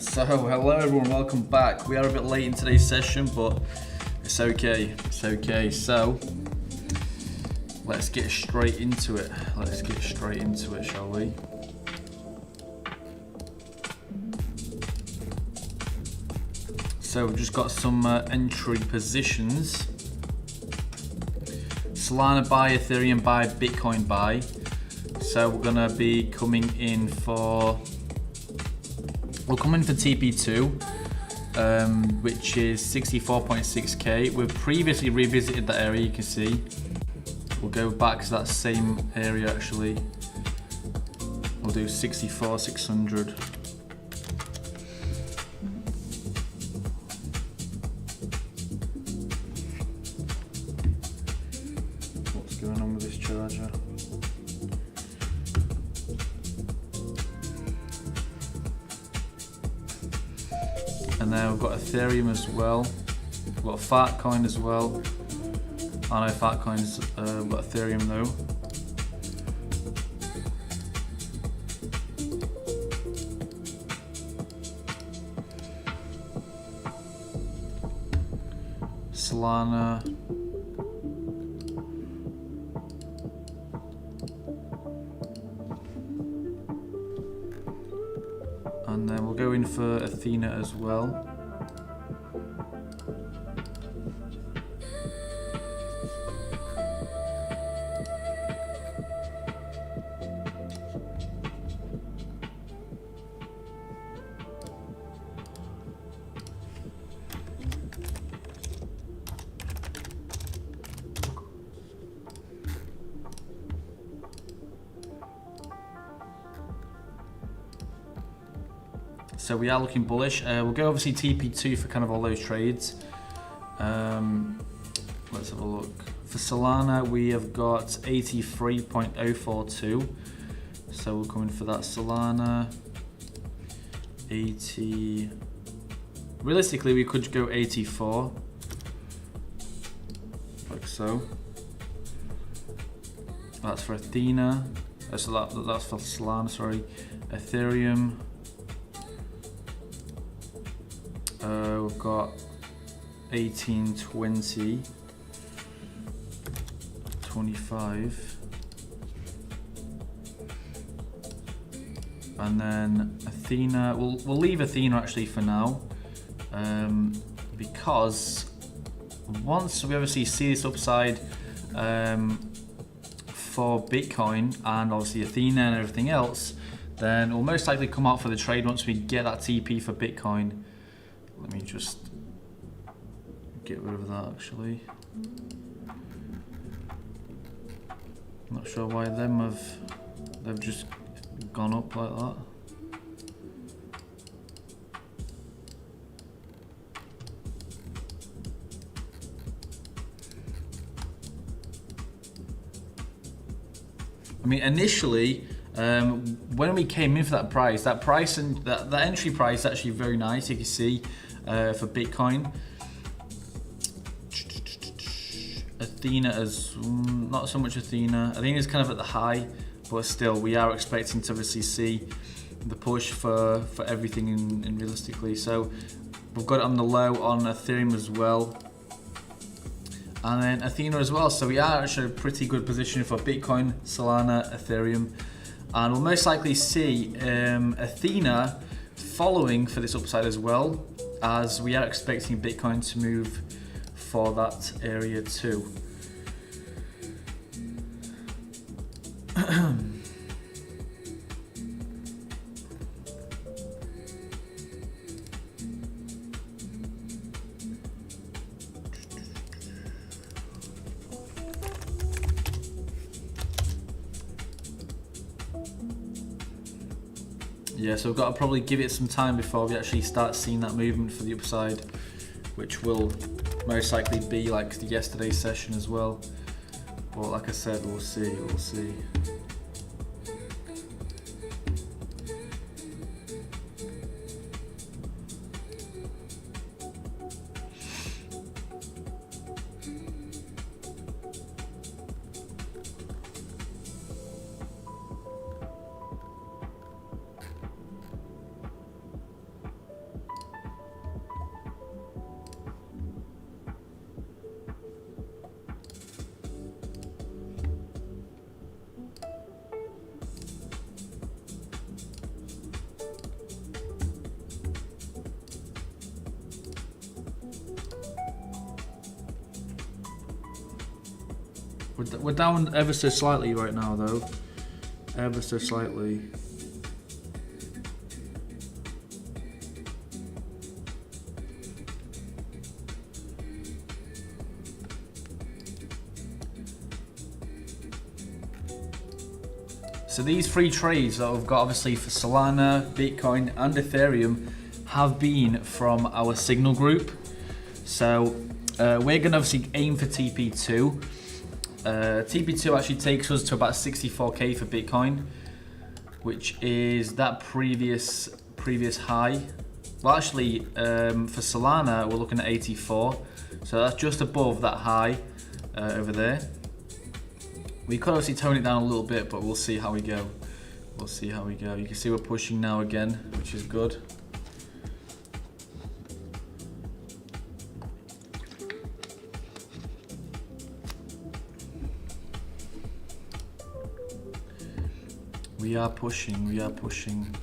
So hello everyone, welcome back. We are a bit late in today's session, but it's okay. So let's get straight into it. Shall we? So we've just got some entry positions. Solana buy, Ethereum buy, Bitcoin buy. So we're gonna be coming in for TP2, which is 64.6k. We've previously revisited that area, you can see. We'll go back to that same area actually. We'll do 64,600. What's going on with this charger? And then we've got Ethereum as well. We've got Fartcoin as well. I know Fartcoin's got Ethereum though. Solana. And then we'll go in for Athena as well. So we are looking bullish. We'll go obviously TP2 for kind of all those trades. Let's have a look. For Solana, we have got 83.042. So we're coming for that Solana. 80. Realistically, we could go 84. Like so. That's for Athena. That's for Solana, sorry. Ethereum. We've got 18, 20, 25, and then Athena. We'll leave Athena actually for now, because once we obviously see this upside for Bitcoin and obviously Athena and everything else, then we'll most likely come out for the trade once we get that TP for Bitcoin. Let me just get rid of that actually. I'm not sure why they've just gone up like that. I mean, initially, when we came in for that price and that entry price is actually very nice. You can see for Bitcoin. Athena is not so much Athena. Athena is kind of at the high, but still we are expecting to obviously see the push for everything in realistically. So we've got it on the low on Ethereum as well, and then Athena as well. So we are actually in a pretty good position for Bitcoin, Solana, Ethereum, and we'll most likely see Athena following for this upside as well, as we are expecting Bitcoin to move for that area too. Yeah, so we've got to probably give it some time before we actually start seeing that movement for the upside, which will most likely be like yesterday's session as well. But like I said, we'll see. We're down ever so slightly right now, though. Ever so slightly. So these three trades that we've got, obviously for Solana, Bitcoin, and Ethereum, have been from our Signal group. So we're going to obviously aim for TP2. TP2 actually takes us to about 64k for Bitcoin, which is that previous high. Well, actually, for Solana, we're looking at 84, so that's just above that high over there. We could obviously tone it down a little bit, but we'll see how we go. We'll see how we go. You can see we're pushing now again, which is good. We are pushing, we are pushing.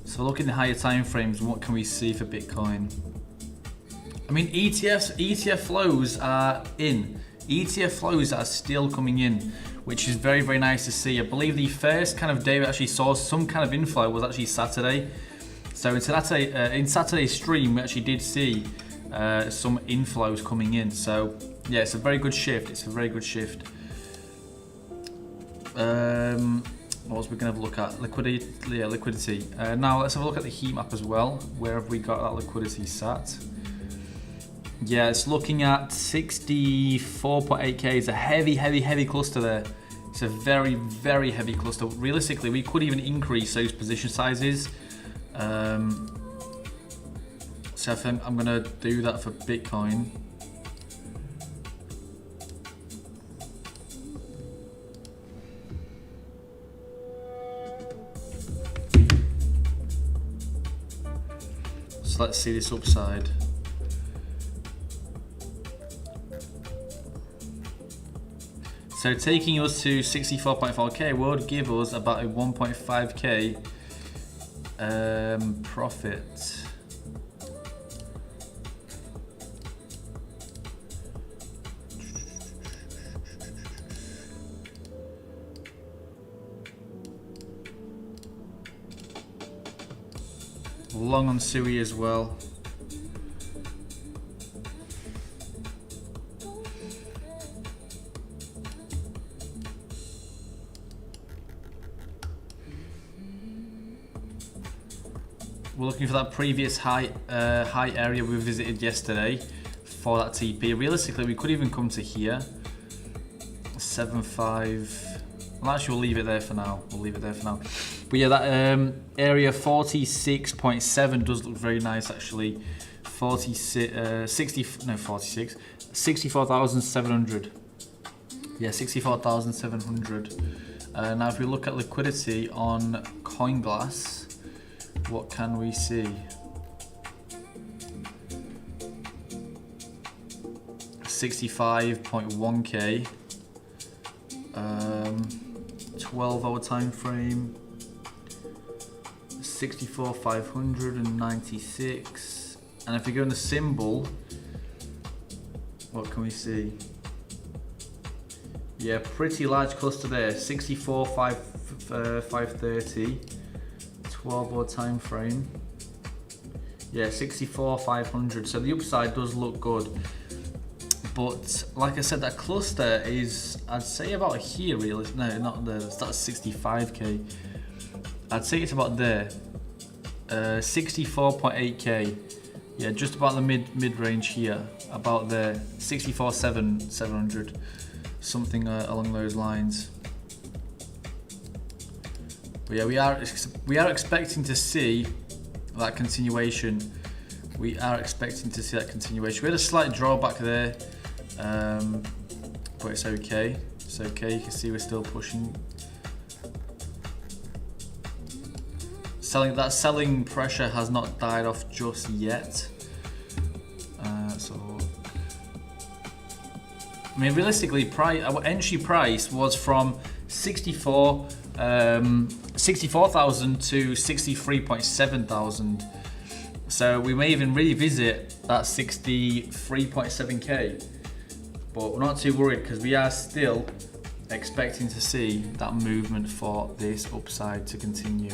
So looking at higher time frames, what can we see for Bitcoin? I mean, ETF flows are in. ETF flows are still coming in, which is very, very nice to see. I believe the first kind of day we actually saw some kind of inflow was actually Saturday. So in Saturday's stream, we actually did see some inflows coming in. So yeah, it's a very good shift. It's a very good shift. What else we're going to look at? Liquidity. Yeah, liquidity. Now let's have a look at the heat map as well. Where have we got that liquidity sat? Yeah, it's looking at 64.8k. It's a heavy cluster there. It's a very, very heavy cluster. Realistically, we could even increase those position sizes. So I think I'm going to do that for Bitcoin. Let's see this upside. So taking us to 64.4k would give us about a 1.5k profit. Long on Sui as well. We're looking for that previous high area we visited yesterday for that TP. Realistically, we could even come to here. 7.5. Well, actually, we'll leave it there for now. We'll leave it there for now. But yeah, that area 46.7 does look very nice actually. 64,700. Yeah, 64,700. Now, if we look at liquidity on CoinGlass, what can we see? 65.1k. 12-hour time frame. 64,596. And if we go in the symbol, what can we see? Yeah, pretty large cluster there. 64,530. 12-hour time frame. Yeah, 64,500. So the upside does look good. But like I said, that cluster is, I'd say about here really. No, not there. That's 65k. I'd say it's about there. 64.8k. Yeah, just about the mid range here. About there. 700. Something along those lines. But yeah, we are expecting to see that continuation. We are expecting to see that continuation. We had a slight drawback there, but it's okay. It's okay. You can see we're still pushing. Selling pressure has not died off just yet. So, I mean, realistically, our entry price was from 64,000 to 63.7,000. So we may even revisit that 63.7k. But we're not too worried because we are still expecting to see that movement for this upside to continue.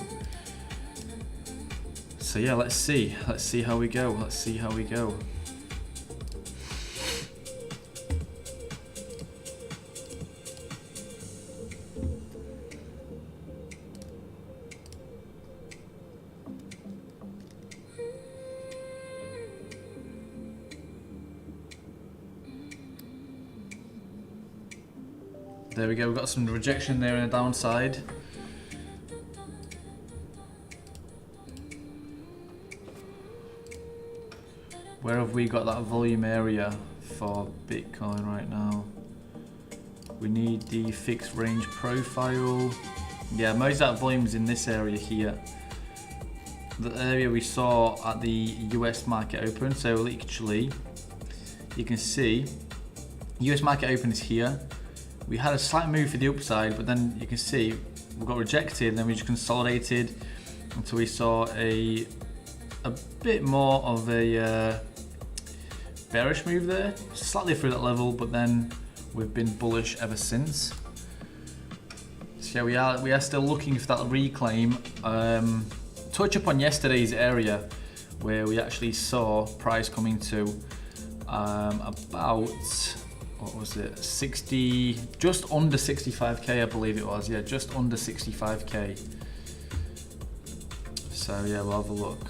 So yeah, let's see how we go. Let's see how we go. There we go, we've got some rejection there in the downside. Where have we got that volume area for Bitcoin right now? We need the fixed range profile. Yeah, most of that volume is in this area here. The area we saw at the US market open. So literally, you can see US market open is here. We had a slight move for the upside, but then you can see we got rejected, and then we just consolidated until we saw a bit more of a bearish move there, slightly through that level, but then we've been bullish ever since. So yeah, we are still looking for that reclaim. Touch up on yesterday's area where we actually saw price coming to about, what was it, 60, just under 65k, I believe it was. Yeah, just under 65k. So yeah, we'll have a look.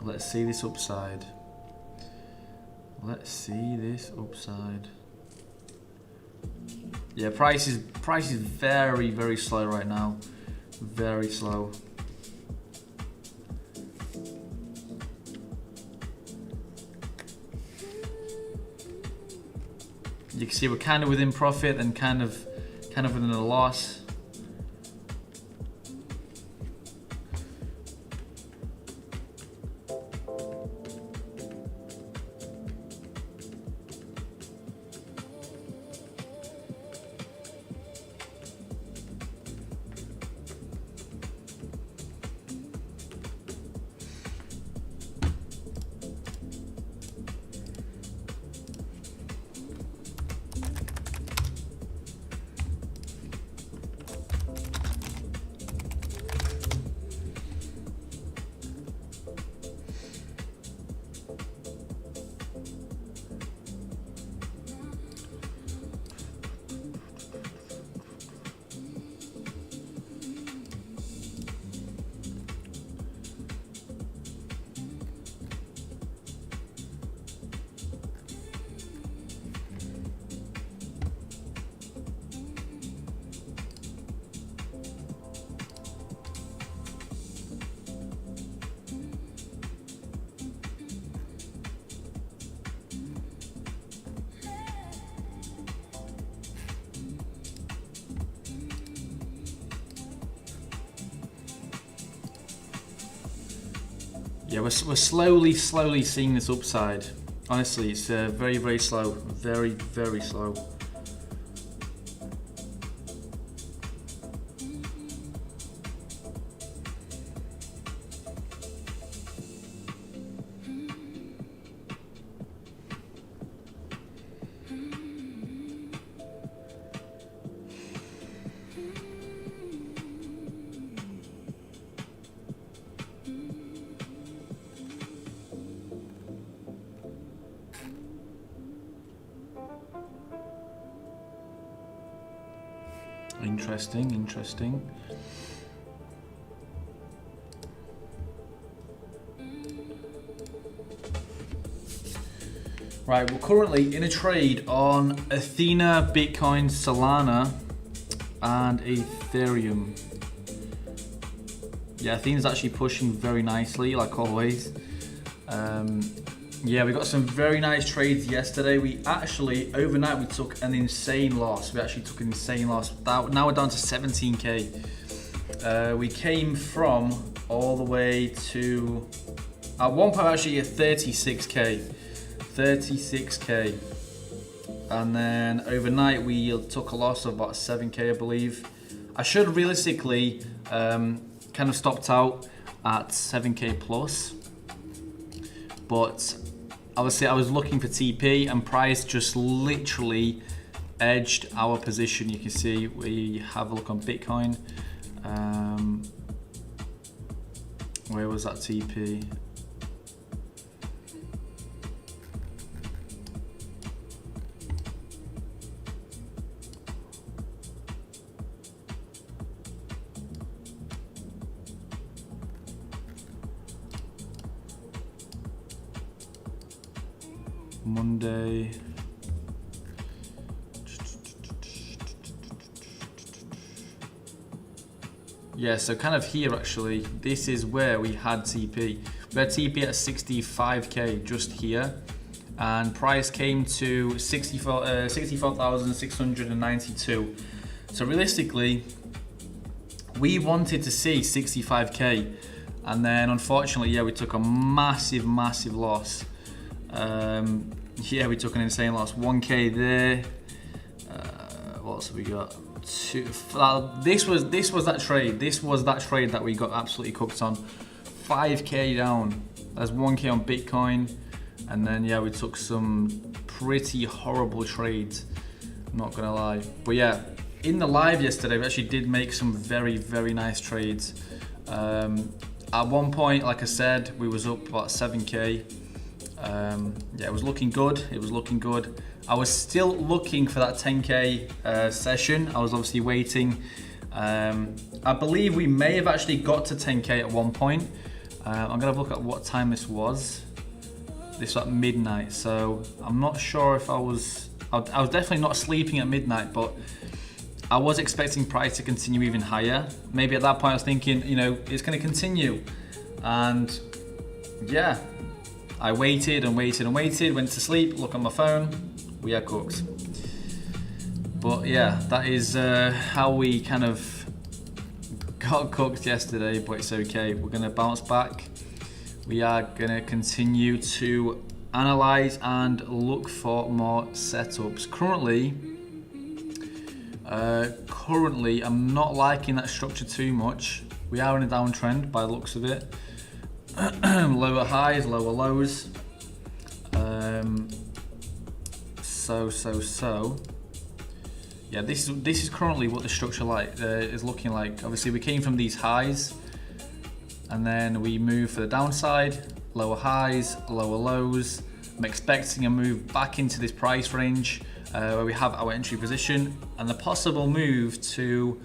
Let's see this upside. Let's see this upside. Yeah, price is very, very slow right now. Very slow. You can see we're kind of within profit and kind of within a loss. Yeah, we're slowly seeing this upside. Honestly, it's very, very slow. Very, very slow. Interesting, interesting. Right, we're currently in a trade on Athena, Bitcoin, Solana, and Ethereum. Yeah, Athena's actually pushing very nicely, like always. Yeah, we got some very nice trades yesterday. We actually, overnight, we took an insane loss. We actually took an insane loss. Now we're down to 17K. We came from all the way to, at one point actually at 36K. 36K. And then overnight we took a loss of about 7K, I believe. I should realistically kind of stopped out at 7K plus. But obviously I was looking for TP and price just literally edged our position. You can see we have a look on Bitcoin. Where was that TP? Monday. Yeah, so kind of here actually, this is where we had TP. We had TP at 65K just here, and price came to 64,692. So realistically, we wanted to see 65K, and then unfortunately, yeah, we took a massive loss. Yeah, we took an insane loss. 1K there. What else have we got? This was that trade. This was that trade that we got absolutely cooked on. 5K down. There's 1K on Bitcoin, and then yeah, we took some pretty horrible trades. I'm not gonna lie, but yeah, in the live yesterday, we actually did make some very nice trades. At one point, like I said, we was up about 7K. Yeah, it was looking good. It was looking good. I was still looking for that 10K session. I was obviously waiting. I believe we may have actually got to 10K at one point. I'm gonna look at what time this was. This was at midnight, so I'm not sure if I was definitely not sleeping at midnight, but I was expecting price to continue even higher. Maybe at that point I was thinking, you know, it's gonna continue. And yeah, I waited and waited and waited, went to sleep, look on my phone, we are cooked. But yeah, that is how we kind of got cooked yesterday, but it's okay. We're gonna bounce back. We are gonna continue to analyze and look for more setups. Currently, I'm not liking that structure too much. We are in a downtrend by the looks of it. Lower highs, lower lows. So. Yeah, this is currently what the structure is looking like. Obviously, we came from these highs, and then we move for the downside. Lower highs, lower lows. I'm expecting a move back into this price range where we have our entry position, and the possible move to,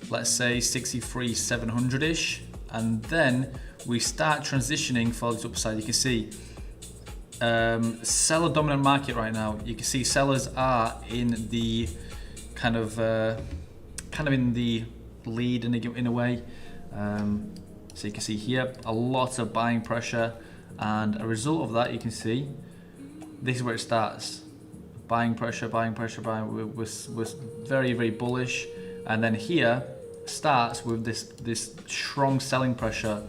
let's say, 63,700-ish, and then we start transitioning for this upside. You can see seller dominant market right now. You can see sellers are in the kind of in the lead in a way. So you can see here a lot of buying pressure, and a result of that, you can see this is where it starts. Buying pressure. We're very bullish, and then here starts with this strong selling pressure.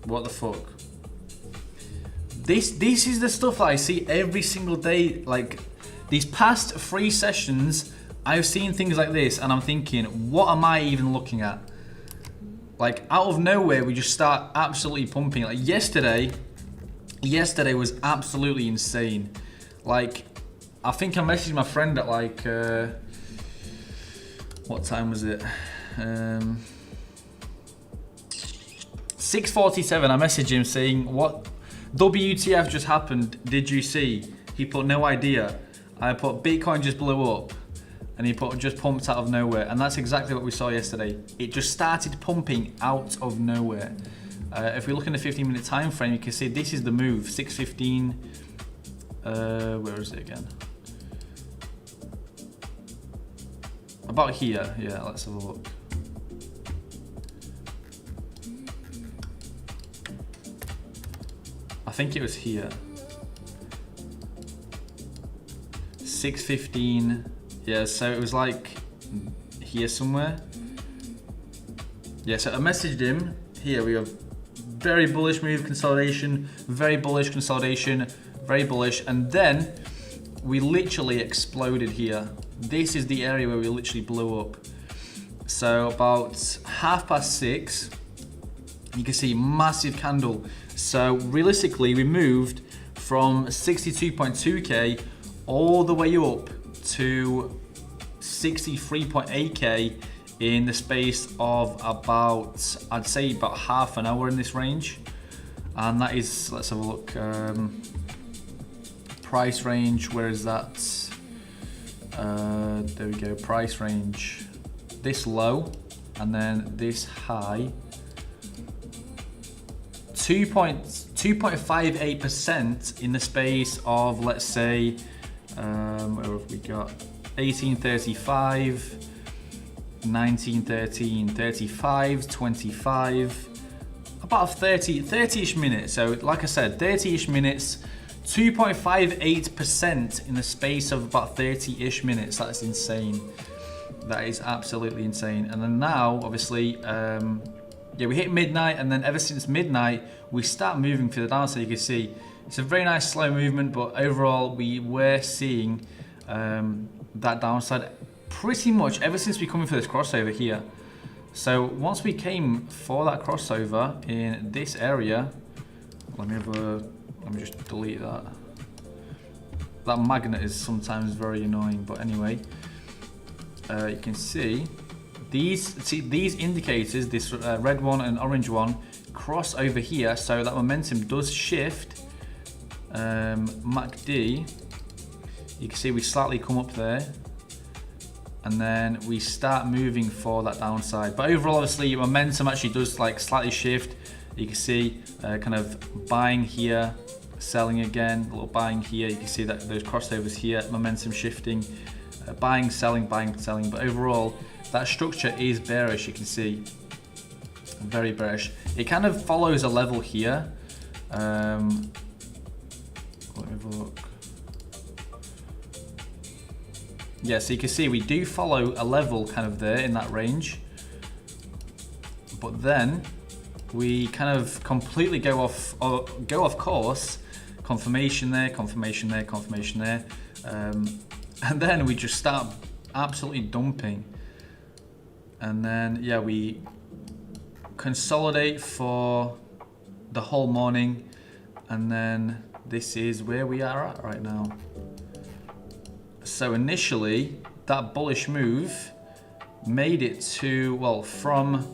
What the fuck? This is the stuff that I see every single day. Like these past 3 sessions, I've seen things like this, and I'm thinking, what am I even looking at? Like out of nowhere, we just start absolutely pumping. Like yesterday was absolutely insane. Like I think I messaged my friend at like what time was it? 6:47. I messaged him saying, what WTF just happened? Did you see? He put no idea. I put Bitcoin just blew up. and he just pumped out of nowhere, and that's exactly what we saw yesterday. It just started pumping out of nowhere. If we look in the 15-minute time frame, you can see this is the move. 6:15. Where is it again? About here. Yeah, let's have a look. I think it was here. 6:15. Yeah, so it was like here somewhere. Yeah, so I messaged him. Here we have very bullish move, consolidation, very bullish consolidation, very bullish, and then we literally exploded here. This is the area where we literally blew up. So about 6:30, you can see massive candle. So realistically, we moved from 62.2k all the way up to 63.8k in the space of about, I'd say about half an hour in this range. And that is, let's have a look, price range, where is that? There we go, price range. This low, and then this high. 2.58% in the space of, let's say, where have we got? 1835, 1913, 35, 25, about 30-ish minutes. So like I said, 30-ish minutes, 2.58% in the space of about 30-ish minutes. That's insane. That is absolutely insane. And then now, obviously, yeah, we hit midnight, and then ever since midnight, we start moving to the downside. You can see it's a very nice slow movement, but overall, we were seeing that downside pretty much ever since we come in for this crossover here. So once we came for that crossover in this area, let me just delete that. That magnet is sometimes very annoying, but anyway, you can see these indicators, this red one and orange one, cross over here, so that momentum does shift. MACD, you can see we slightly come up there, and then we start moving for that downside. But overall, obviously, momentum actually does like slightly shift. You can see kind of buying here, selling again, a little buying here. You can see that those crossovers here, momentum shifting, buying, selling, but overall, that structure is bearish. You can see, very bearish. It kind of follows a level here. Let me have a look. Yeah, so you can see we do follow a level kind of there in that range, but then we kind of completely go off course. Confirmation there, confirmation there, confirmation there, and then we just start absolutely dumping. And then, yeah, we consolidate for the whole morning, and then this is where we are at right now. So initially, that bullish move made it to, well, from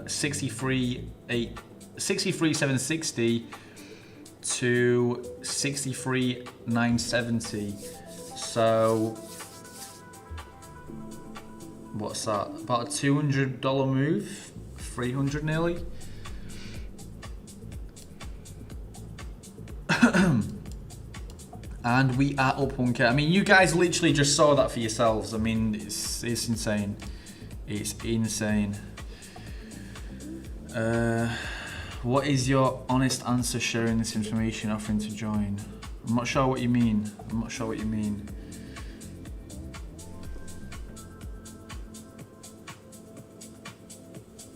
63,760 to 63,970. So what's that? About a $200 move, 300 nearly. And we are up 1K. I mean, you guys literally just saw that for yourselves. I mean, it's insane. It's insane. What is your honest answer sharing this information, offering to join? I'm not sure what you mean. I'm not sure what you mean.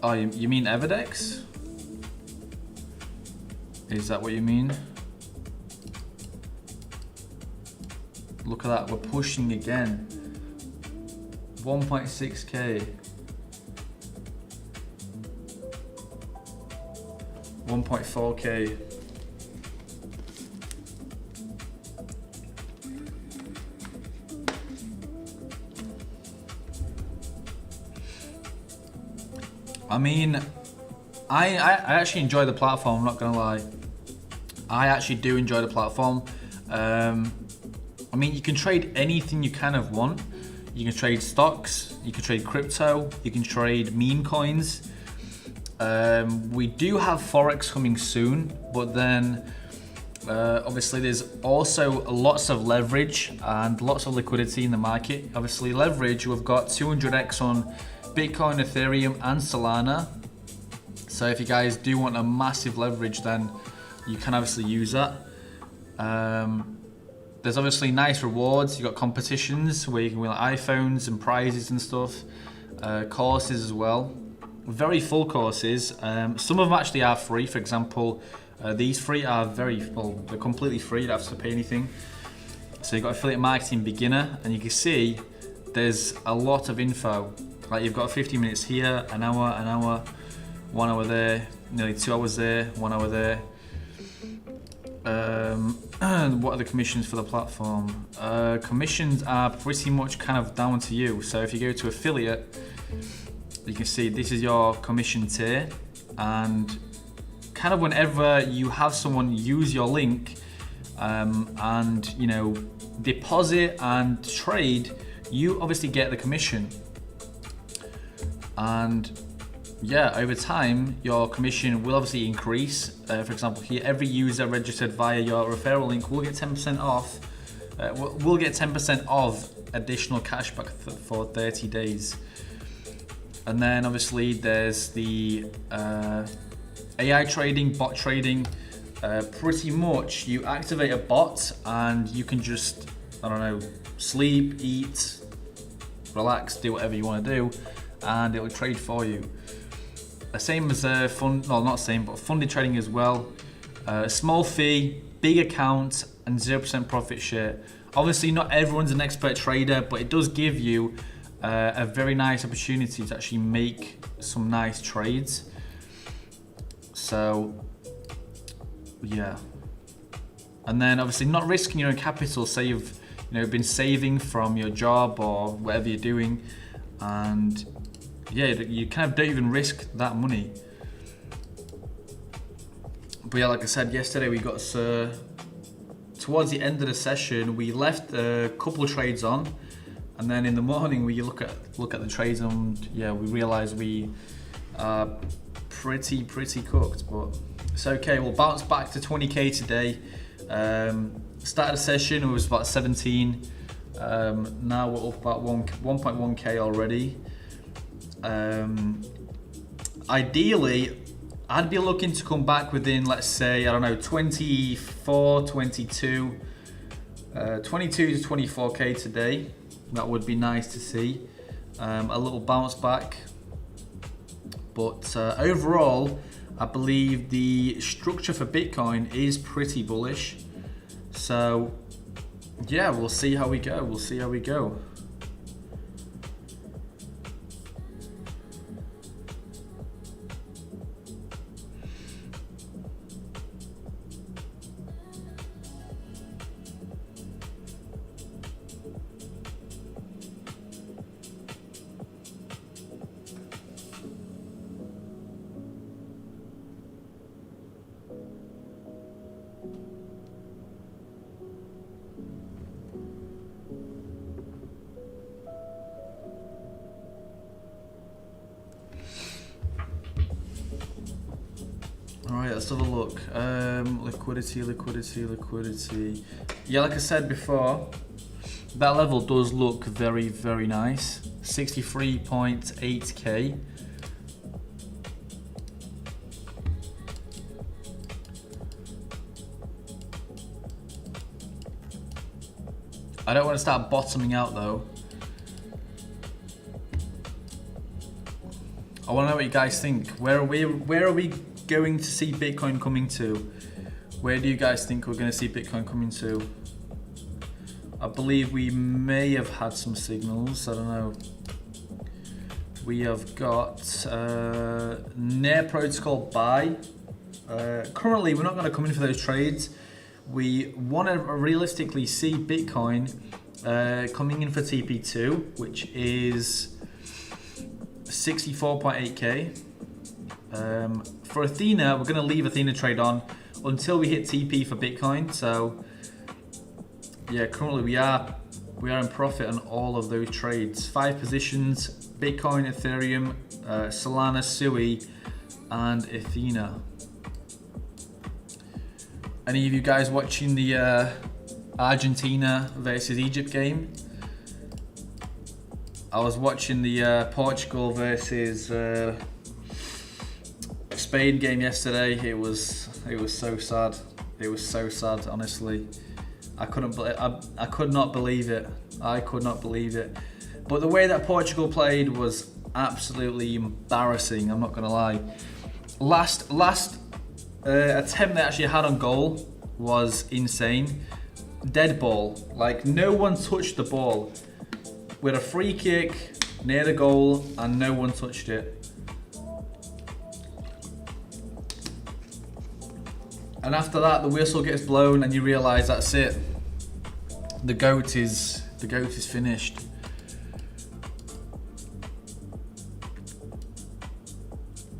Oh, you mean Everdex? Is that what you mean? Look at that, we're pushing again. 1.6K. 1.4K. I mean, I actually enjoy the platform, I'm not gonna lie. I actually do enjoy the platform. I mean, you can trade anything you kind of want. You can trade stocks, you can trade crypto, you can trade meme coins. We do have Forex coming soon, but then obviously there's also lots of leverage and lots of liquidity in the market. Obviously leverage, we've got 200x on Bitcoin, Ethereum and Solana. So if you guys do want a massive leverage, then you can obviously use that. There's obviously nice rewards. You've got competitions where you can win like iPhones and prizes and stuff. Courses as well. Very full courses. Some of them actually are free. For example, these three are very full. They're completely free. You don't have to pay anything. So you've got affiliate marketing beginner, and you can see there's a lot of info. Like you've got 50 minutes here, an hour, 1 hour there, nearly 2 hours there, 1 hour there. What are the commissions for the platform? Commissions are pretty much kind of down to you. So if you go to affiliate, you can see this is your commission tier, and kind of whenever you have someone use your link and you know deposit and trade, you obviously get the commission. And yeah, over time, your commission will obviously increase. For example, here, every user registered via your referral link will get 10% off. We'll get 10% of additional cashback for 30 days. And then obviously there's the AI trading, bot trading. Pretty much you activate a bot and you can just, I don't know, sleep, eat, relax, do whatever you want to do, and it will trade for you. Same as not same, but funded trading as well. Small fee, big account, and 0% profit share. Obviously, not everyone's an expert trader, but it does give you a very nice opportunity to actually make some nice trades. So, yeah. And then obviously not risking your own capital. Say you've been saving from your job or whatever you're doing, and yeah, you kind of don't even risk that money. But yeah, like I said yesterday, we got towards the end of the session, we left a couple of trades on, and then in the morning we look at the trades, and yeah, we realize we are pretty cooked. But it's okay. We'll bounce back to 20k today. Started the session, it was about 17. Now we're up about 1.1k already. Ideally, I'd be looking to come back within, let's say, I don't know, 22 to 24k today. That would be nice to see. A little bounce back. But overall, I believe the structure for Bitcoin is pretty bullish. So yeah, we'll see how we go. Alright, let's have a look. Liquidity. Yeah, like I said before, that level does look very, very nice. 63.8k. I don't want to start bottoming out though. I want to know what you guys think. Where are we going to see Bitcoin coming to? Where do you guys think we're going to see Bitcoin coming to? I believe we may have had some signals. I don't know. We have got Near Protocol buy. Currently, we're not going to come in for those trades. We want to realistically see Bitcoin coming in for TP2, which is 64.8k. For Athena, we're going to leave Athena trade on until we hit TP for Bitcoin. So yeah, currently we are We are in profit on all of those trades. 5 positions: Bitcoin, Ethereum, Solana, Sui, and Athena. Any of you guys watching the Argentina versus Egypt game? I was watching the Portugal versus Spain game yesterday. It was so sad. It was so sad, honestly. I could not believe it. I could not believe it. But the way that Portugal played was absolutely embarrassing. I'm not gonna lie. Last attempt they actually had on goal was insane. Dead ball. Like, no one touched the ball. With a free kick near the goal and no one touched it. And after that, the whistle gets blown and you realise that's it. The goat is finished.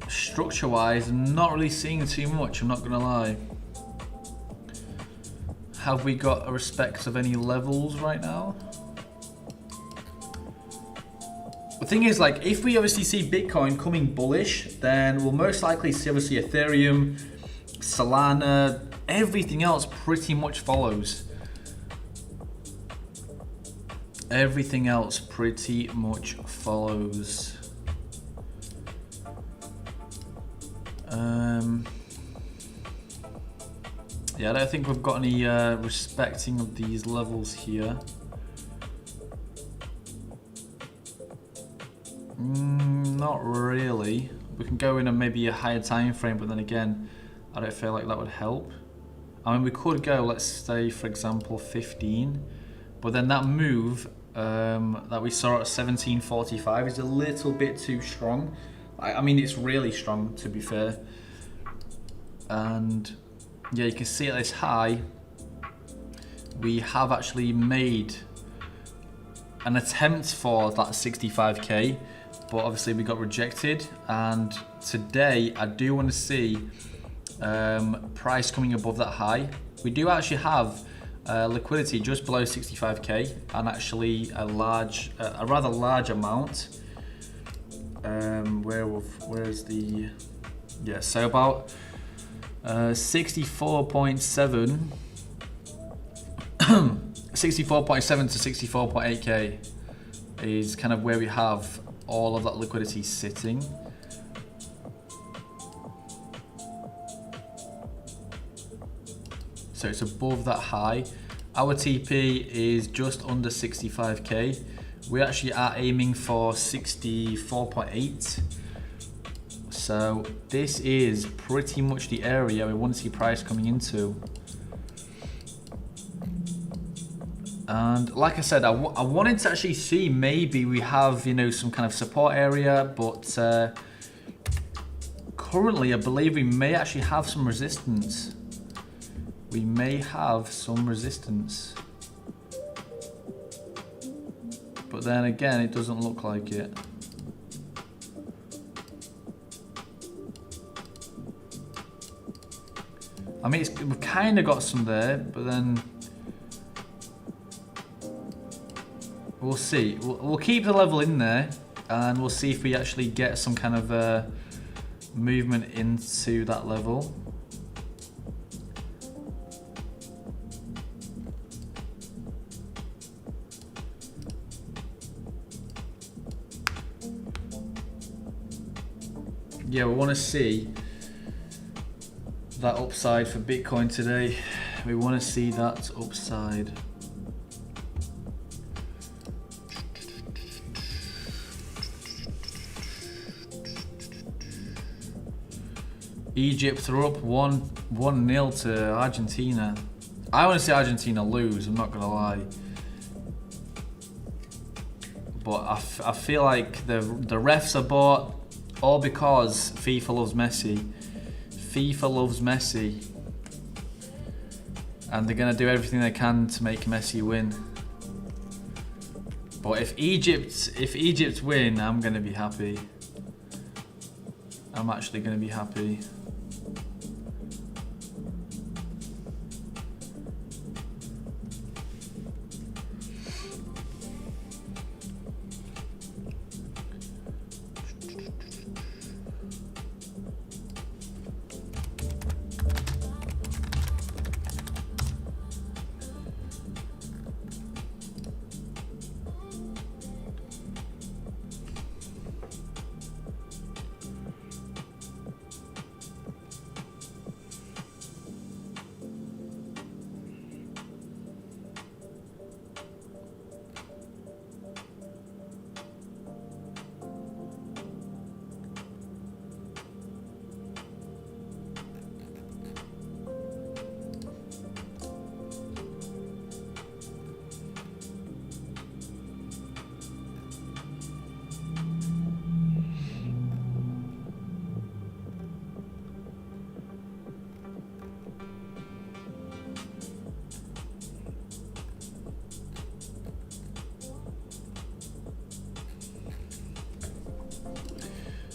Structure-wise, I'm not really seeing too much, I'm not gonna lie. Have we got a respect of any levels right now? The thing is, like, if we obviously see Bitcoin coming bullish, then we'll most likely see obviously Ethereum, Solana, everything else pretty much follows. Everything else pretty much follows. Yeah, I don't think we've got any respecting of these levels here. Not really. We can go in maybe a higher time frame, but then again, I don't feel like that would help. I mean, we could go, let's say, for example, 15, but then that move that we saw at 1745 is a little bit too strong. I mean, it's really strong, to be fair. And yeah, you can see at this high, we have actually made an attempt for that 65k, but obviously we got rejected. And today I do want to see price coming above that high. We do actually have liquidity just below 65k and actually a rather large amount. Where's the, yeah, so about 64.7 64.7 to 64.8k is kind of where we have all of that liquidity sitting. So it's above that high. Our TP is just under 65k. We actually are aiming for 64.8. So this is pretty much the area we want to see price coming into. And like I said, I wanted to actually see maybe we have, you know, some kind of support area, but currently I believe we may actually have some resistance. We may have some resistance. But then again, it doesn't look like it. I mean, we've kind of got some there, but then we'll see. We'll keep the level in there, and we'll see if we actually get some kind of movement into that level. Yeah, we want to see that upside for Bitcoin today. We want to see that upside. Egypt are up 1-0 to Argentina. I want to see Argentina lose, I'm not gonna lie. But I feel like the refs are bought, all because FIFA loves Messi. FIFA loves Messi. And they're gonna do everything they can to make Messi win. But if Egypt win, I'm gonna be happy. I'm actually gonna be happy.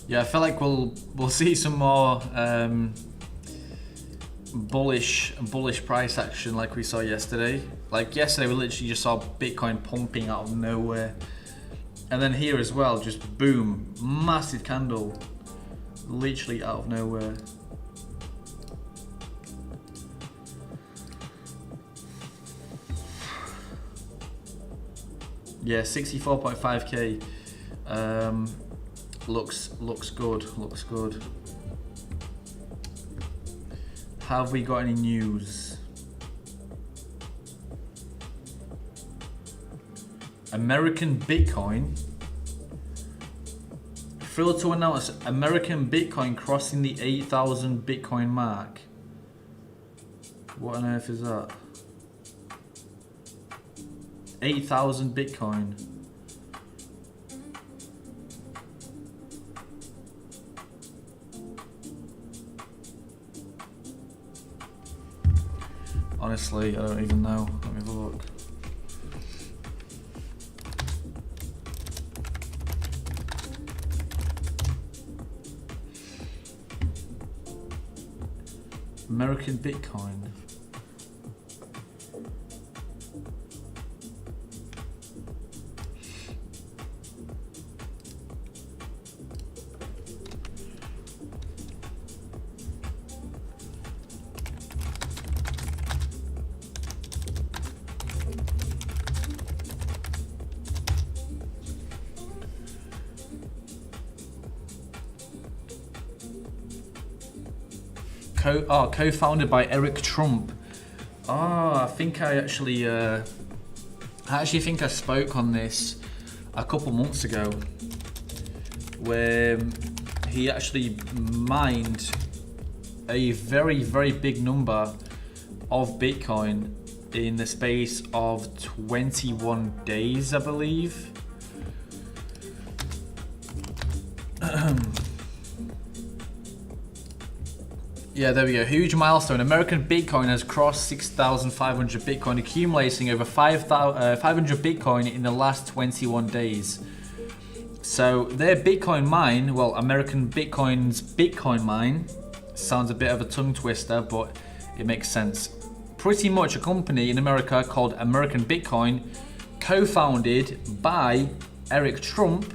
Yeah, I feel like we'll see some more bullish price action like we saw yesterday. Like yesterday, we literally just saw Bitcoin pumping out of nowhere, and then here as well, just boom, massive candle, literally out of nowhere. Yeah, 64.5k. Looks good. Have we got any news? American Bitcoin. Thrilled to announce American Bitcoin crossing the 8,000 Bitcoin mark. What on earth is that? 8,000 Bitcoin. Honestly, I don't even know. Let me have a look. American Bitcoin. Co-founded by Eric Trump. I think I actually think I spoke on this a couple months ago, where he actually mined a very, very big number of Bitcoin in the space of 21 days, I believe. Yeah, there we go. Huge milestone. American Bitcoin has crossed 6,500 Bitcoin, accumulating over 500 Bitcoin in the last 21 days. So their Bitcoin mine, well, American Bitcoin's Bitcoin mine, sounds a bit of a tongue twister, but it makes sense. Pretty much a company in America called American Bitcoin, co-founded by Eric Trump,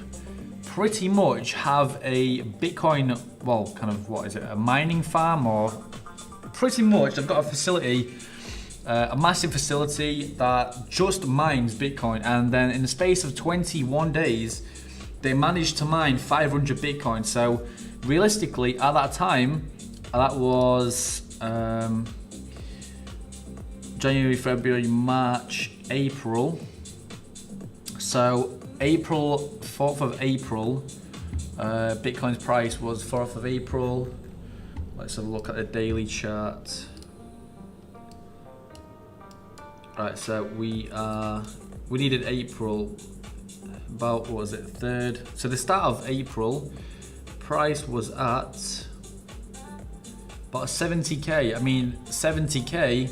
pretty much have a Bitcoin, well, kind of, what is it, a mining farm, or pretty much they've got a facility, a massive facility that just mines Bitcoin, and then in the space of 21 days, they managed to mine 500 Bitcoin. So realistically, at that time, that was January, February, March, April. So April, 4th of April, Bitcoin's price was 4th of April. Let's have a look at the daily chart. Right, so we needed April, about, what was it, 3rd? So the start of April, price was at about 70k. I mean, 70k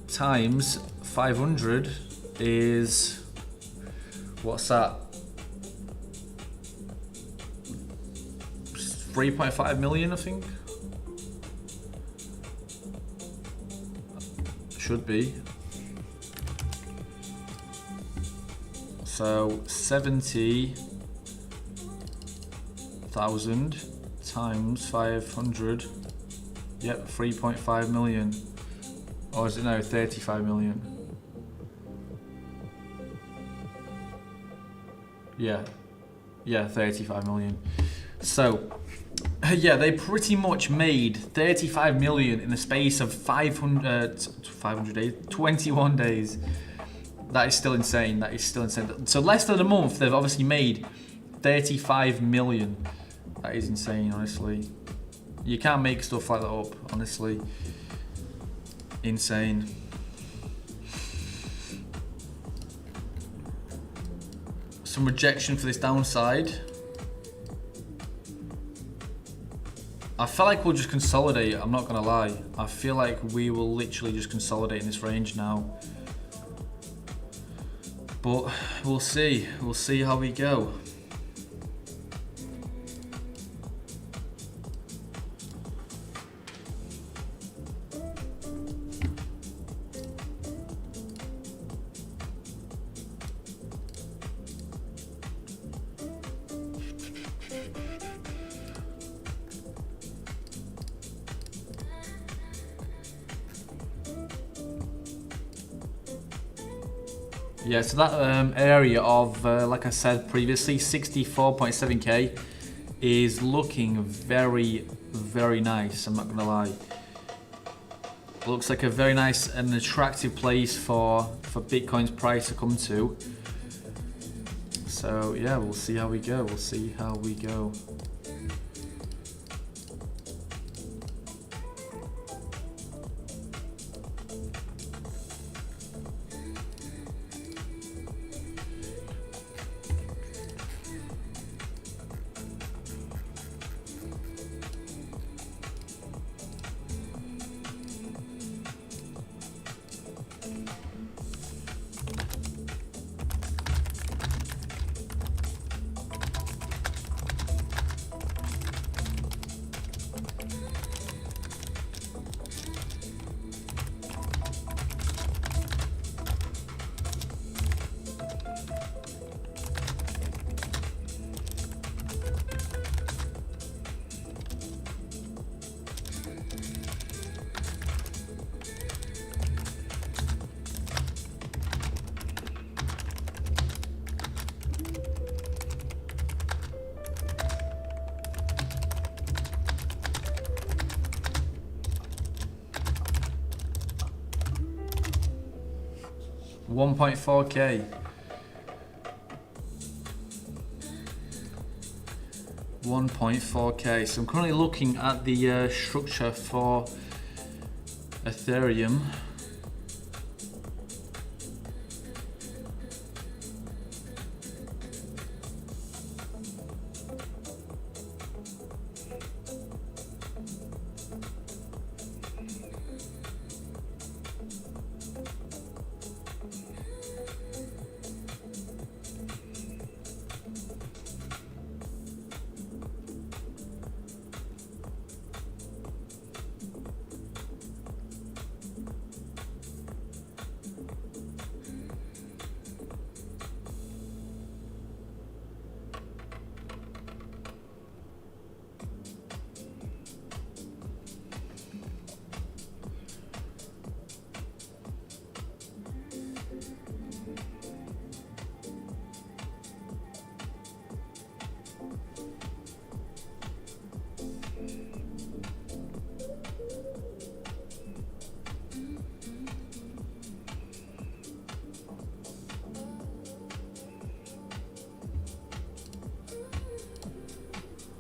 times 500 is, what's that? 3.5 million, I think. Should be. So 70,000 times 500. Yep, 3.5 million. Or is it now 35 million? Yeah, 35 million. So, yeah, they pretty much made 35 million in the space of 500 days, 21 days. That is still insane. So less than a month, they've obviously made 35 million. That is insane, honestly. You can't make stuff like that up, honestly. Insane. Some rejection for this downside. I feel like we'll just consolidate, I'm not gonna lie. I feel like we will literally just consolidate in this range now. But we'll see how we go. Yeah, so that area of, like I said previously, 64.7k is looking very, very nice, I'm not gonna lie. Looks like a very nice and attractive place for Bitcoin's price to come to. So yeah, we'll see how we go, we'll see how we go. $1.4k. 1.4k. So I'm currently looking at the structure for Ethereum.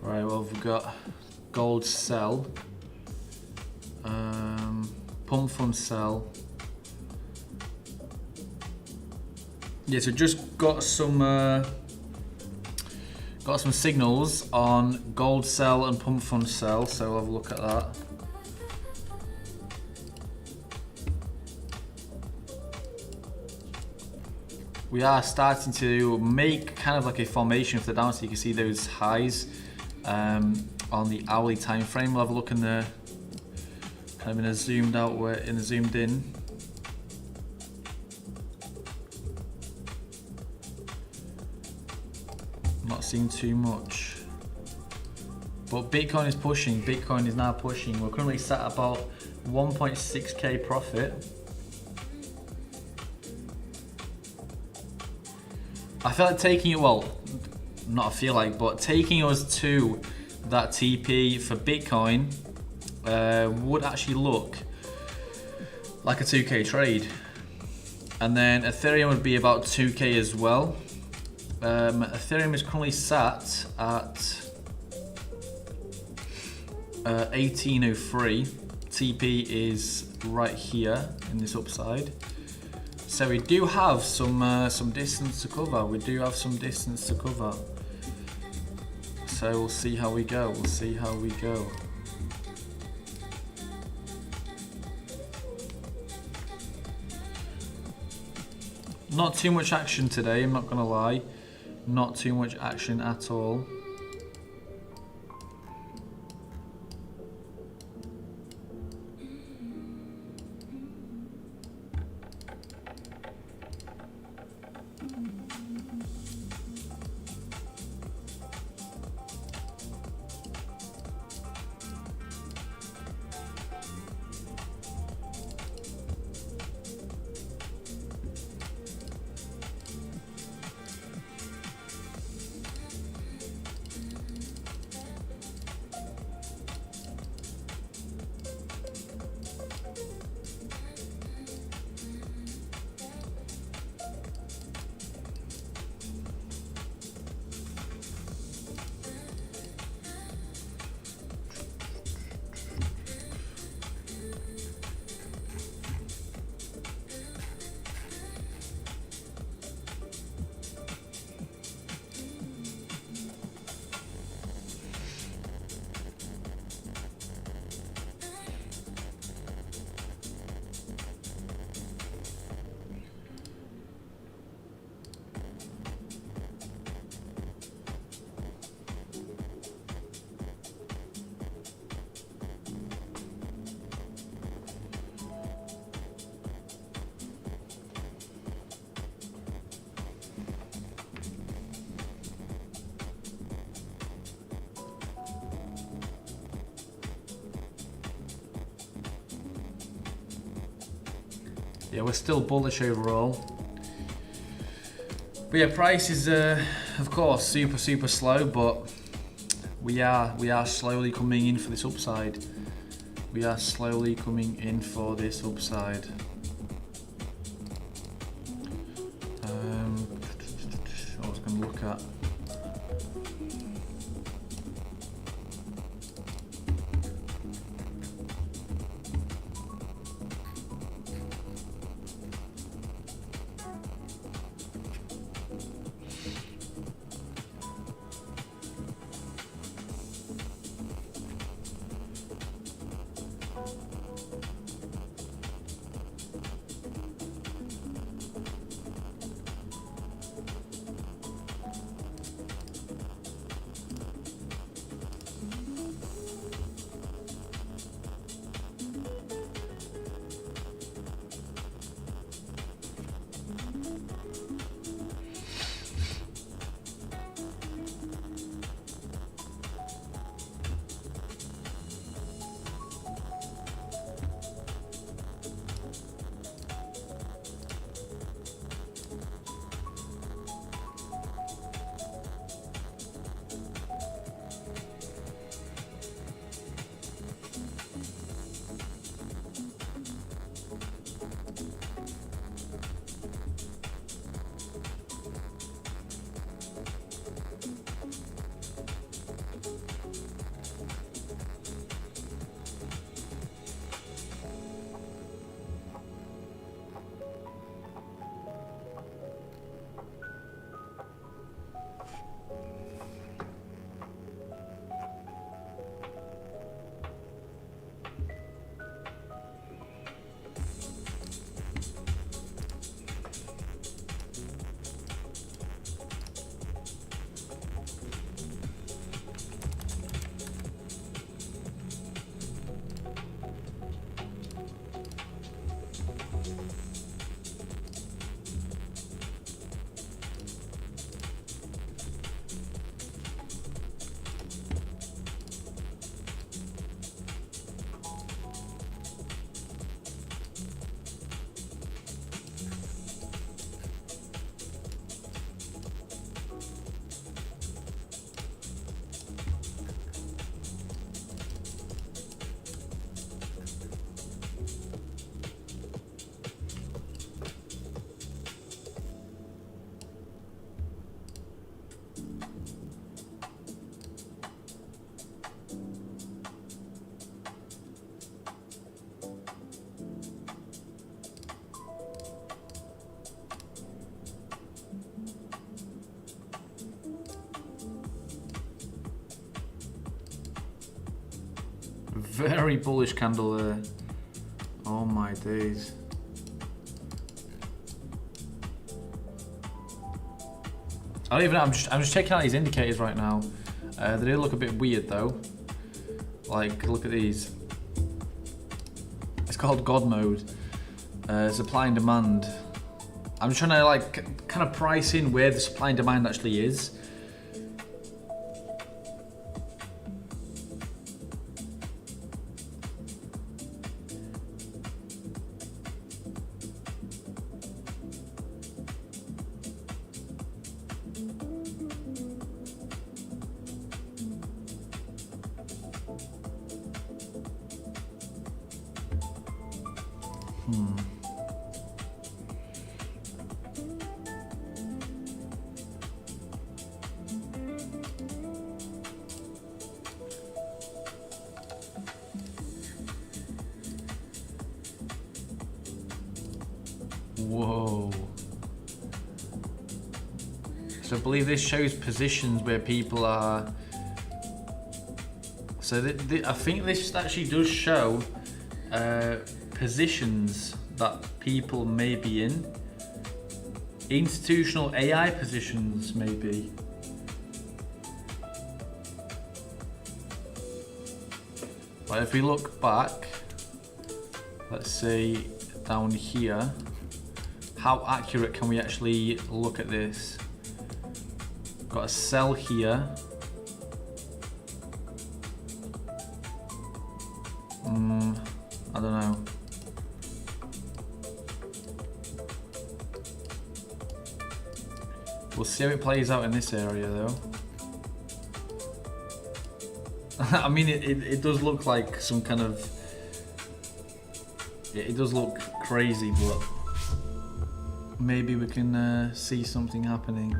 Right, well, we've got gold sell, pump fund sell. Yeah, so just got some signals on gold sell and pump fund sell, so we'll have a look at that. We are starting to make kind of like a formation for the down, so you can see those highs on the hourly time frame. We'll have a look in the kind of in a zoomed out way, in a zoomed in. Not seeing too much, but Bitcoin is pushing. Bitcoin is now pushing. We're currently sat at about 1.6k profit. I feel like taking it, well, not I feel like, but taking us to that TP for Bitcoin would actually look like a 2k trade, and then Ethereum would be about 2k as well. Ethereum is currently sat at 1803. TP is right here in this upside. So we do have some distance to cover. We do have some distance to cover. So we'll see how we go. We'll see how we go. Not too much action today, I'm not gonna lie. Not too much action at all. yeah, we're still bullish overall. But yeah, price is of course super slow, but we are slowly coming in for this upside. We are slowly coming in for this upside. I was going to look at. Very bullish candle there. Oh my days. I don't even know, I'm just checking out these indicators right now. They do look a bit weird though. Like, look at these. It's called God mode. Supply and demand. I'm just trying to like kind of price in where the supply and demand actually is. Whoa. So I believe this shows positions where people are. So I think this actually does show positions that people may be in. Institutional AI positions, maybe. But if we look back, let's say down here, how accurate can we actually look at this? Got a sell here. I don't know. We'll see how it plays out in this area though. I mean, it does look like some kind of... It does look crazy, but maybe we can see something happening.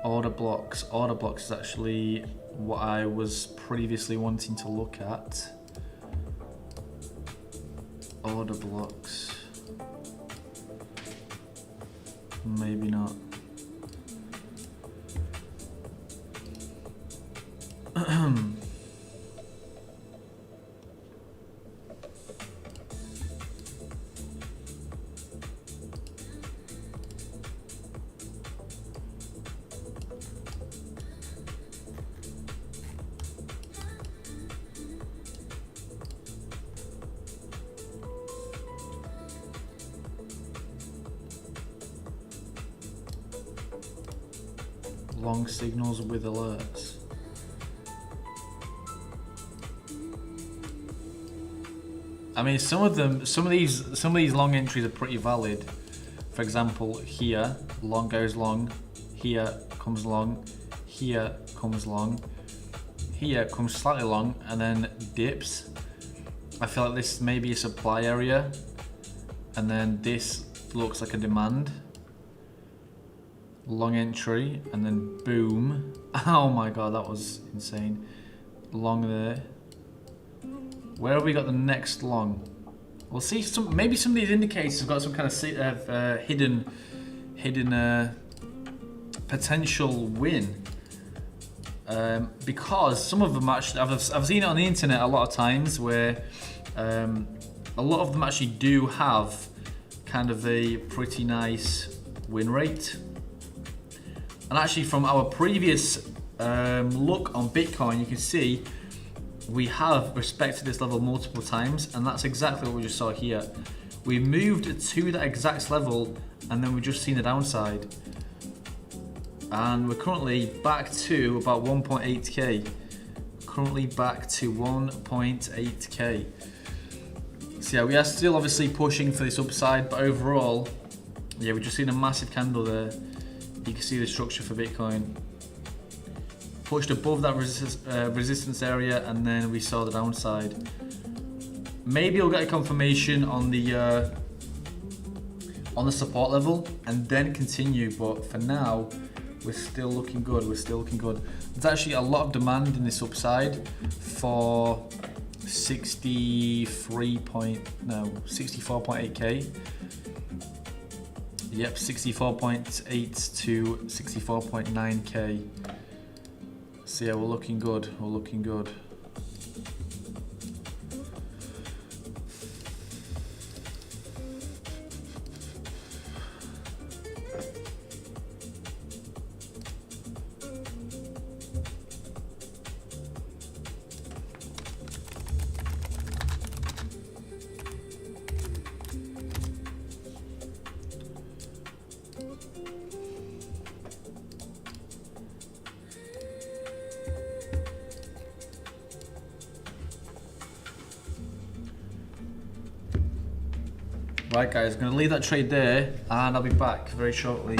Order blocks. Order blocks is actually what I was previously wanting to look at. Order blocks. Maybe not. Long signals with alerts. I mean, some of these long entries are pretty valid. For example, here, long goes long, here comes long, here comes long, here comes slightly long, and then dips. I feel like this may be a supply area, and then this looks like a demand. Long entry, and then boom. Oh my god, that was insane. Long there. Where have we got the next long? We'll see. Maybe some of these indicators have got some kind of hidden potential win. Because some of them actually, I've seen it on the internet a lot of times where a lot of them actually do have kind of a pretty nice win rate. And actually from our previous look on Bitcoin, you can see we have respected this level multiple times, and that's exactly what we just saw here. We moved to that exact level, and then we've just seen the downside. And we're currently back to about 1.8k. Currently back to 1.8k. So yeah, we are still obviously pushing for this upside, but overall, yeah, we've just seen a massive candle there. You can see the structure for Bitcoin. Pushed above that resistance area, and then we saw the downside. Maybe we'll get a confirmation on the support level and then continue, but for now, we're still looking good. We're still looking good. There's actually a lot of demand in this upside for 64.8k. Yep, 64.8 to 64.9k. So yeah, we're looking good. We're looking good. Right guys, I'm going to leave that trade there and I'll be back very shortly.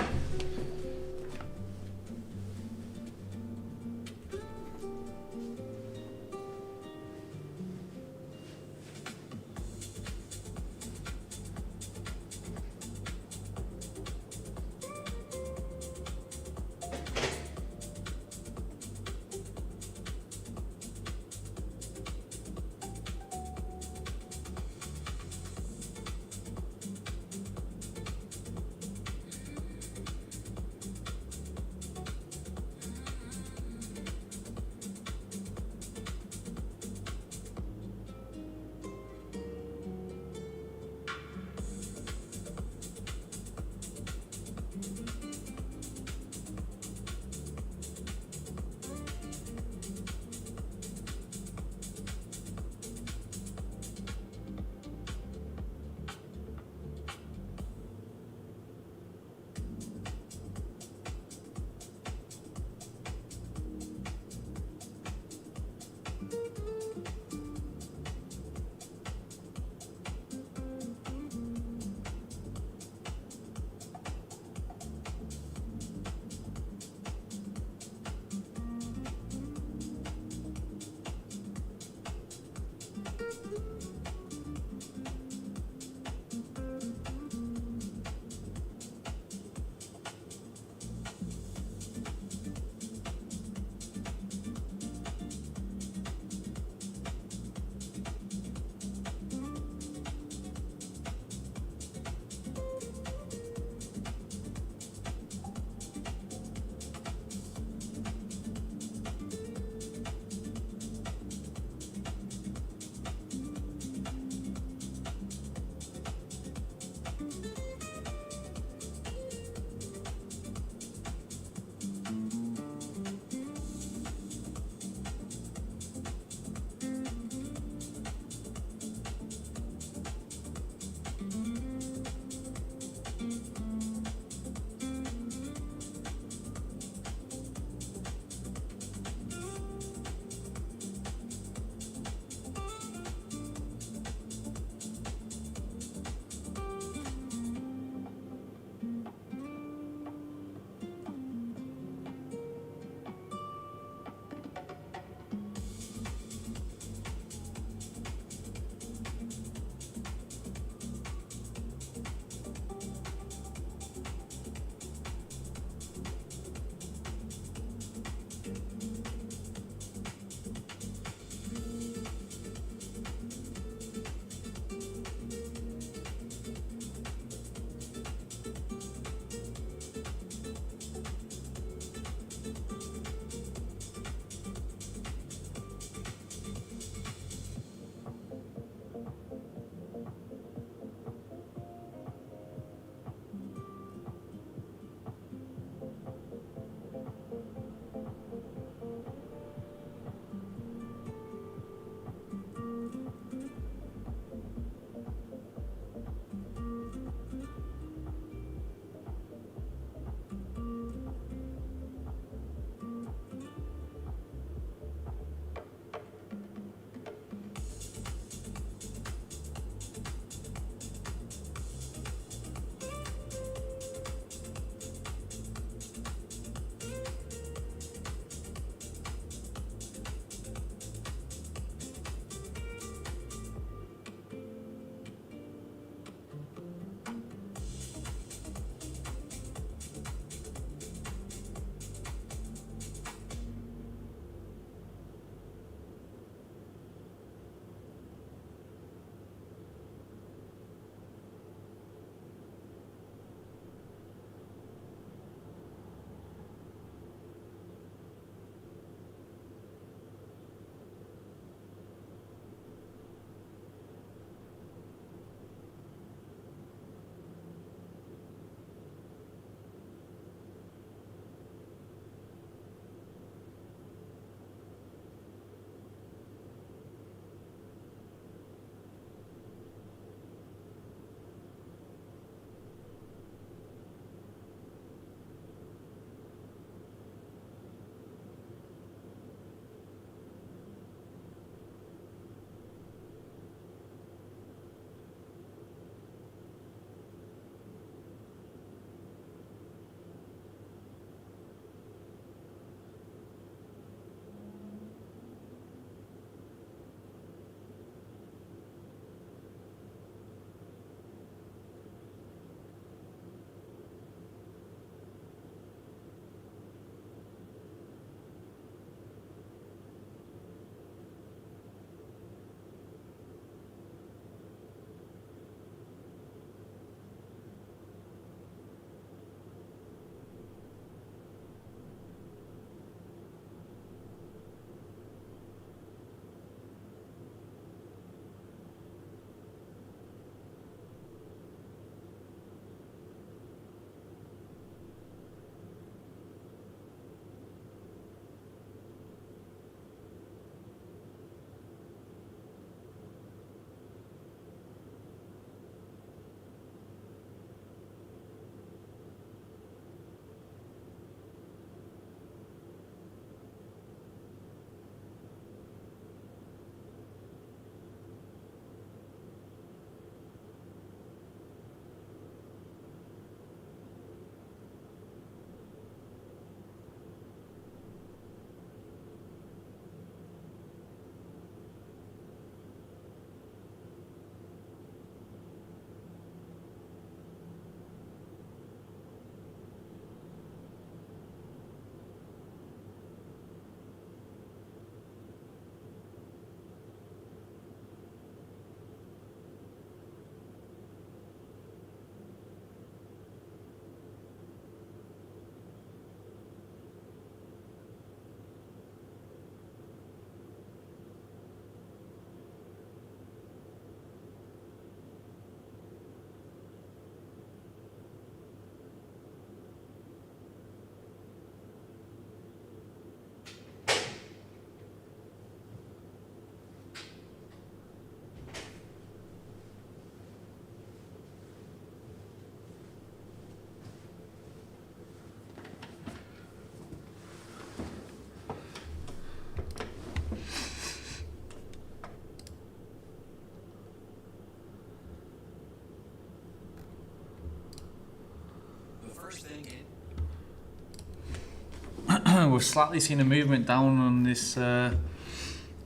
We've slightly seen a movement down on this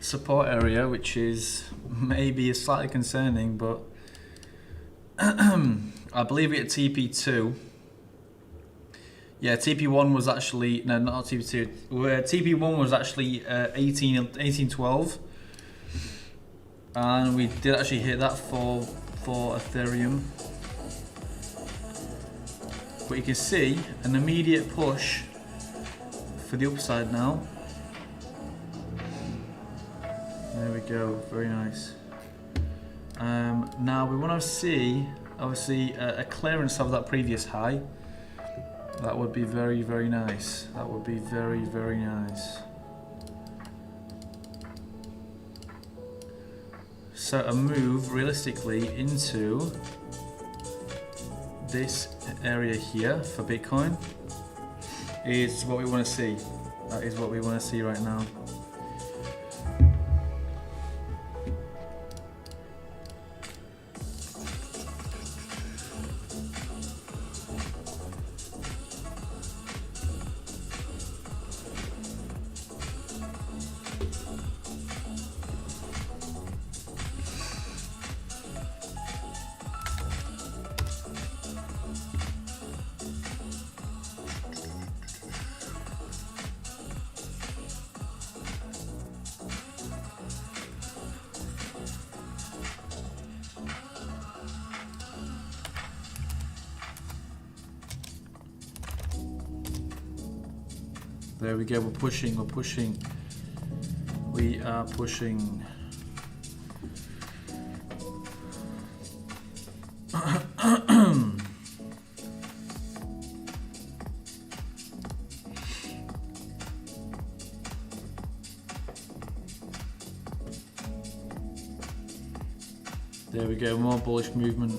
support area, which is maybe slightly concerning, but I believe it at TP2. Yeah, TP1 was actually, no, not TP2. TP1 was actually 1812. And we did actually hit that for Ethereum. But you can see an immediate push for the upside now. There we go, very nice. Now we want to see, obviously, a clearance of that previous high. That would be very, very nice. That would be very, very nice. So a move, realistically, into this area here for Bitcoin is what we want to see. That is what we want to see right now. There we go, we're pushing, we are pushing. There we go, more bullish movement.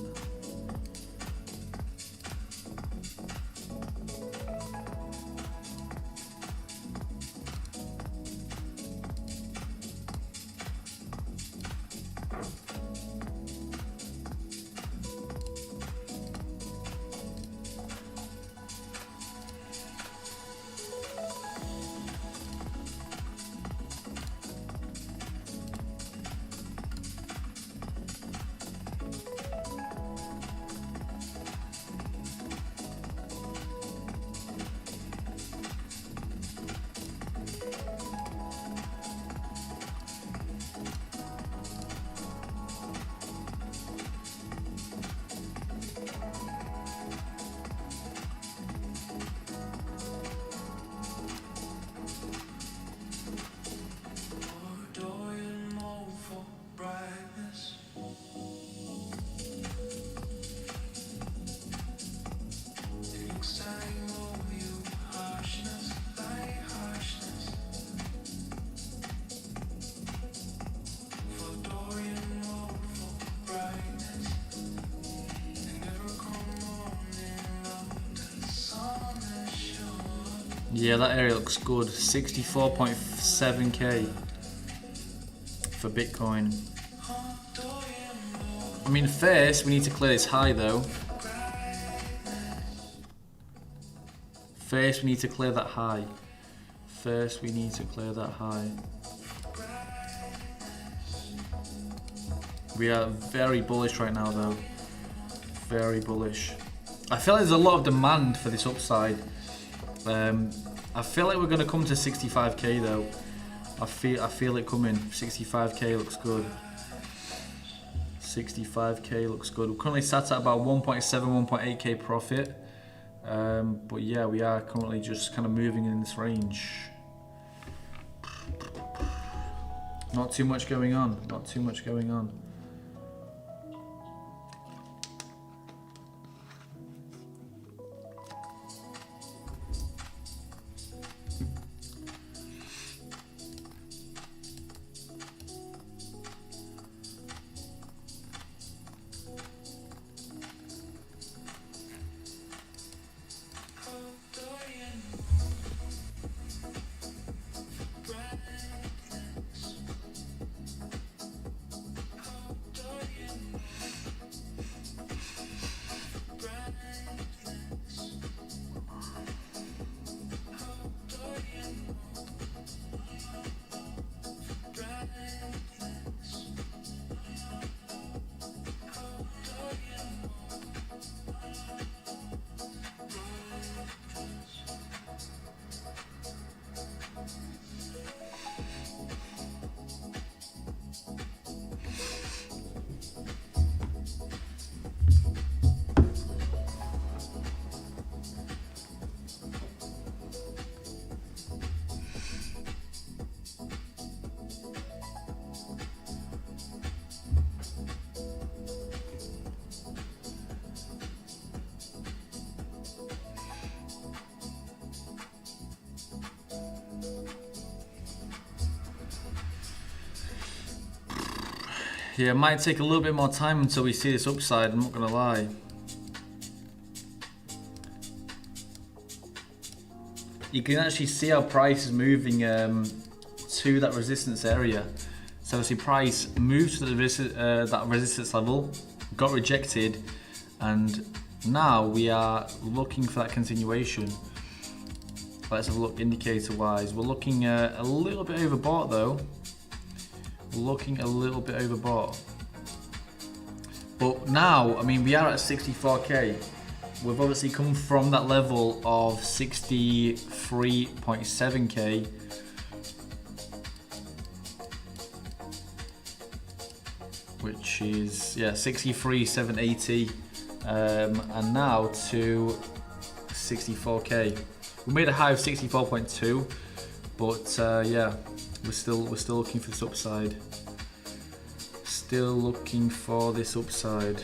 Yeah, that area looks good. 64.7k for Bitcoin. I mean, first we need to clear this high though. First we need to clear that high. First we need to clear that high. We are very bullish right now though. Very bullish. I feel like there's a lot of demand for this upside. I feel like we're going to come to 65k though. I feel it coming. 65k looks good. 65k looks good. We're currently sat at about 1.7, 1.8k profit. But yeah, we are currently just kind of moving in this range. Not too much going on. Not too much going on. Yeah, it might take a little bit more time until we see this upside, I'm not gonna lie. You can actually see how price is moving to that resistance area. So obviously price moved to the that resistance level, got rejected, and now we are looking for that continuation. Let's have a look indicator wise. We're looking a little bit overbought though. Looking a little bit overbought. But now, I mean, we are at 64k. We've obviously come from that level of 63.7k. Which is, yeah, 63,780. And now to 64k. We made a high of 64.2, but yeah, we're still looking for this upside. Still looking for this upside.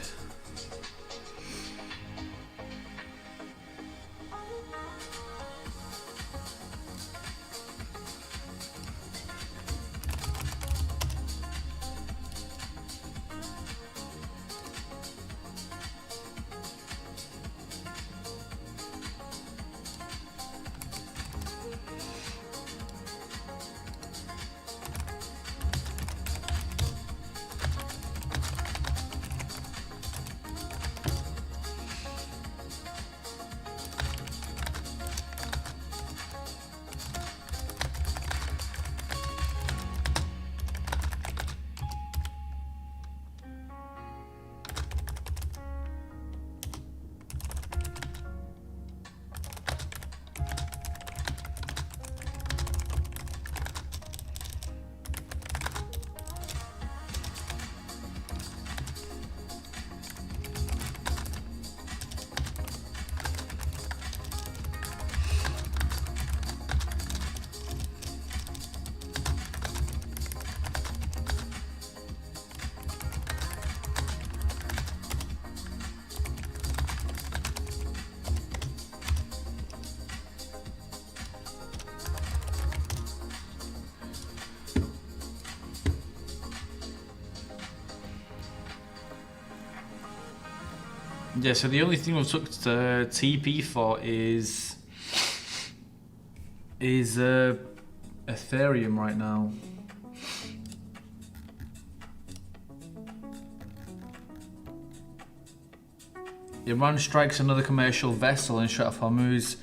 Yeah, so the only thing we've took to TP for is Ethereum right now. Iran strikes another commercial vessel in Strait of Hormuz.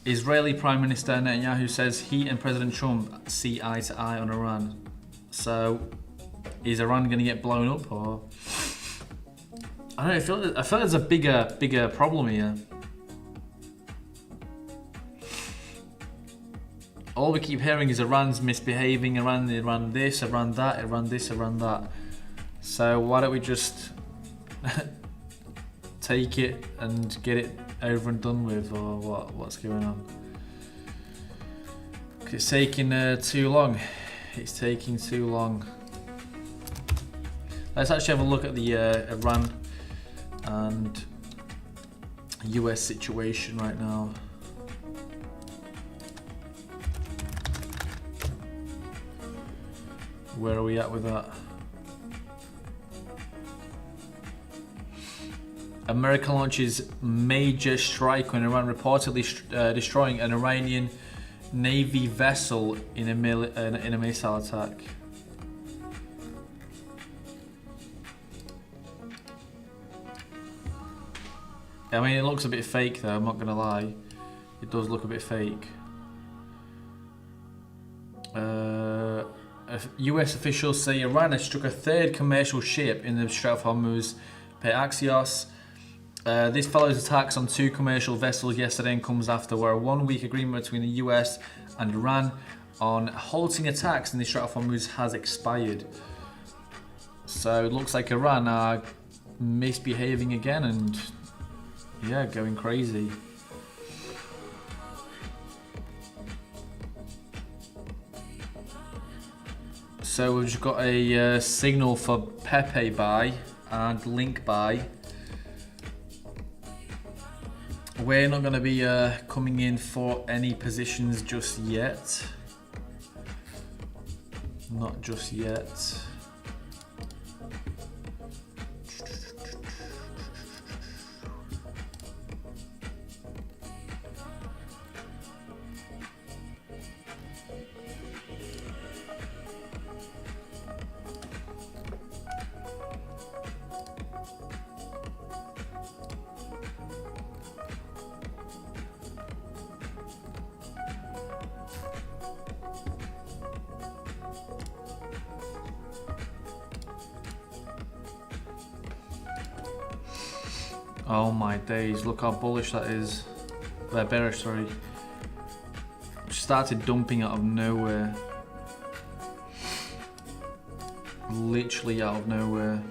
Israeli Prime Minister Netanyahu says he and President Trump see eye to eye on Iran. So, is Iran going to get blown up, or? I don't know, I feel there's a bigger problem here. All we keep hearing is Iran's misbehaving, Iran this, Iran that, Iran this, Iran that. So why don't we just take it and get it over and done with, or what's going on? 'Cause it's taking too long. It's taking too long. Let's actually have a look at the Iran and US situation right now. Where are we at with that? America launches major strike on Iran, reportedly destroying an Iranian Navy vessel in a missile attack. I mean, it looks a bit fake though, I'm not gonna lie. It does look a bit fake. US officials say Iran has struck a third commercial ship in the Strait of Hormuz per Axios. This follows attacks on two commercial vessels yesterday and comes after where a one-week agreement between the US and Iran on halting attacks in the Strait of Hormuz has expired. So it looks like Iran are misbehaving again and yeah, going crazy. So we've just got a signal for Pepe buy and Link buy. We're not going to be coming in for any positions just yet. Not just yet. Oh my days, look how bullish that is. Bearish, sorry. Started dumping out of nowhere. Literally out of nowhere.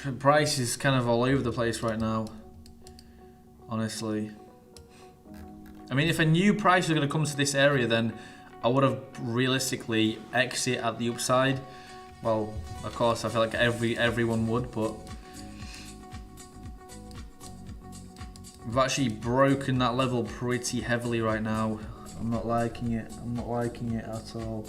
The price is kind of all over the place right now, honestly. I mean, if a new price was going to come to this area, then I would have realistically exit at the upside. Well, of course, I feel like everyone would, but we've actually broken that level pretty heavily right now. I'm not liking it. I'm not liking it at all.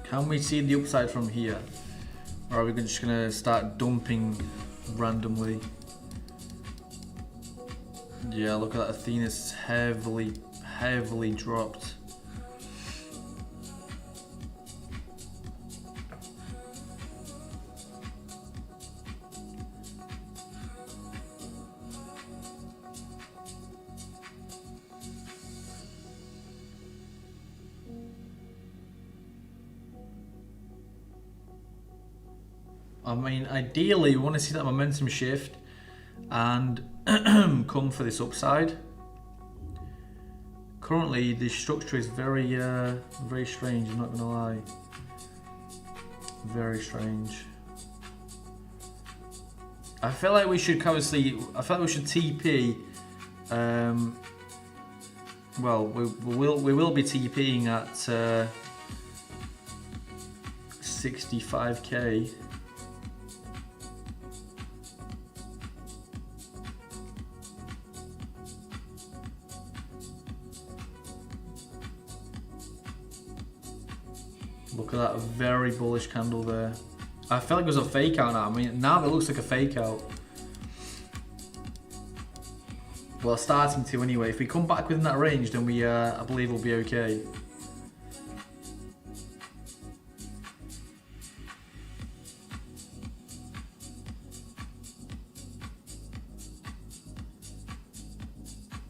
Can we see the upside from here? Or are we just gonna start dumping randomly? Yeah, look at that. Athena's heavily dropped. I mean, ideally, we want to see that momentum shift and come for this upside. Currently, the structure is very strange. I'm not gonna lie, very strange. I feel like we should obviously. I feel like we should TP. Well, we will be TPing at 65k. Look at that very bullish candle there. I felt like it was a fake out now. I mean, now it looks like a fake out. Well, starting to anyway. If we come back within that range, then we, I believe we'll be okay.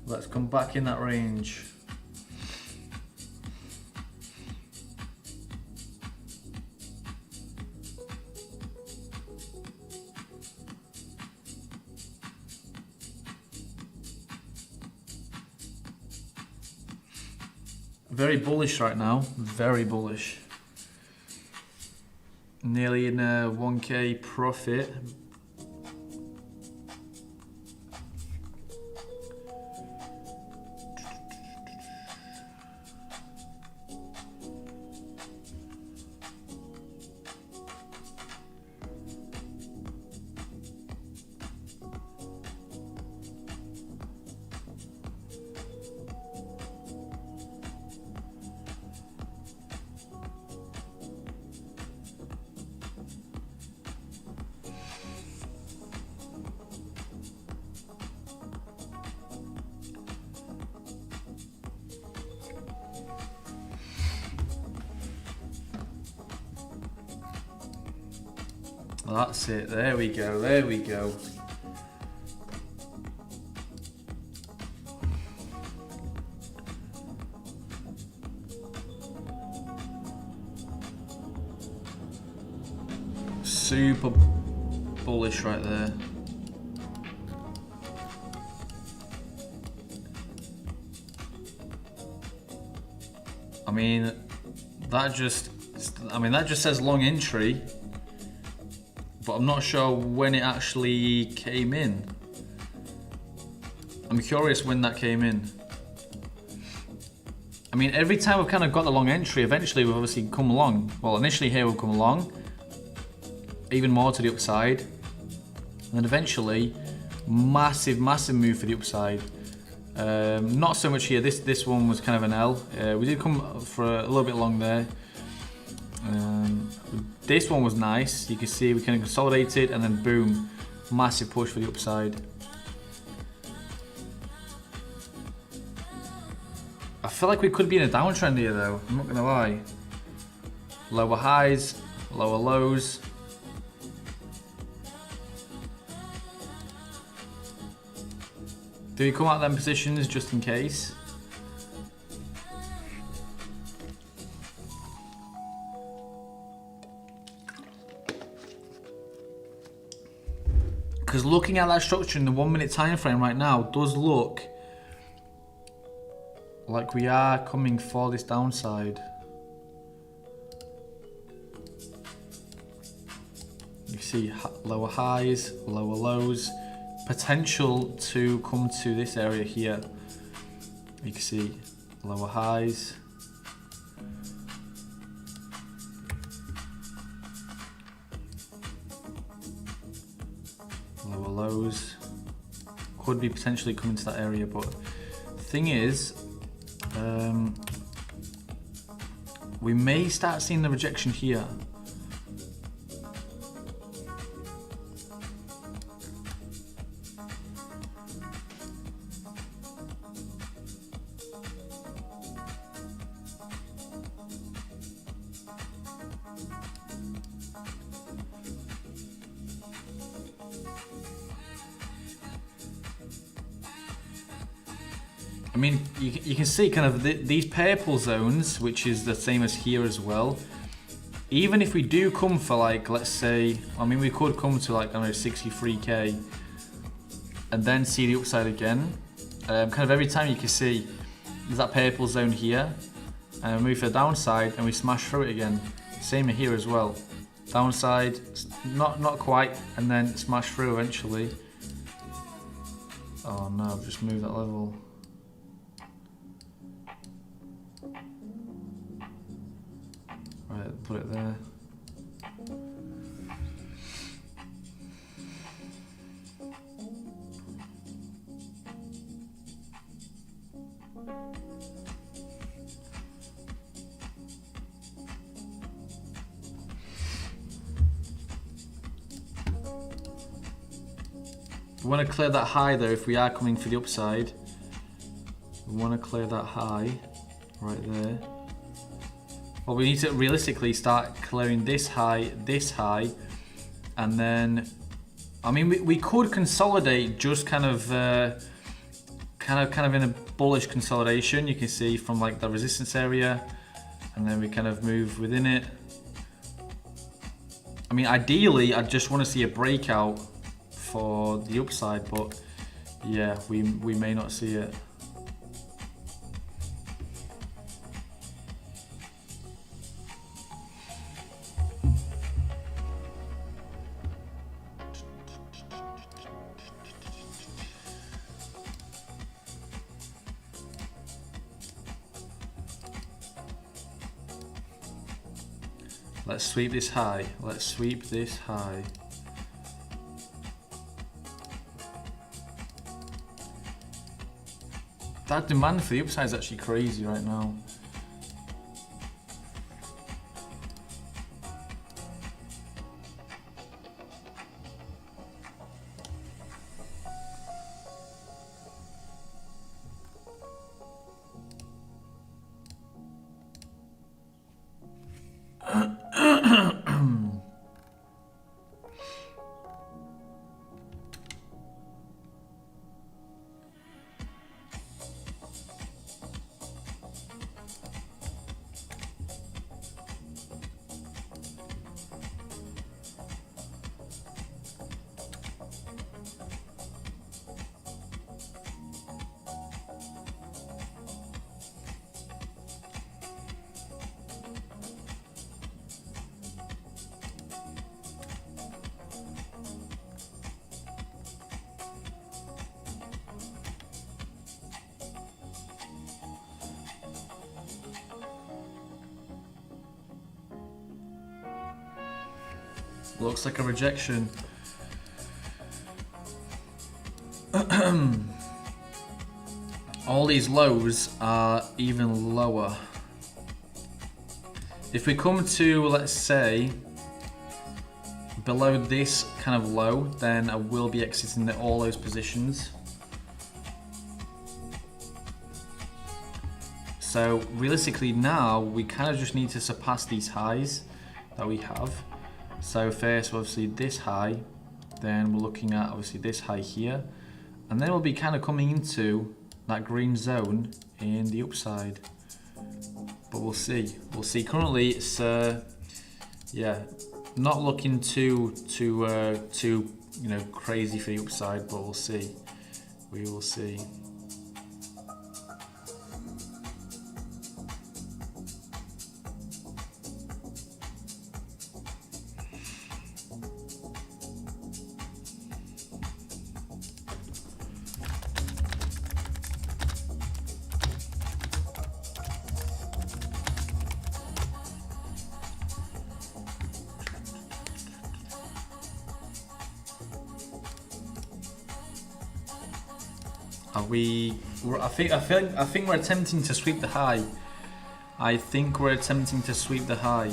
Let's come back in that range. Very bullish right now, very bullish. Nearly in a 1k profit. That's it, there we go, there we go. super bullish right there. I mean, that just says long entry, but I'm not sure when it actually came in. I'm curious when that came in. I mean, every time we've kind of got the long entry, eventually we've obviously come along. Well, initially here we've come along, even more to the upside, and then eventually, massive move for the upside. Not so much here. This one was kind of an L. We did come for a little bit long there. This one was nice. You can see we kind of consolidated, and then boom, massive push for the upside. I feel like we could be in a downtrend here though, I'm not gonna lie. Lower highs, lower lows. Do we come out of them positions just in case? Because looking at that structure in the 1 minute time frame right now does look like we are coming for this downside. You see lower highs, lower lows, potential to come to this area here. You can see lower highs, lower lows, could be potentially coming to that area, but the thing is, we may start seeing the rejection here. I mean, you can see kind of these purple zones, which is the same as here as well. Even if we do come for like, let's say, I mean, we could come to like, I don't know, 63k and then see the upside again. Kind of every time you can see there's that purple zone here, and we move for the downside and we smash through it again. Same here as well. Downside, not quite, and then smash through eventually. Oh no, I've just moved that level. Right, put it there. We want to clear that high though if we are coming for the upside. We want to clear that high right there. Well, we need to realistically start clearing this high, and then, I mean, we could consolidate just kind of in a bullish consolidation. You can see from like the resistance area, and then we kind of move within it. I mean, ideally, I just want to see a breakout for the upside, but yeah, we may not see it. Let's sweep this high. Let's sweep this high. That demand for the upside is actually crazy right now. Looks like a rejection. All these lows are even lower. If we come to, let's say, below this kind of low, then I will be exiting all those positions. So realistically now, we kind of just need to surpass these highs that we have. So first, obviously this high, then we're looking at obviously this high here, and then we'll be kind of coming into that green zone in the upside. But we'll see. We'll see. Currently, it's yeah, not looking too crazy for the upside, but we'll see. We will see. I think we're attempting to sweep the high. I think we're attempting to sweep the high.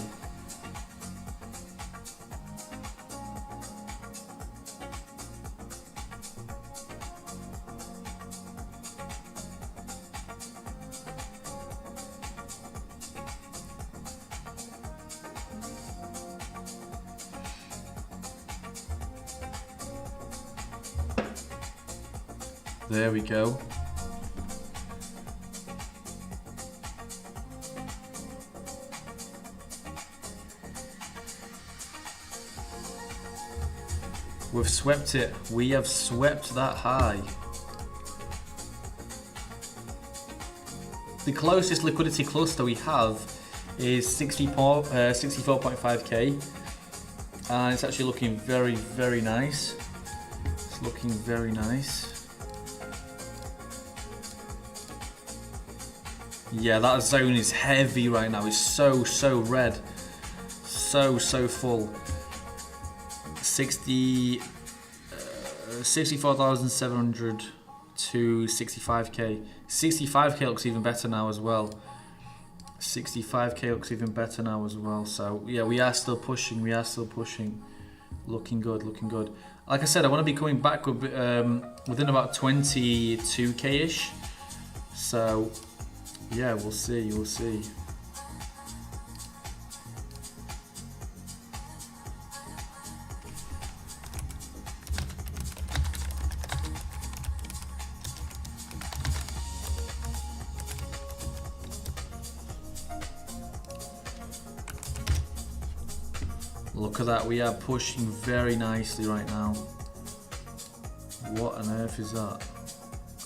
There we go. We've swept it. We have swept that high. The closest liquidity cluster we have is 64.5k, and it's actually looking very, very nice. It's looking very nice. Yeah, that zone is heavy right now. It's so red, so full. 64,700 to 65k. 65k looks even better now as well. 65k looks even better now as well. So yeah, we are still pushing. We are still pushing. Looking good. Looking good. Like I said, I want to be coming back within about 22k ish. So yeah, we'll see. We'll see. Look at that, we are pushing very nicely right now. What on earth is that?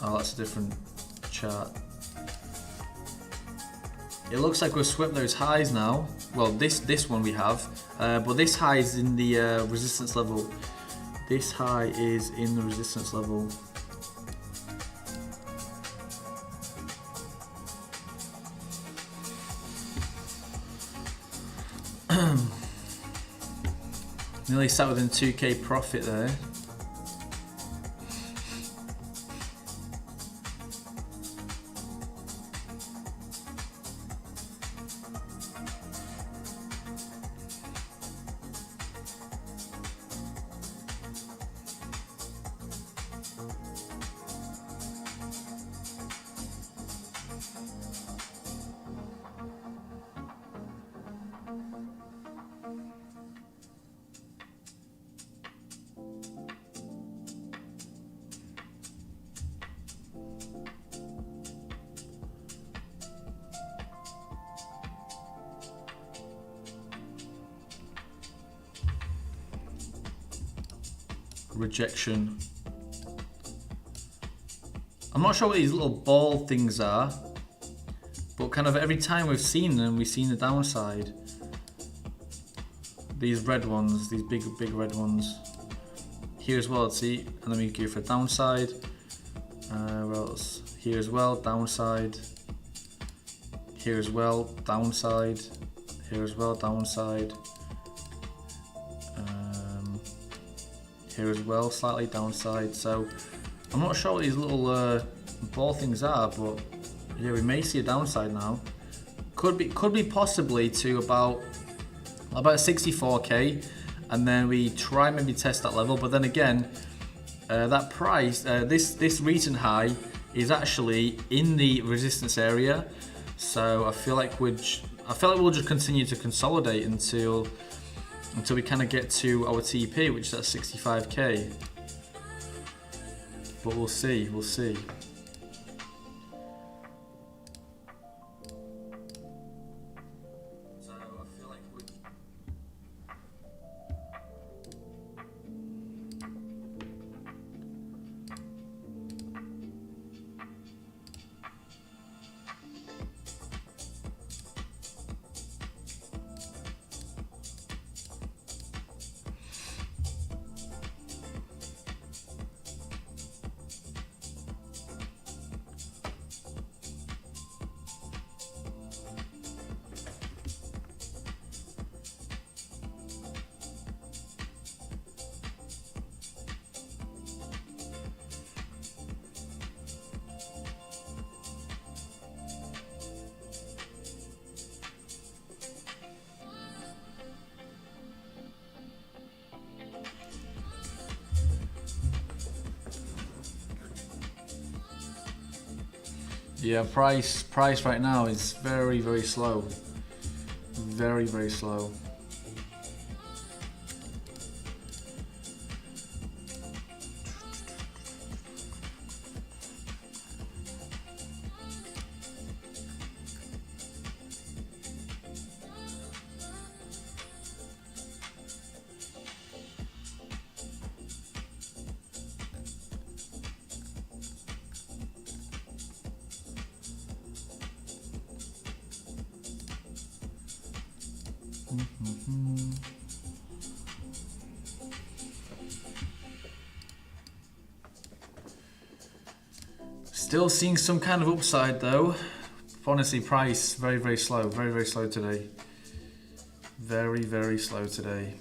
Oh, that's a different chart. It looks like we've swept those highs now. Well, this one we have, but this high is in the resistance level. This high is in the resistance level. Nearly sat within 2k profit there. Rejection. I'm not sure what these little ball things are, but kind of every time we've seen them, we've seen the downside. These red ones, these big red ones. Here as well, see, and then we go for downside. Where else? Here as well, downside. Here as well, downside. Here as well, downside. here as well, slightly downside. So I'm not sure what these little ball things are, but yeah, we may see a downside now. Could be possibly to about 64k, and then we try maybe test that level. But then again, that price, this recent high is actually in the resistance area. So I feel like we'll just continue to consolidate until we kind of get to our TP, which is at 65k. But we'll see. Yeah, price right now is very slow. Very slow. Still seeing some kind of upside though. Honestly, price very slow. Very slow today. Very slow today.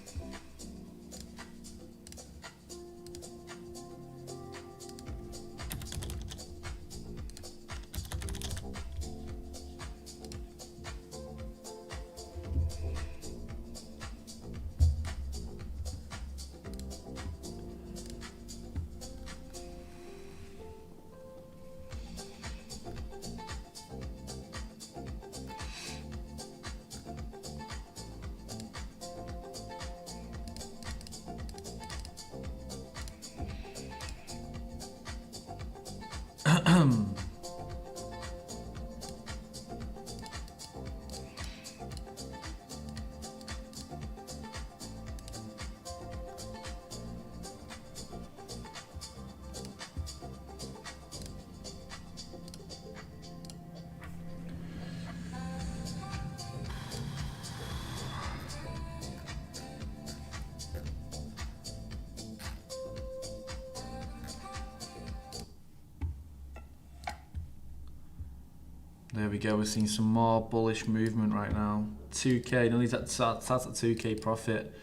There we go, we're seeing some more bullish movement right now. 2k, nearly starts at 2k profit.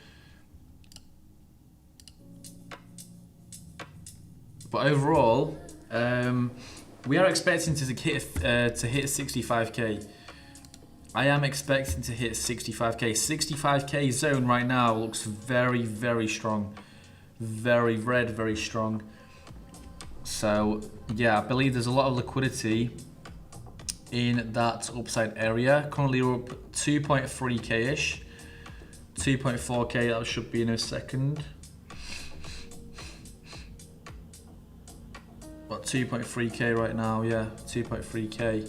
But overall, we are expecting to hit 65k. I am expecting to hit 65k. 65k zone right now looks very strong. Very red, very strong. So yeah, I believe there's a lot of liquidity in that upside area. Currently we're up 2.3k-ish. 2.4k, that should be in a second. About 2.3k right now, yeah, 2.3k.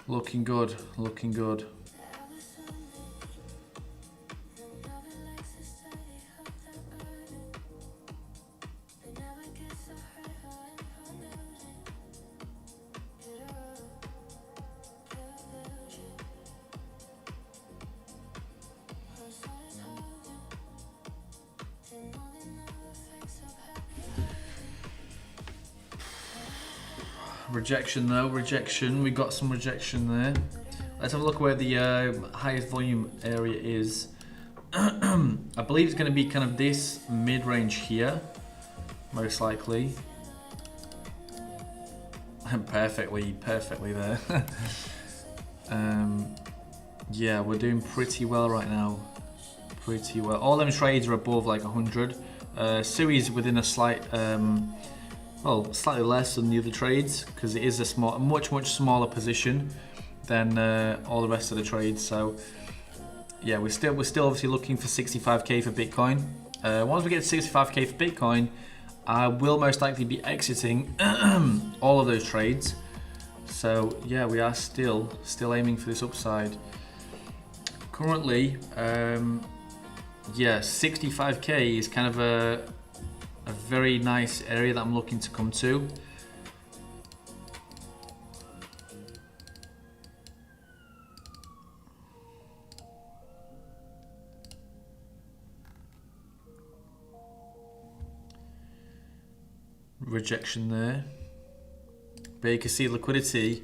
Looking good, looking good. Rejection though, rejection. We got some rejection there. Let's have a look where the highest volume area is. I believe it's going to be kind of this mid-range here, most likely. Perfectly there. Yeah, we're doing pretty well right now. Pretty well. All them trades are above like 100. Series within a slight, well, slightly less than the other trades because it is a much smaller position than all the rest of the trades. So yeah, we're still obviously looking for 65k for Bitcoin. Once we get 65k for Bitcoin, I will most likely be exiting all of those trades. So yeah, we are still aiming for this upside. Currently, yeah, 65k is kind of a very nice area that I'm looking to come to. Rejection there, but you can see liquidity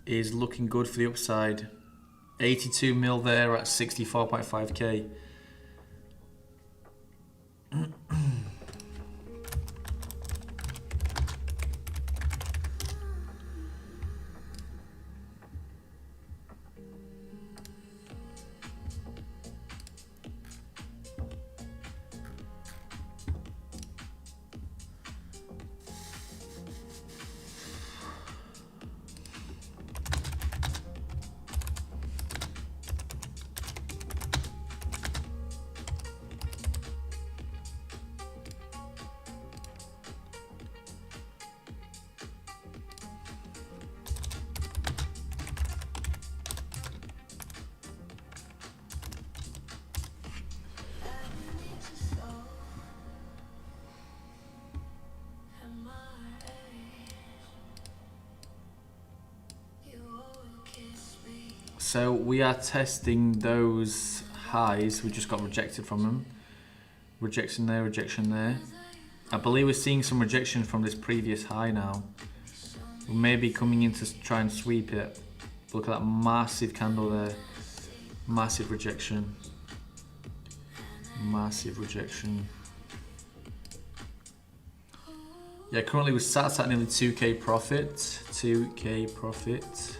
is looking good for the upside. 82 mil there at 64.5k. So we are testing those highs. We just got rejected from them. Rejection there, rejection there. I believe we're seeing some rejection from this previous high now. We may be coming in to try and sweep it. Look at that massive candle there. Massive rejection. Massive rejection. Yeah, currently we're sat at nearly 2k profit. 2k profit.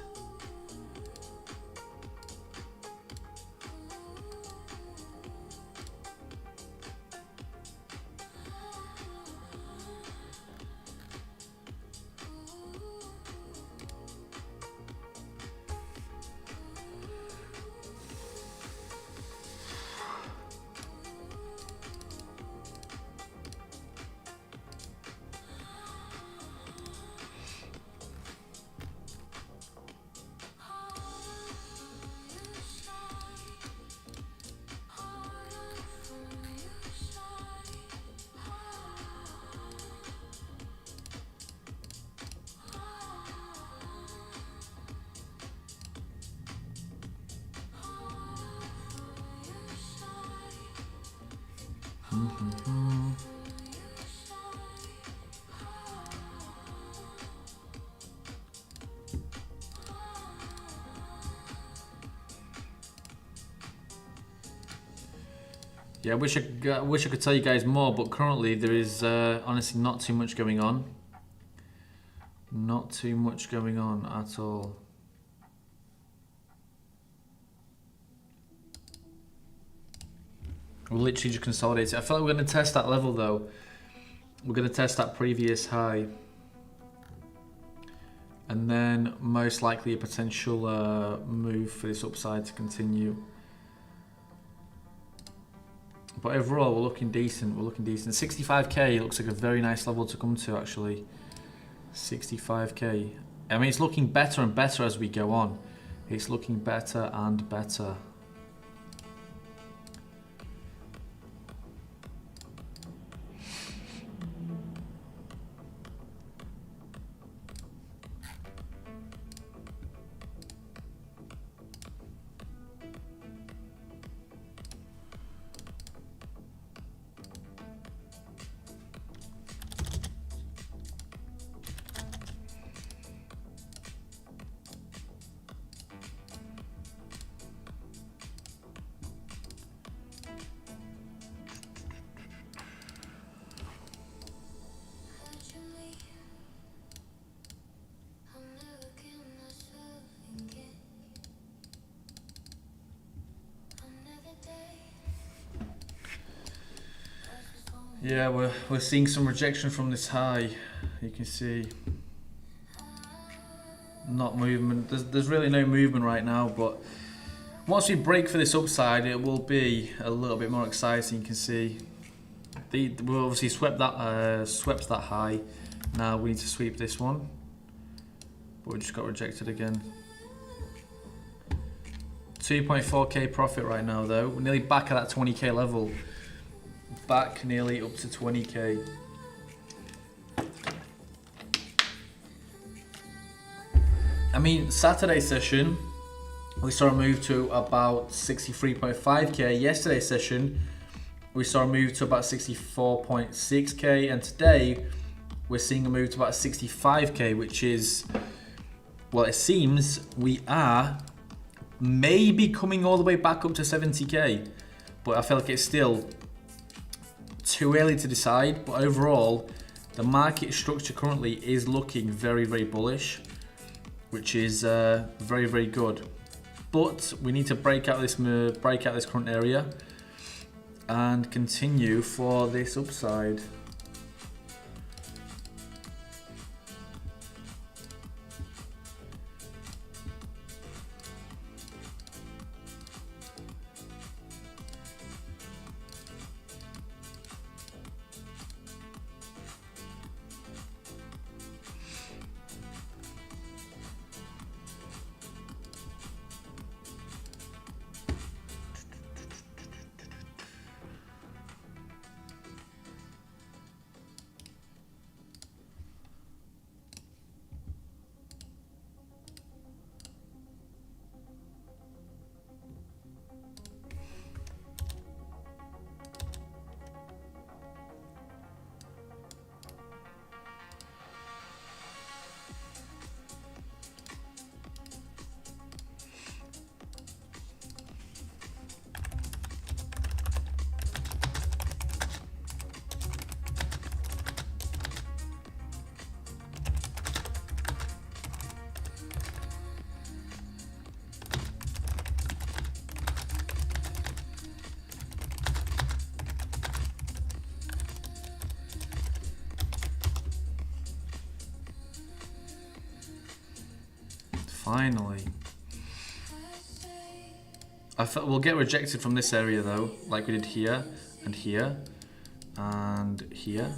Yeah, I wish I could tell you guys more, but currently there is honestly not too much going on. Not too much going on at all. We're literally just consolidating. I feel like we're going to test that level though. We're going to test that previous high. And then most likely a potential move for this upside to continue. But overall, we're looking decent. We're looking decent. 65k looks like a very nice level to come to, actually. 65k. I mean, it's looking better and better as we go on. It's looking better and better. Yeah, we're seeing some rejection from this high. You can see not movement. There's really no movement right now, but once we break for this upside, it will be a little bit more exciting. You can see we obviously swept that high. Now we need to sweep this one, but we just got rejected again. 2.4k profit right now though. We're nearly back at that 20k level. Back nearly up to 20k. I mean, Saturday session, we saw a move to about 63.5k. Yesterday session, we saw a move to about 64.6k. And today, we're seeing a move to about 65k, which is, well, it seems we are maybe coming all the way back up to 70k. But I feel like it's still too early to decide. But overall, the market structure currently is looking very, very bullish, which is very, very good. But we need to break out this current area and continue for this upside. Finally. I thought we'll get rejected from this area though, like we did here and here and here.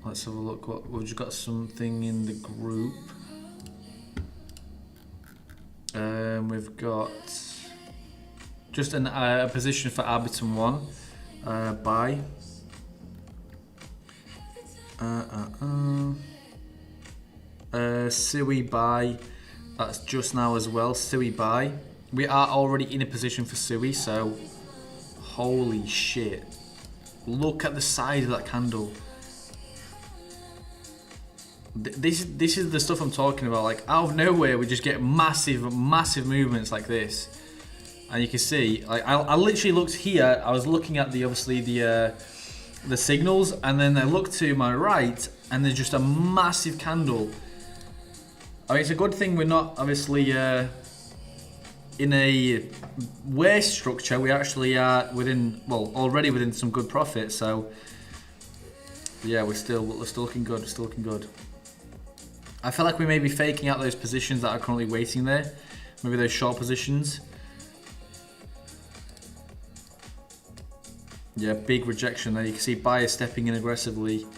Let's have a look. What we've just got something in the group. We've got just a position for Arbiton 1 buy. Sui buy, that's just now as well. Sui buy. We are already in a position for Sui, so holy shit. Look at the size of that candle. This is the stuff I'm talking about. Like out of nowhere, we just get massive movements like this, and you can see. Like I literally looked here. I was looking at the signals, and then I looked to my right, and there's just a massive candle. I mean, it's a good thing we're not obviously in a waste structure. We actually are already within some good profit. So yeah, we're still looking good. Still looking good. I feel like we may be faking out those positions that are currently waiting there. Maybe those short positions. Yeah, big rejection there. You can see buyers stepping in aggressively.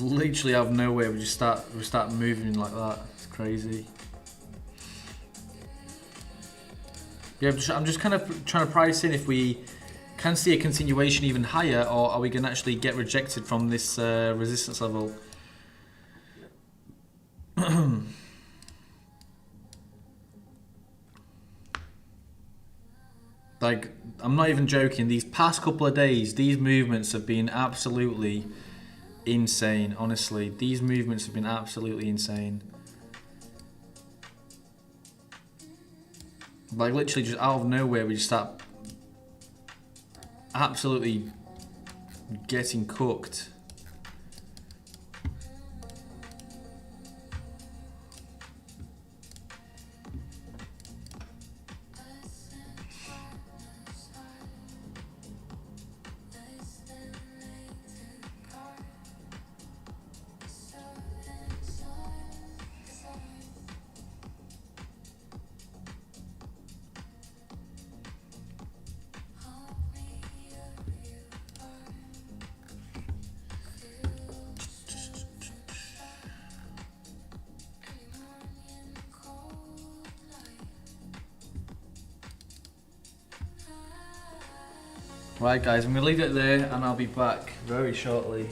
Literally out of nowhere, we start moving like that. It's crazy. Yeah, I'm just kind of trying to price in if we can see a continuation even higher, or are we going to actually get rejected from this resistance level? Like, I'm not even joking. These past couple of days, these movements have been absolutely insane. Honestly, these movements have been absolutely insane. Like literally just out of nowhere, we just start absolutely getting cooked. Right, guys, I'm going to leave it there and I'll be back very shortly.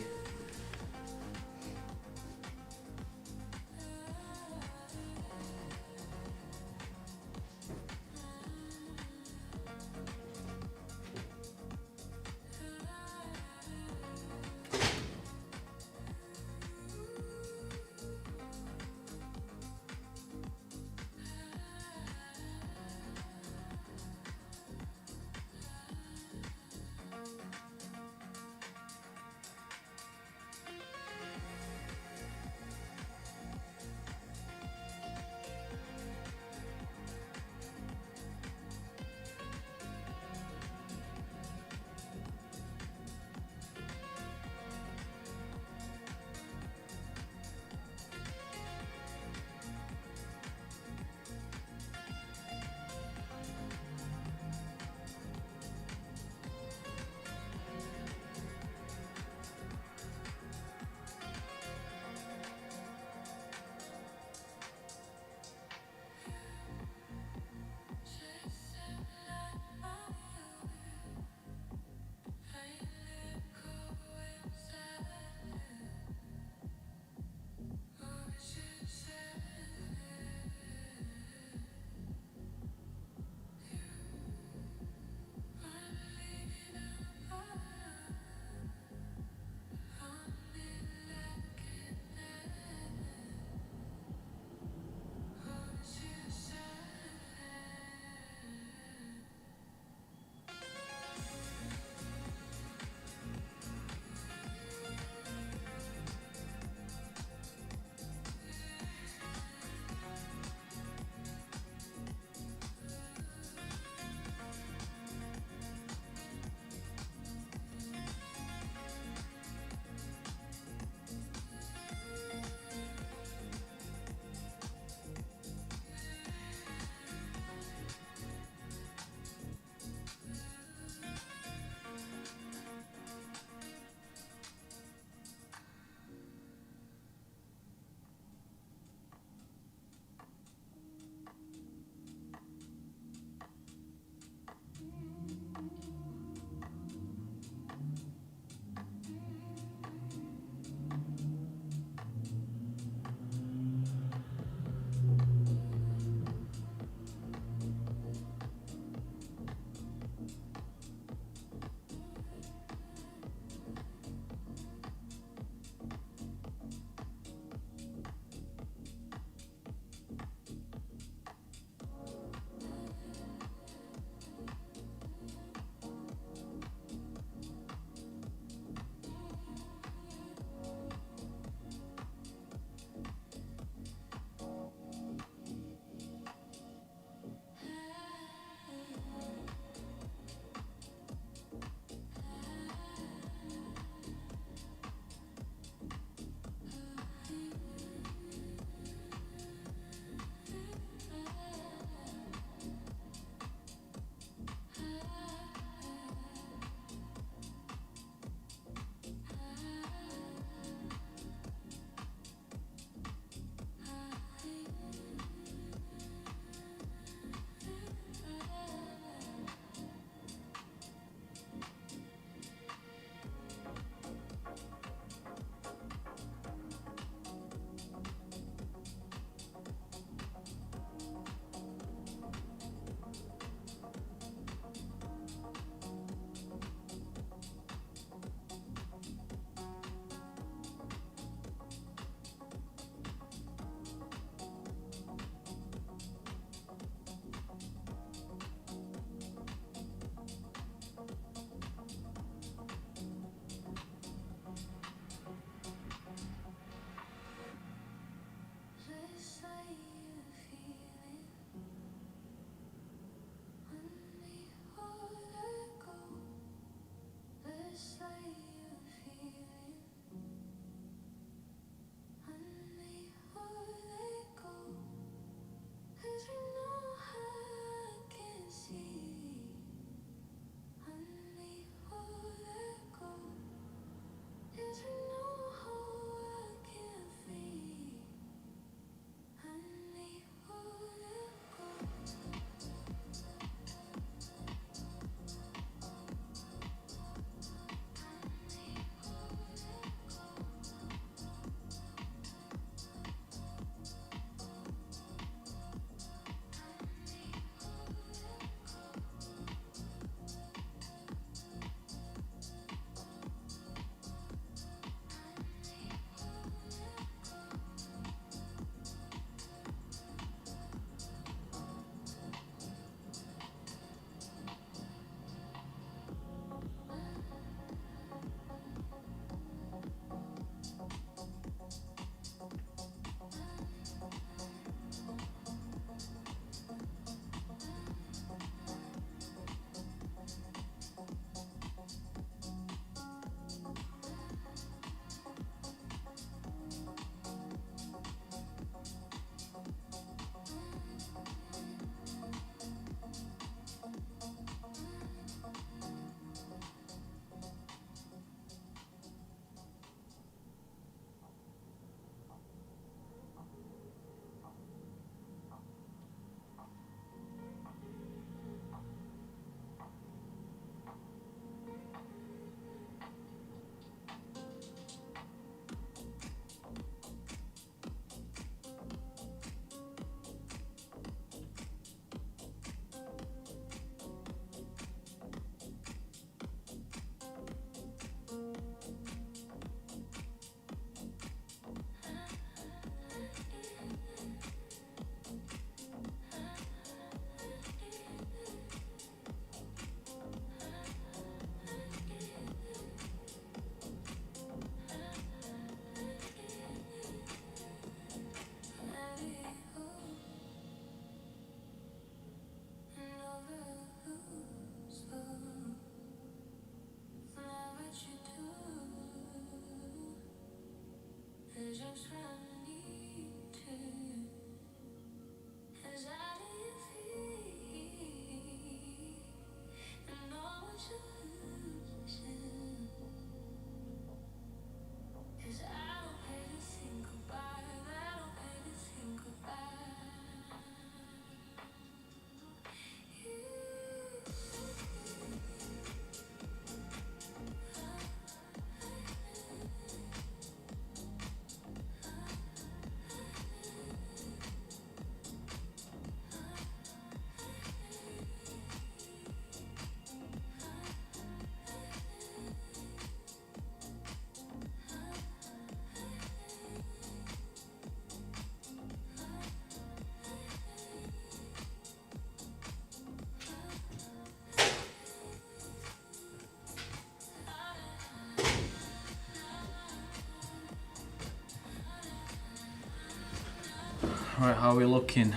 Right, how are we looking?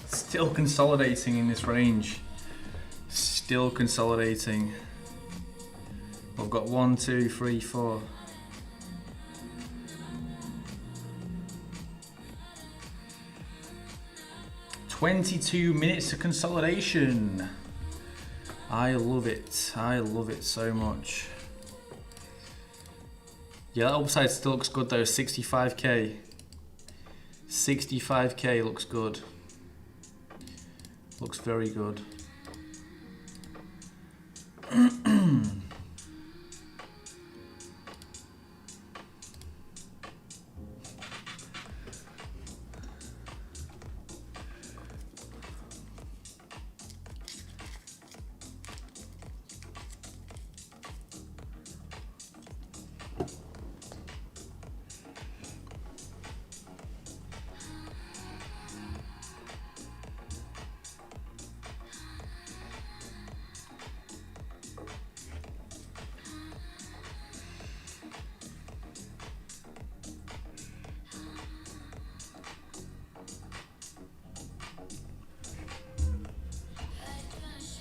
Still consolidating in this range. Still consolidating. We've got 1, 2, 3, 4. "22 minutes of consolidation." I love it. I love it so much. Yeah, that upside still looks good though. 65k. 65k looks good. Looks very good.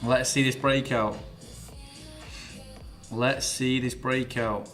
Let's see this breakout. Let's see this breakout.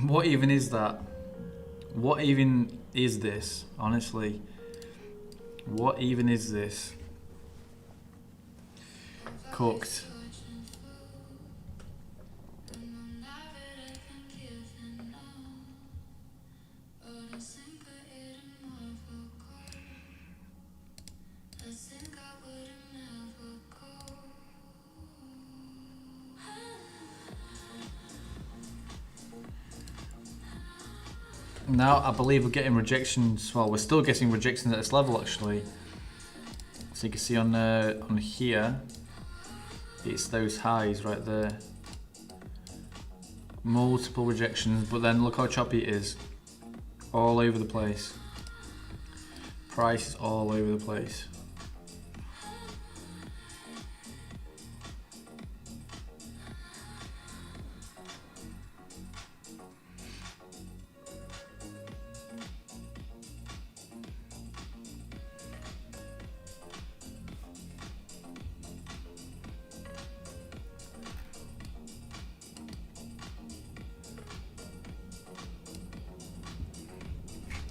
What even is that? What even is this? Honestly, what even is this? Cooked. Now I believe we're getting rejections. Well, we're still getting rejections at this level actually. So you can see on here, it's those highs right there. Multiple rejections, but then look how choppy it is. All over the place. Price is all over the place.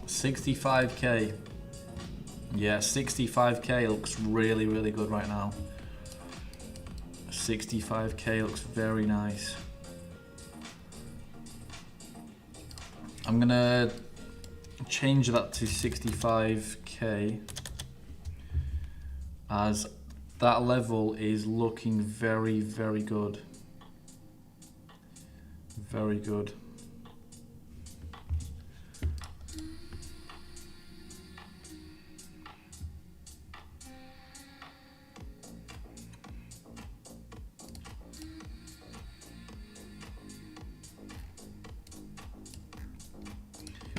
$65k. Yeah, 65k looks really, really good right now. 65k looks very nice. I'm gonna change that to 65k as that level is looking very, very good. Very good.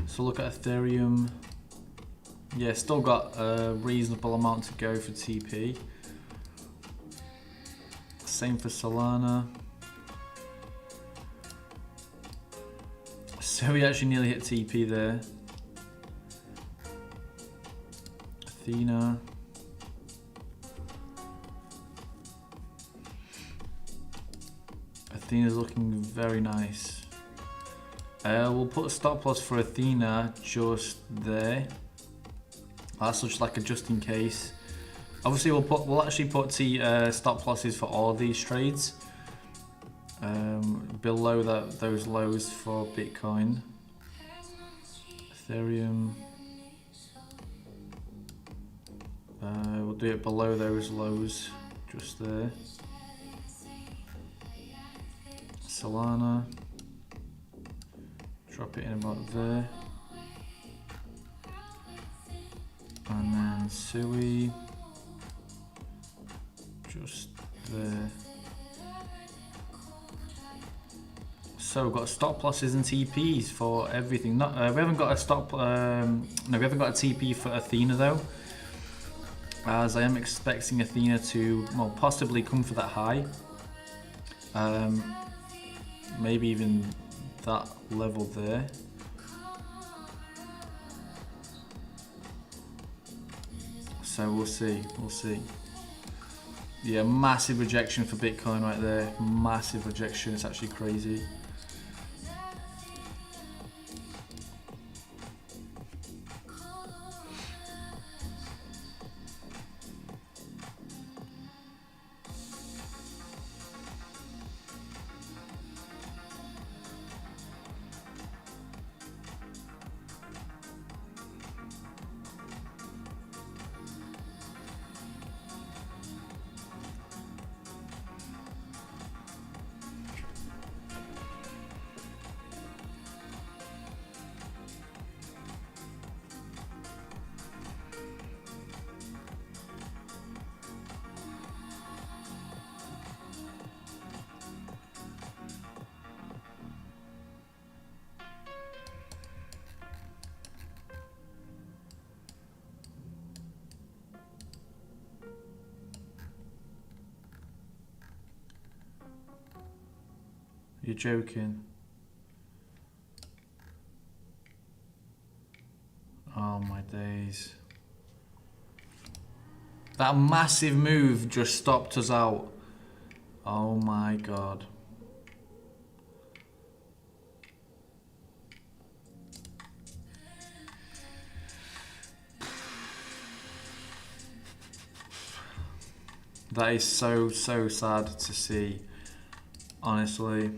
So look at Ethereum. Yeah, still got a reasonable amount to go for TP. Same for Solana. So we actually nearly hit TP there. Athena. Athena's looking very nice. We'll put a stop loss for Athena just there. That's just like a just in case. Obviously, we'll actually put stop losses for all of these trades. Below those lows for Bitcoin, Ethereum. We'll do it below those lows, just there. Solana. Drop it in about there. And then Sui. Just there. So we've got stop losses and TPs for everything. Not we haven't got a stop. No, we haven't got a TP for Athena though, as I am expecting Athena to possibly come for that high. Maybe even that level there. So we'll see. We'll see. Yeah, massive rejection for Bitcoin right there. Massive rejection. It's actually crazy. You're joking. Oh my days. That massive move just stopped us out. Oh my god. That is so sad to see, honestly.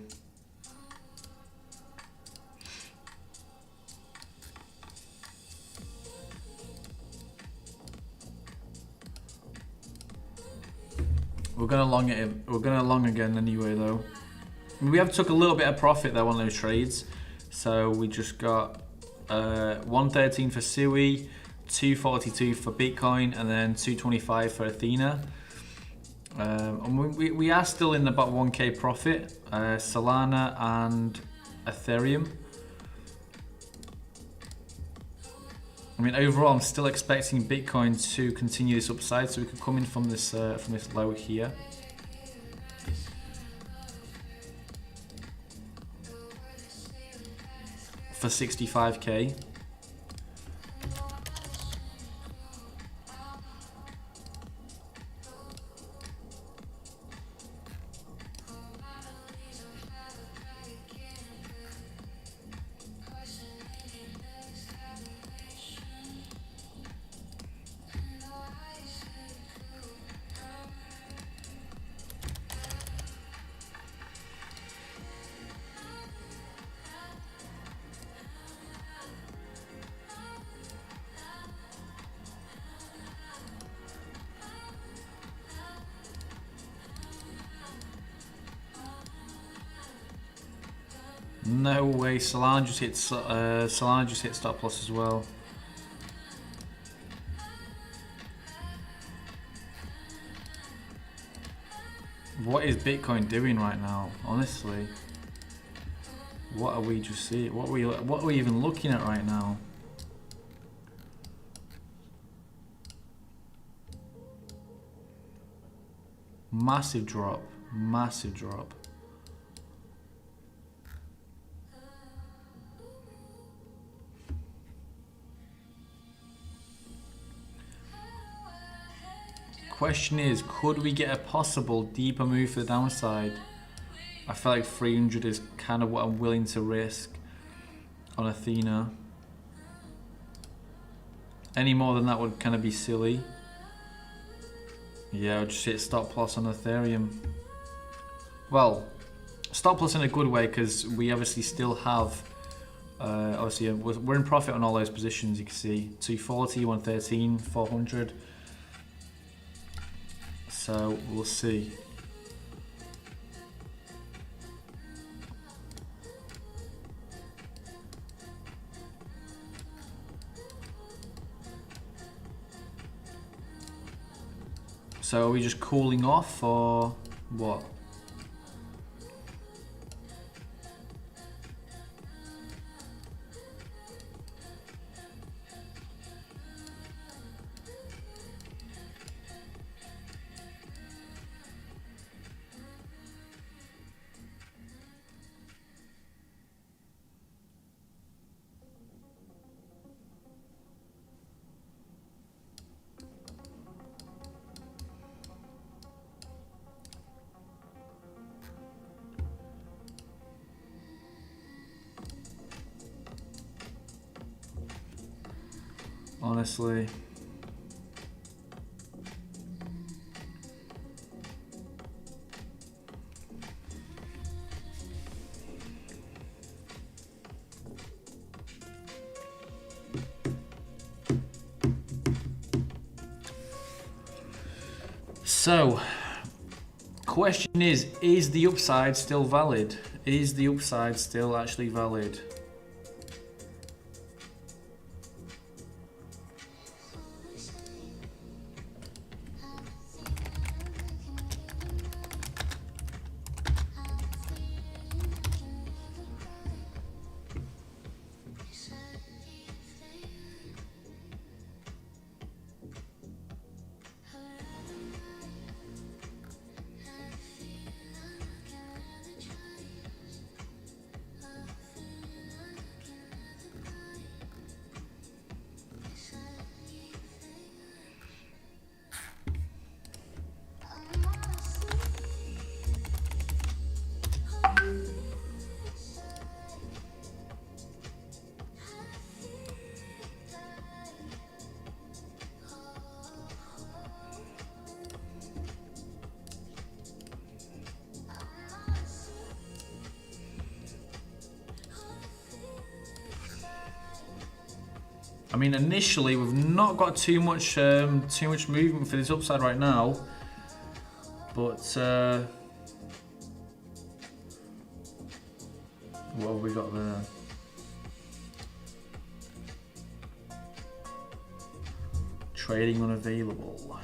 We're gonna long it. We're gonna long again anyway, though. We have took a little bit of profit there on those trades, so we just got 113 for Sui, 242 for Bitcoin, and then 225 for Athena. And we are still in about 1k profit. Solana and Ethereum. I mean, overall, I'm still expecting Bitcoin to continue this upside, so we could come in from this low here. For 65k. No way, Solana just hit stop loss as well. What is Bitcoin doing right now? Honestly, what are we just seeing? What are we even looking at right now? Massive drop, massive drop. Question is, could we get a possible deeper move for the downside? I feel like 300 is kind of what I'm willing to risk on Athena. Any more than that would kind of be silly. Yeah, I'll just hit stop loss on Ethereum. Well, stop loss in a good way because we obviously still have, obviously we're in profit on all those positions. You can see 240, 113, 400. So we'll see. So are we just cooling off or what? Honestly. So, question is the upside still valid? Is the upside still actually valid? I mean, initially we've not got too much movement for this upside right now, but what have we got there? Trading unavailable.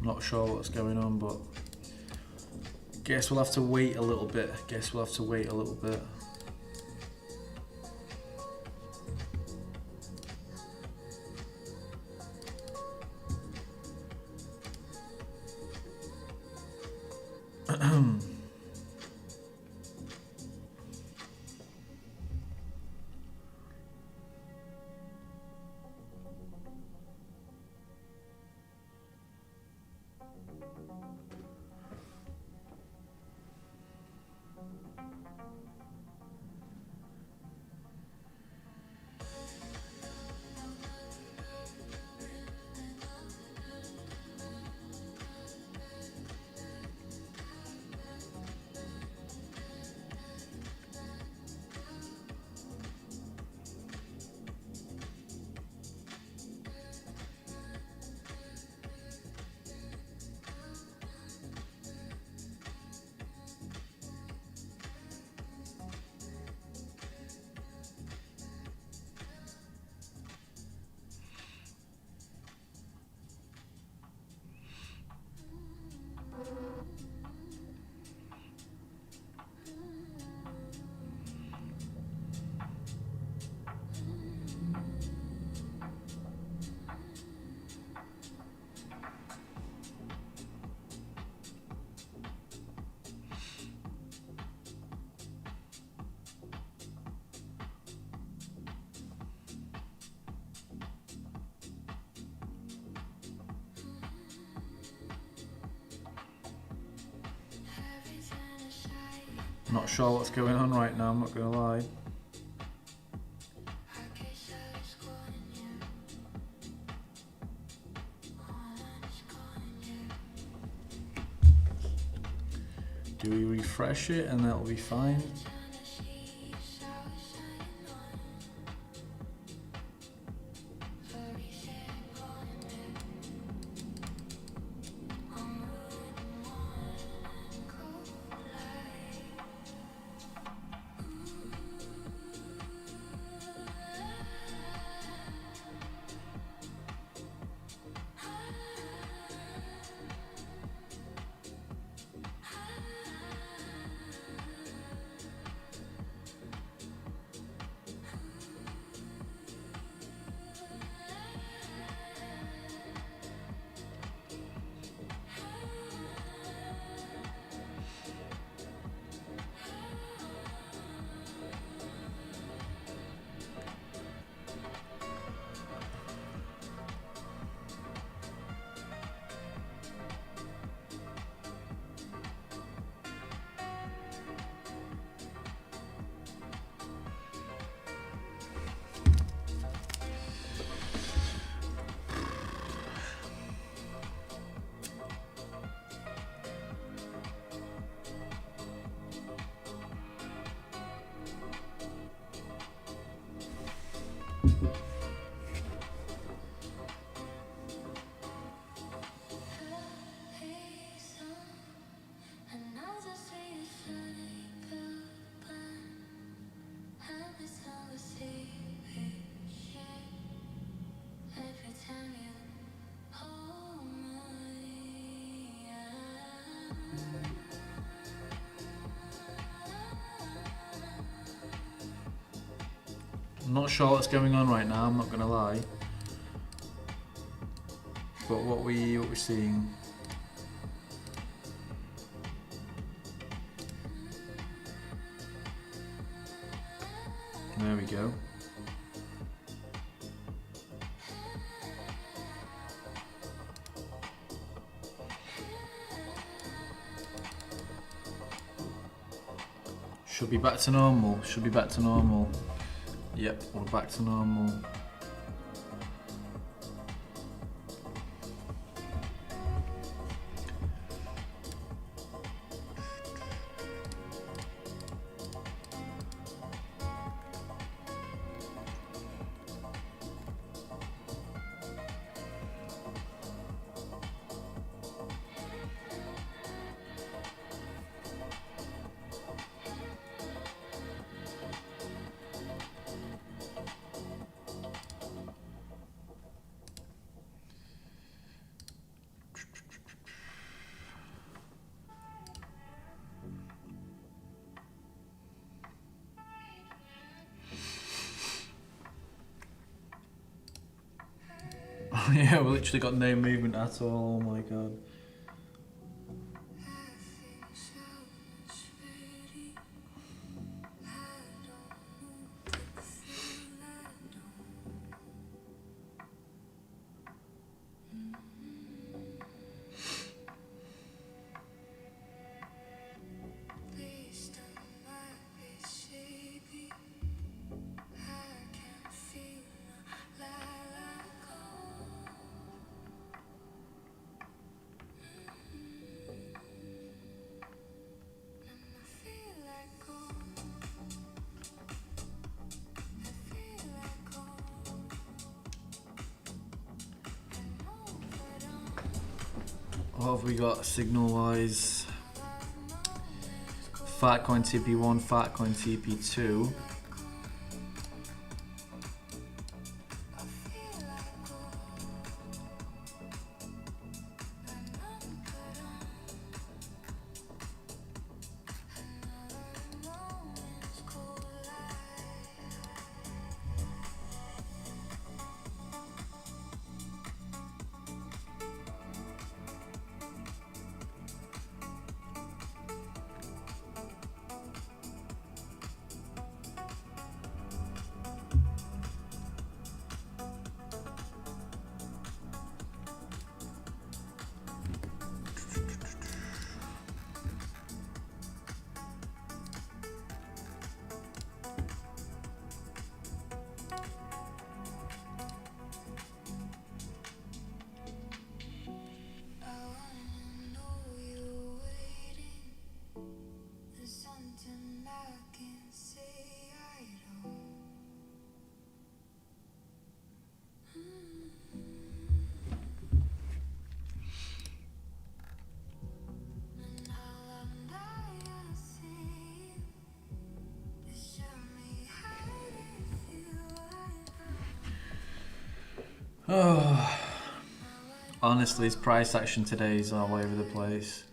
Not sure what's going on, but guess we'll have to wait a little bit. Not sure what's going on right now, I'm not gonna lie. Do we refresh it and that'll be fine? I'm not sure what's going on right now, I'm not gonna lie. But what we're seeing. There we go. Should be back to normal, should be back to normal. Yep, we're back to normal. Yeah, we literally got no movement at all, oh my god. What have we got signal wise? Fatcoin TP1, Fatcoin TP2. Oh, honestly, this price action today is all over the place.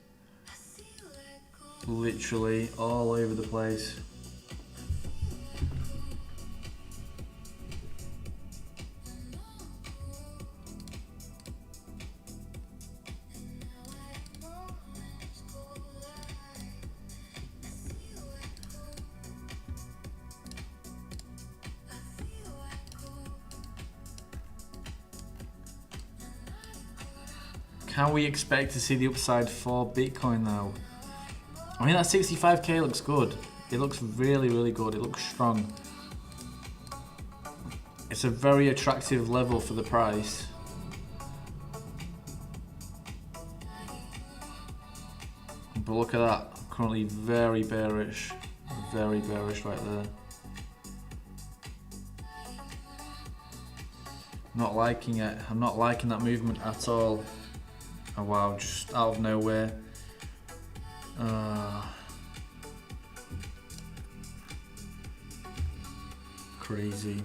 Literally all over the place. Can we expect to see the upside for Bitcoin though? I mean, that 65k looks good. It looks really, really good. It looks strong. It's a very attractive level for the price. But look at that. Currently very bearish. Very bearish right there. Not liking it. I'm not liking that movement at all. Oh wow, just out of nowhere. Crazy.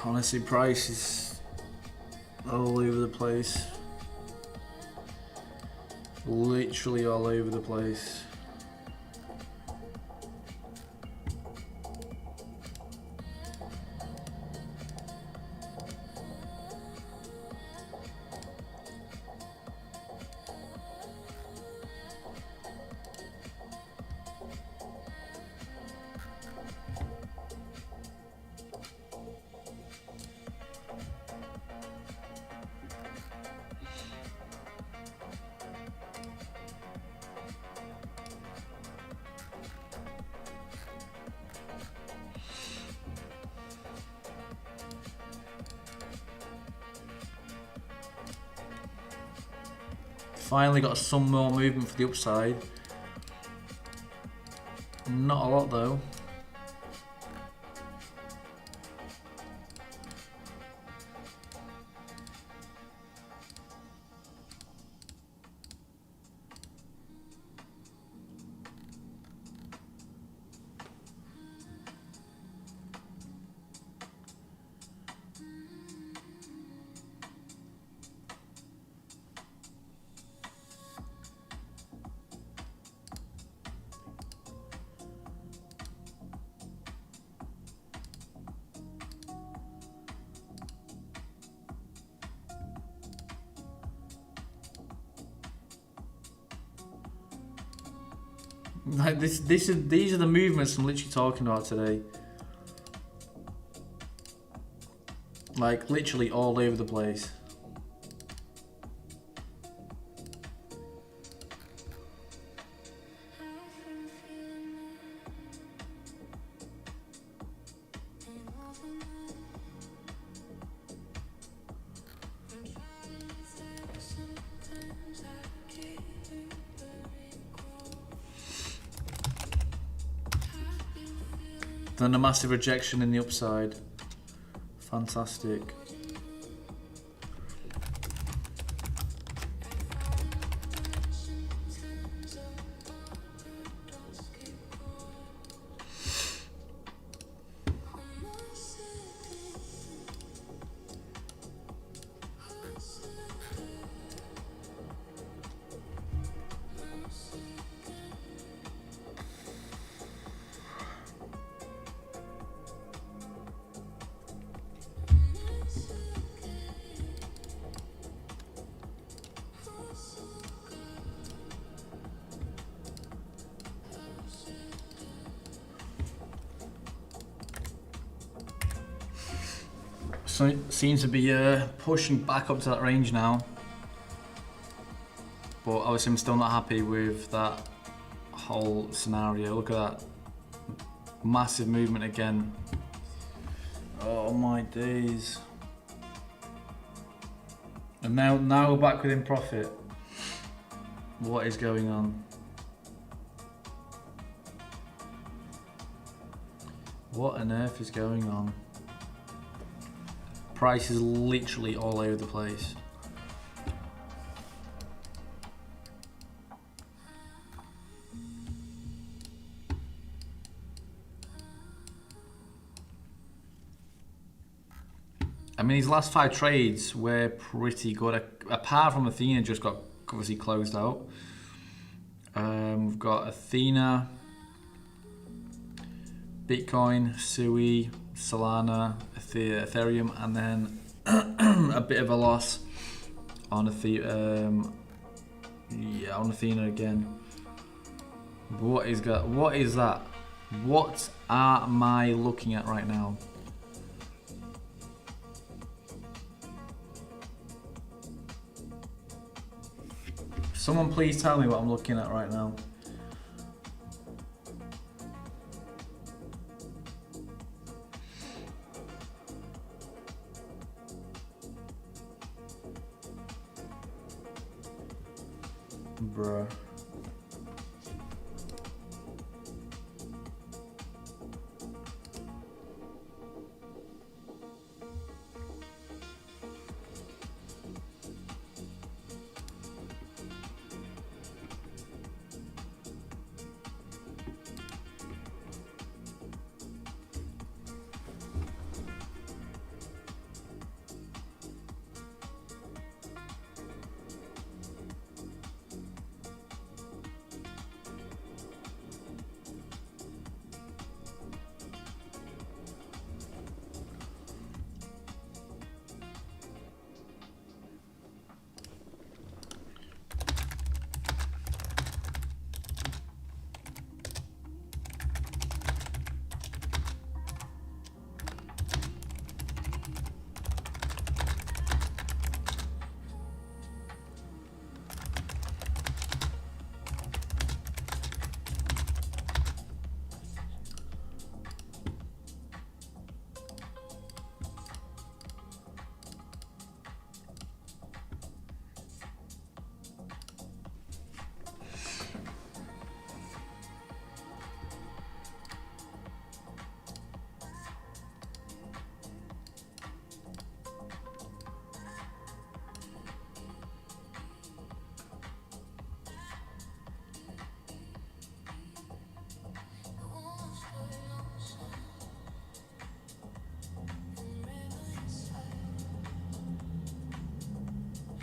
Honestly, price is all over the place. Literally all over the place. Finally got some more movement for the upside. Not a lot though. Like these are the movements I'm literally talking about today. Like literally all over the place. Done a massive rejection in the upside. Fantastic. So it seems to be pushing back up to that range now. But obviously I'm still not happy with that whole scenario. Look at that. Massive movement again. Oh my days. And now we're back within profit. What is going on? What on earth is going on? Price is literally all over the place. I mean, these last 5 trades were pretty good, apart from Athena just got obviously closed out. We've got Athena, Bitcoin, Sui, Solana, Ethereum, and then a bit of a loss on Athena again. What is that? What am I looking at right now? Someone please tell me what I'm looking at right now. Bruh.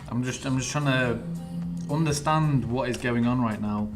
I'm just trying to understand what is going on right now.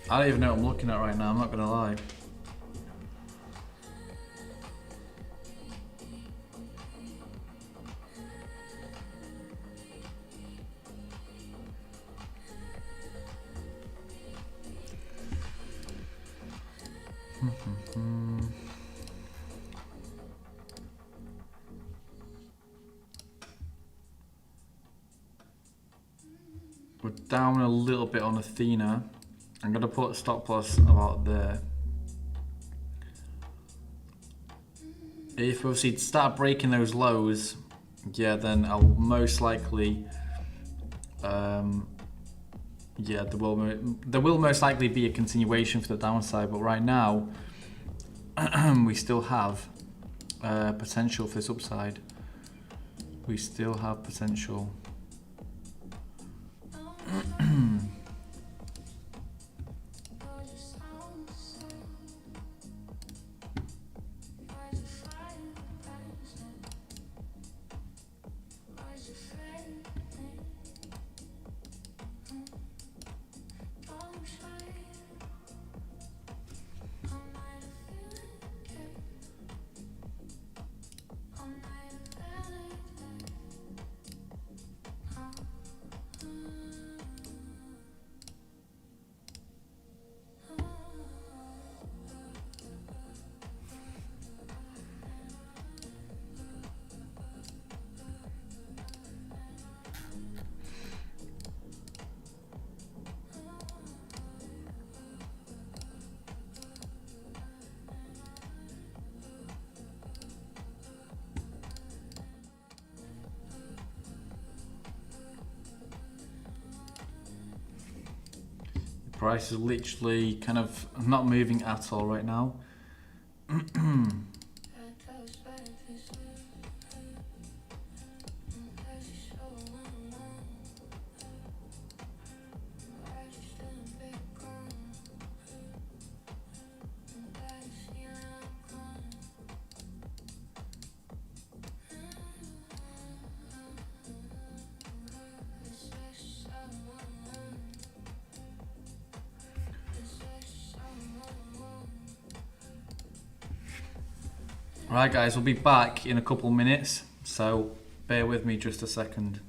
I don't even know what I'm looking at right now, I'm not gonna lie. We're down a little bit on Athena. I'm gonna put stop loss about there. If we obviously start breaking those lows, yeah, then I'll most likely, yeah, there will most likely be a continuation for the downside. But right now, we still have potential for this upside. We still have potential. Price is literally kind of not moving at all right now. Right guys, we'll be back in a couple minutes, so bear with me just a second.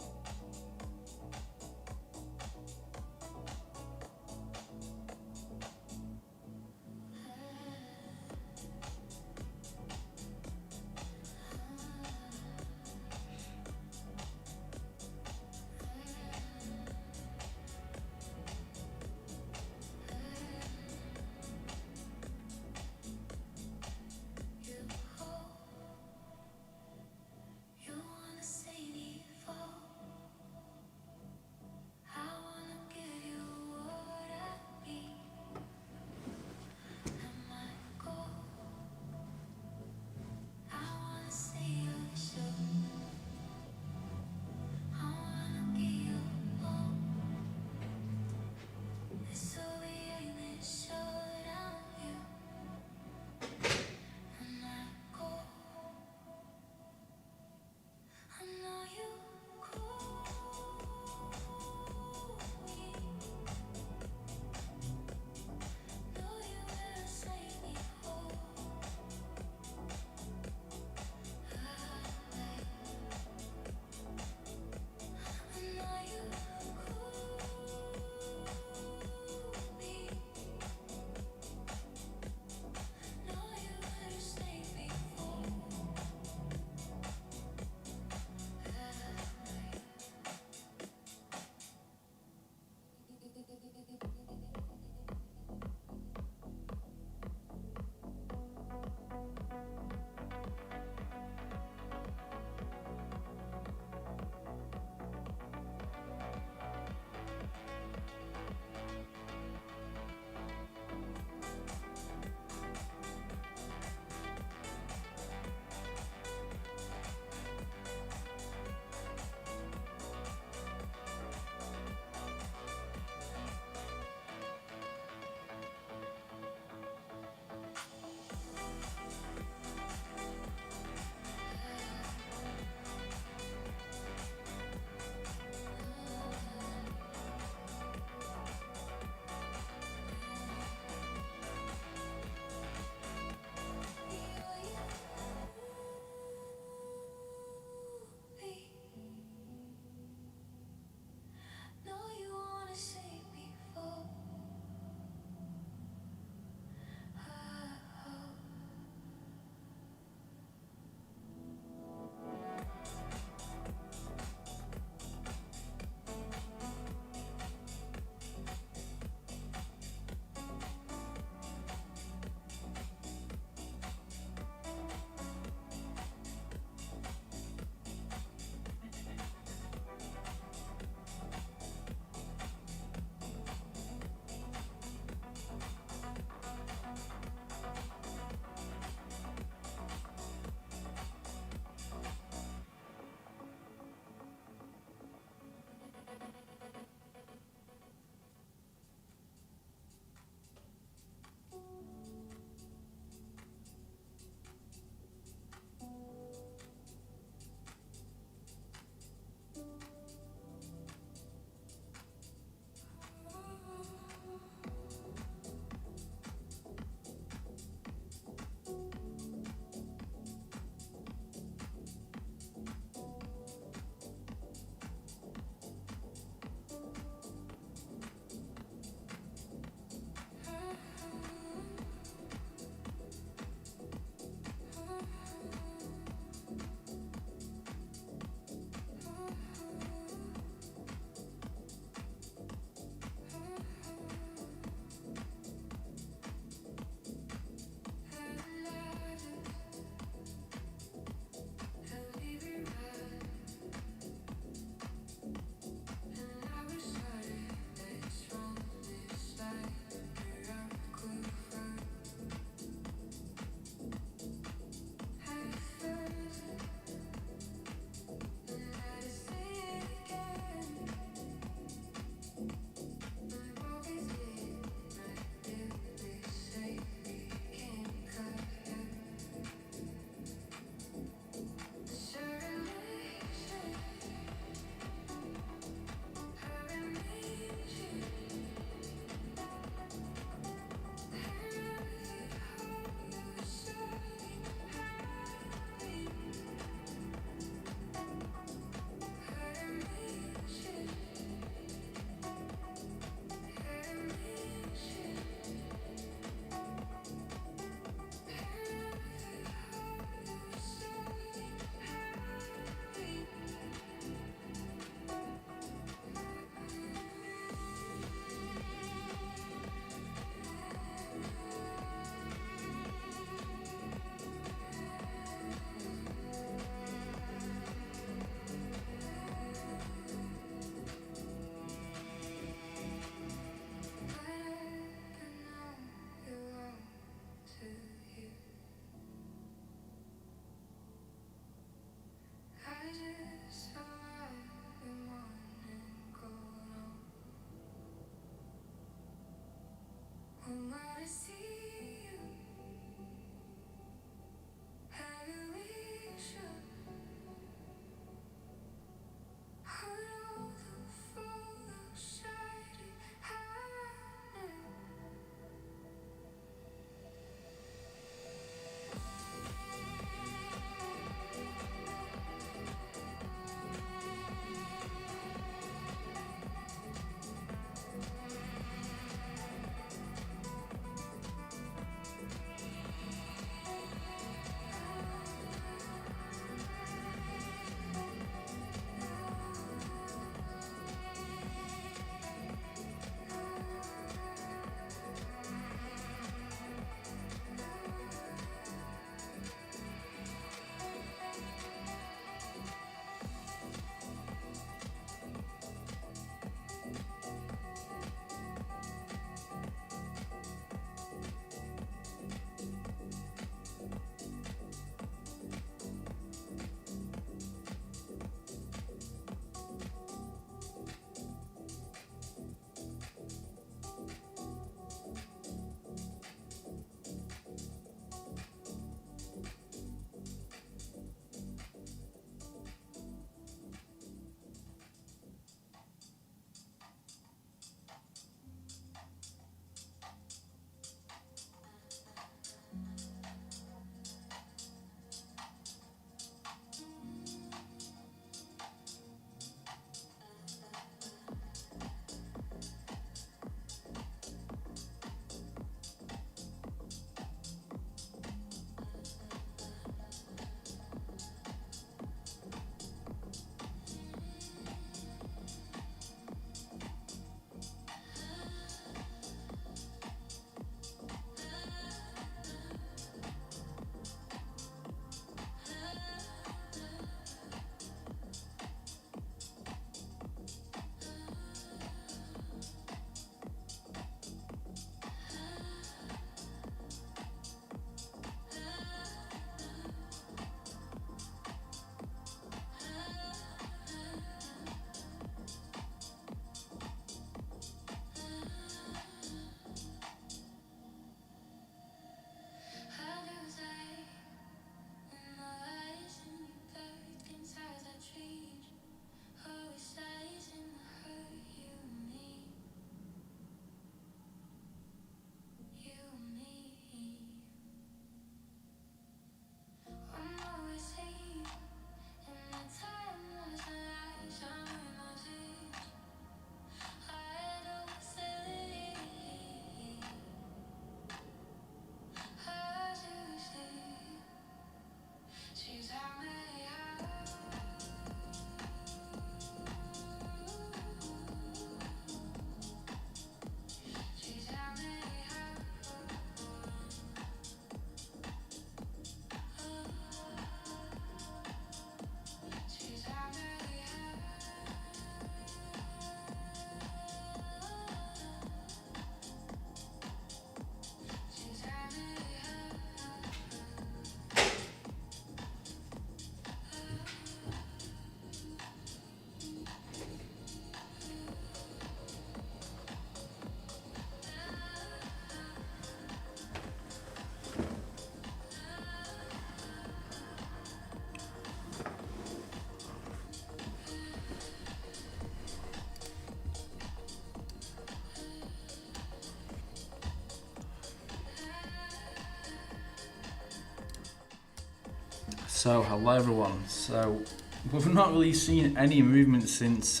So, hello everyone. So, we've not really seen any movement since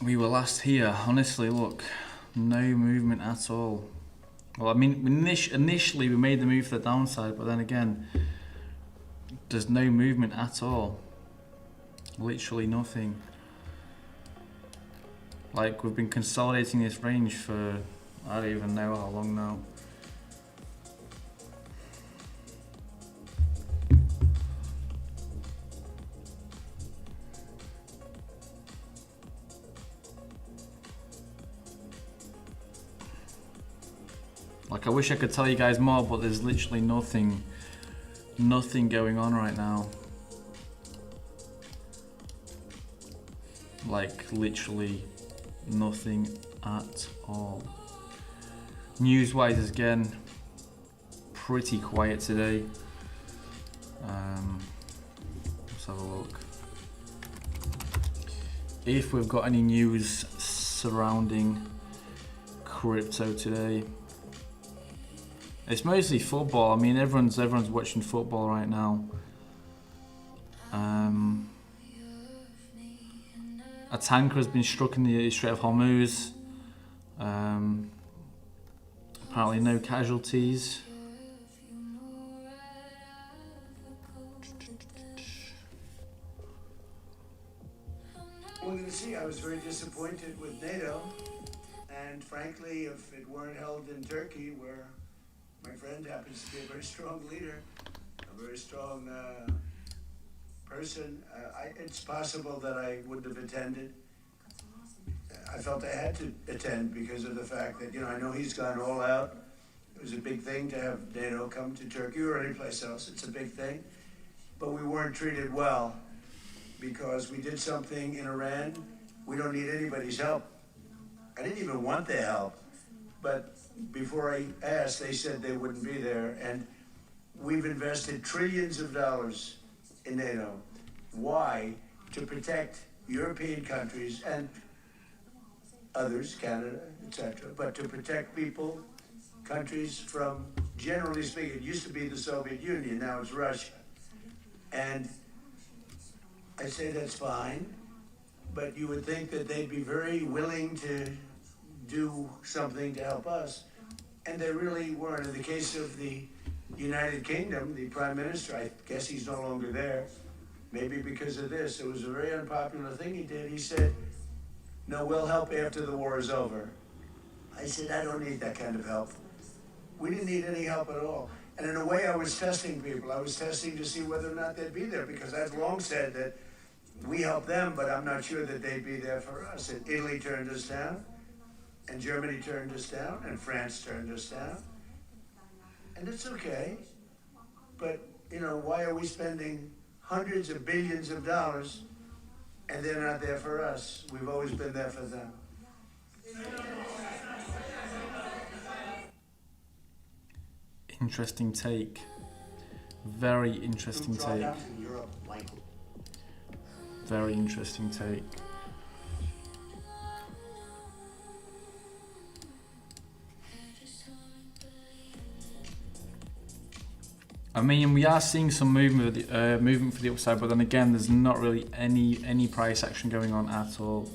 we were last here. Honestly, look, no movement at all. Well, I mean, initially we made the move for the downside, but then again, there's no movement at all. Literally nothing. Like, we've been consolidating this range for, I don't even know how long now. Like, I wish I could tell you guys more, but there's literally nothing going on right now. Like, literally nothing at all. News-wise, again, pretty quiet today. Let's have a look. If we've got any news surrounding crypto today. It's mostly football. I mean, everyone's watching football right now. A tanker has been struck in the Strait of Hormuz. Apparently no casualties. Well, you see, I was very disappointed with NATO, and frankly, if it weren't held in Turkey, where my friend happens to be a very strong leader, a very strong person, it's possible that I wouldn't have attended. I felt I had to attend because of the fact that, I know he's gone all out. It was a big thing to have NATO come to Turkey or any place else. It's a big thing. But we weren't treated well because we did something in Iran. We don't need anybody's help. I didn't even want their help. But before I asked, they said they wouldn't be there. And we've invested trillions of dollars in NATO. Why? To protect European countries and others, Canada, etc., but to protect people, countries from, generally speaking, it used to be the Soviet Union, now it's Russia. And I say that's fine, but you would think that they'd be very willing to do something to help us, and they really weren't. In the case of the United Kingdom, the Prime Minister, I guess he's no longer there, maybe because of this, it was a very unpopular thing he did. He said, "No, we'll help after the war is over." I said, "I don't need that kind of help." We didn't need any help at all. And in a way, I was testing people. I was testing to see whether or not they'd be there, because I've long said that we help them, but I'm not sure that they'd be there for us. And Italy turned us down, and Germany turned us down, and France turned us down. And it's okay. But, why are we spending hundreds of billions of dollars and they're not there for us? We've always been there for them. Interesting take. Very interesting take. Very interesting take. I mean, we are seeing some movement for the upside, but then again, there's not really any price action going on at all.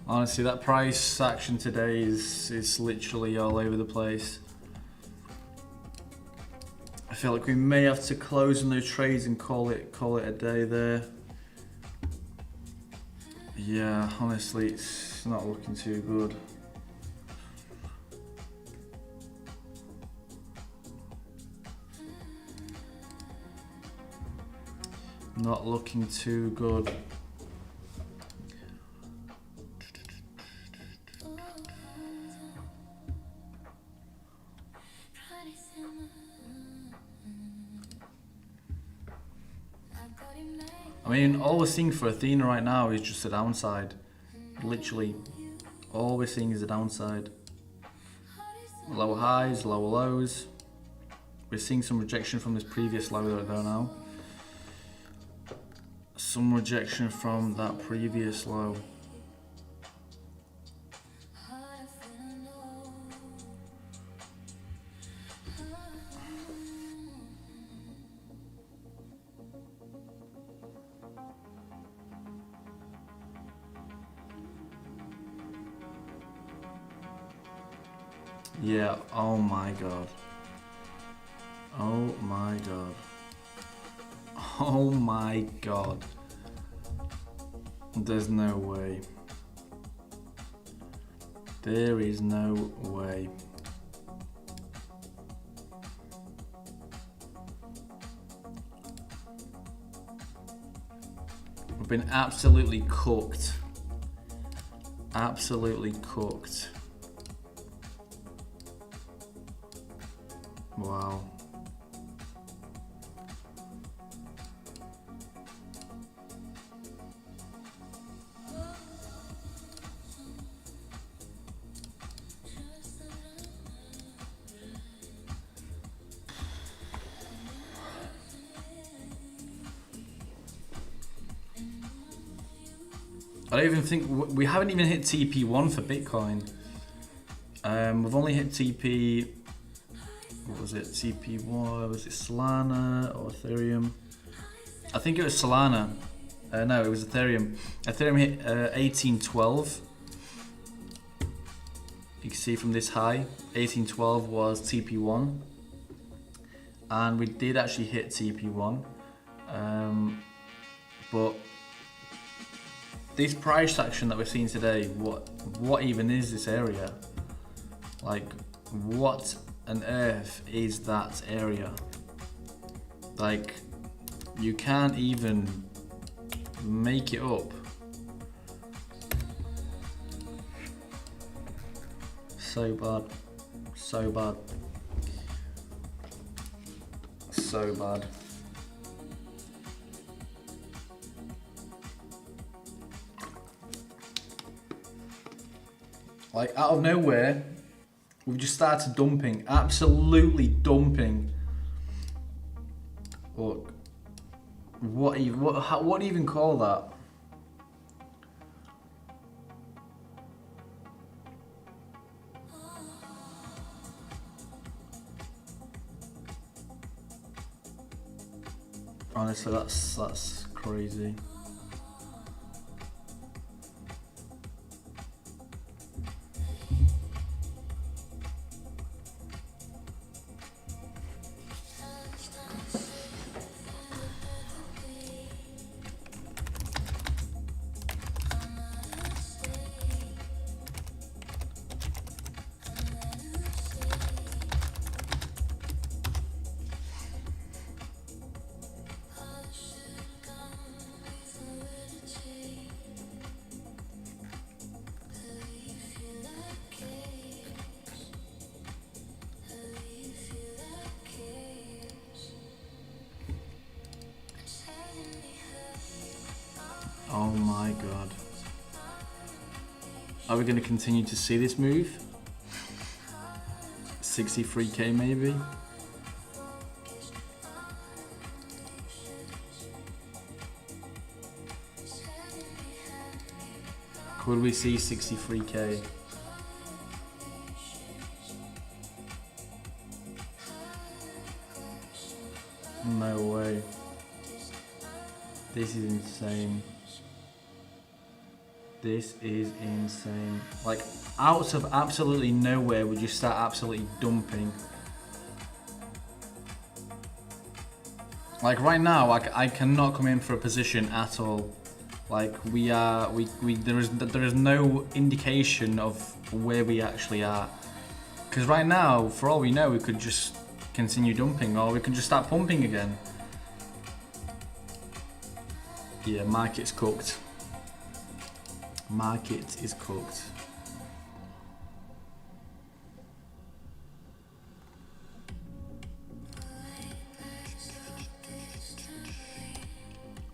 Honestly, that price action today is literally all over the place. I feel like we may have to close on those trades and call it a day there. Yeah, honestly, it's not looking too good. Not looking too good. I mean, all we're seeing for Athena right now is just a downside. Literally, all we're seeing is a downside. Lower highs, lower lows. We're seeing some rejection from this previous low though now. Some rejection from that previous low. Yeah, oh my god. Oh my god. Oh my god. There's no way. There is no way. We've been absolutely cooked. Absolutely cooked. Wow. I don't even think we haven't even hit TP1 for Bitcoin. We've only hit TP. What was it? TP1? Was it Solana or Ethereum? I think it was Solana. No, it was Ethereum. Ethereum hit 1812. You can see from this high, 1812 was TP1, and we did actually hit TP1, but this price action that we're seeing today, what even is this area? Like, what on earth is that area? Like, you can't even make it up. So bad, so bad, so bad. Like, out of nowhere, we've just started dumping, absolutely dumping. Look, what do you even call that? Honestly, that's crazy. Oh my god. Are we going to continue to see this move? 63k maybe? Could we see 63k? No way. This is insane. This is insane. Like, out of absolutely nowhere, would you start absolutely dumping? Like right now, I cannot come in for a position at all. Like there is no indication of where we actually are. Because right now, for all we know, we could just continue dumping, or we could just start pumping again. Yeah, market's cooked. Market is cooked.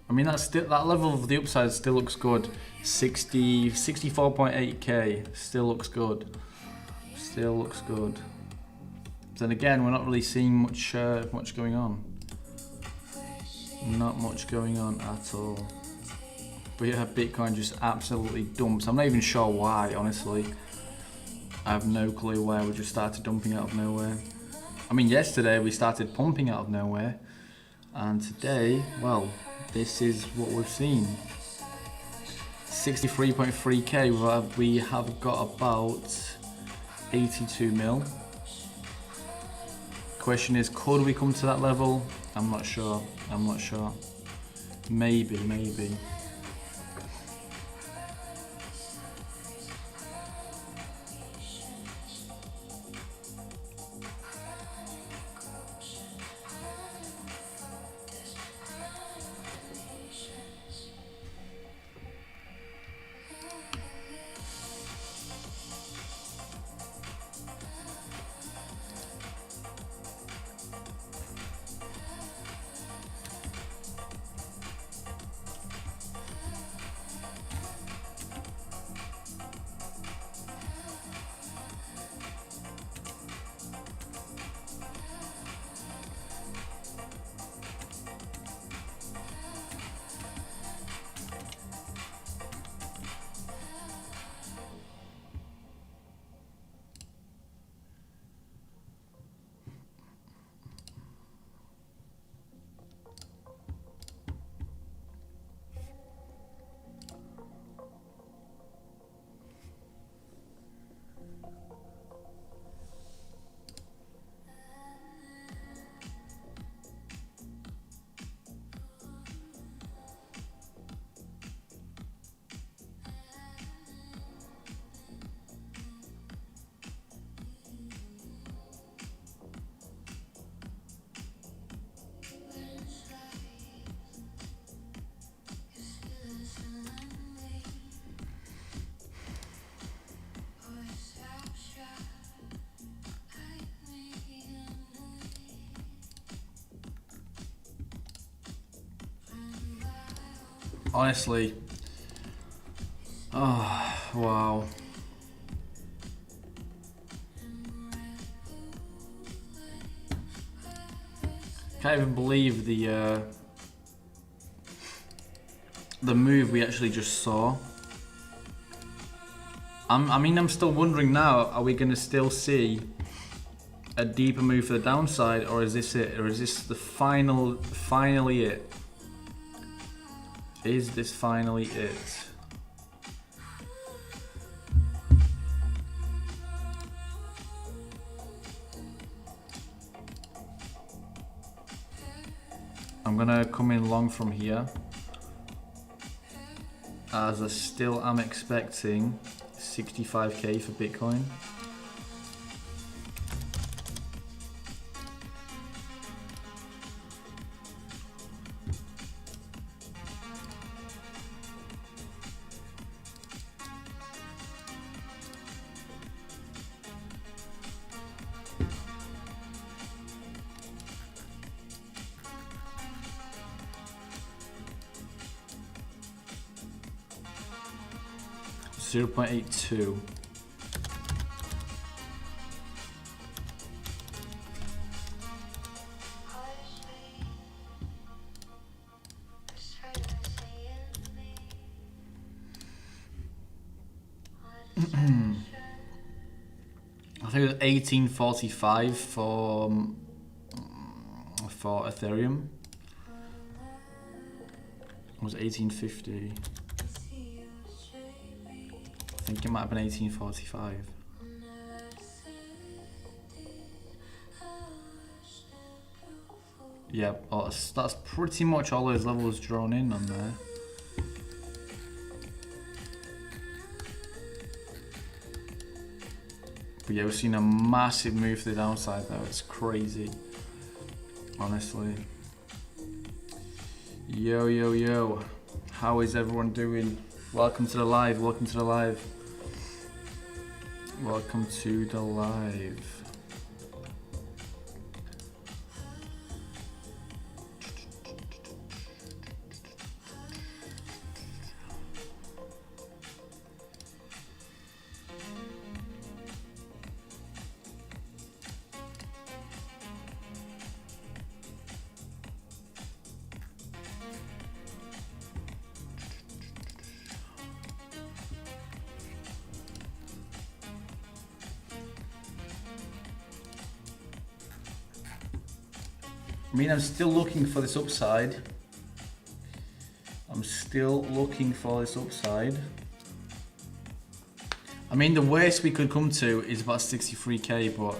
I mean, that's still, that level of the upside still looks good. 64.8k still looks good. Still looks good. Then again, we're not really seeing much going on. Not much going on at all. But yeah, Bitcoin just absolutely dumps. I'm not even sure why, honestly. I have no clue why we just started dumping out of nowhere. I mean, yesterday we started pumping out of nowhere, and today, well, this is what we've seen. 63.3k. We have got about 82 mil. Question is, could we come to that level? I'm not sure. I'm not sure. Maybe. Honestly, oh wow. Can't even believe the move we actually just saw. I mean, I'm still wondering now, are we gonna still see a deeper move for the downside, or is this it? Or is this the finally it? Is this finally it? I'm gonna come in long from here, as I still am expecting 65k for Bitcoin. .82. I think it was 1845 for Ethereum. It was 1850. I think it might have been 1845. Yeah, well, that's pretty much all those levels drawn in on there. But yeah, we've seen a massive move to the downside though. It's crazy, honestly. Yo, yo, yo. How is everyone doing? Welcome to the live, welcome to the live. Welcome to the live. I mean, I'm still looking for this upside. I'm still looking for this upside. I mean, the worst we could come to is about 63k, but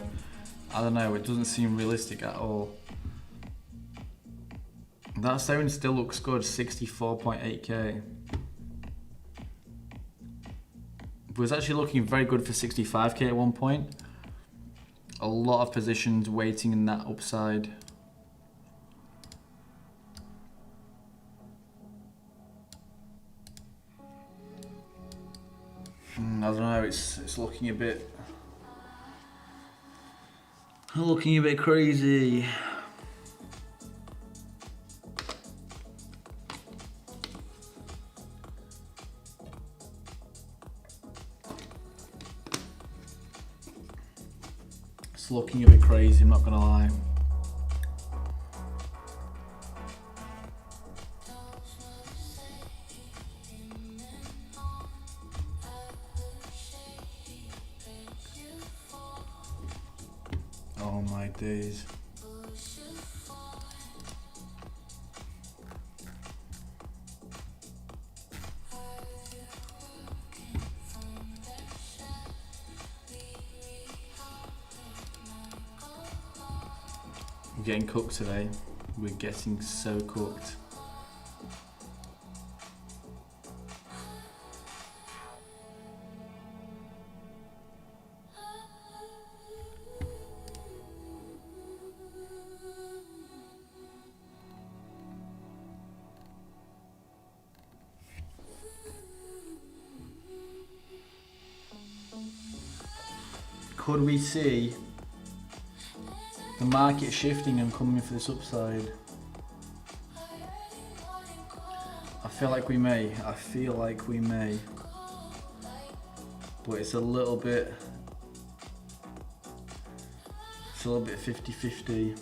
I don't know, it doesn't seem realistic at all. That zone still looks good, 64.8k. It was actually looking very good for 65k at one point. A lot of positions waiting in that upside. I don't know, it's looking a bit crazy. It's looking a bit crazy, I'm not gonna lie. Oh my days. We're getting cooked today. We're getting so cooked. Could we see the market shifting and coming for this upside? I feel like we may. But it's a little bit 50-50.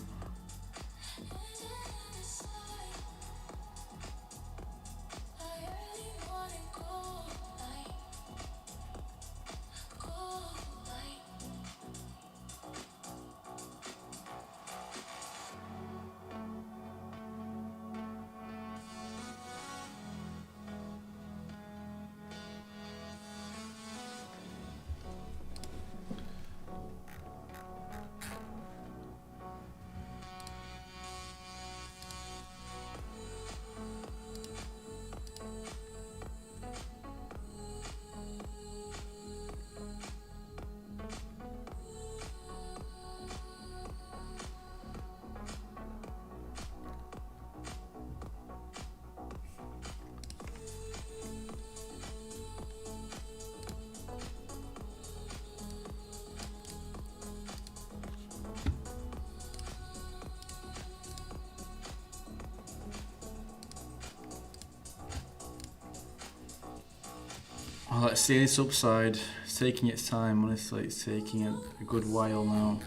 Oh, let's see this upside. It's taking its time, honestly. It's taking a good while now.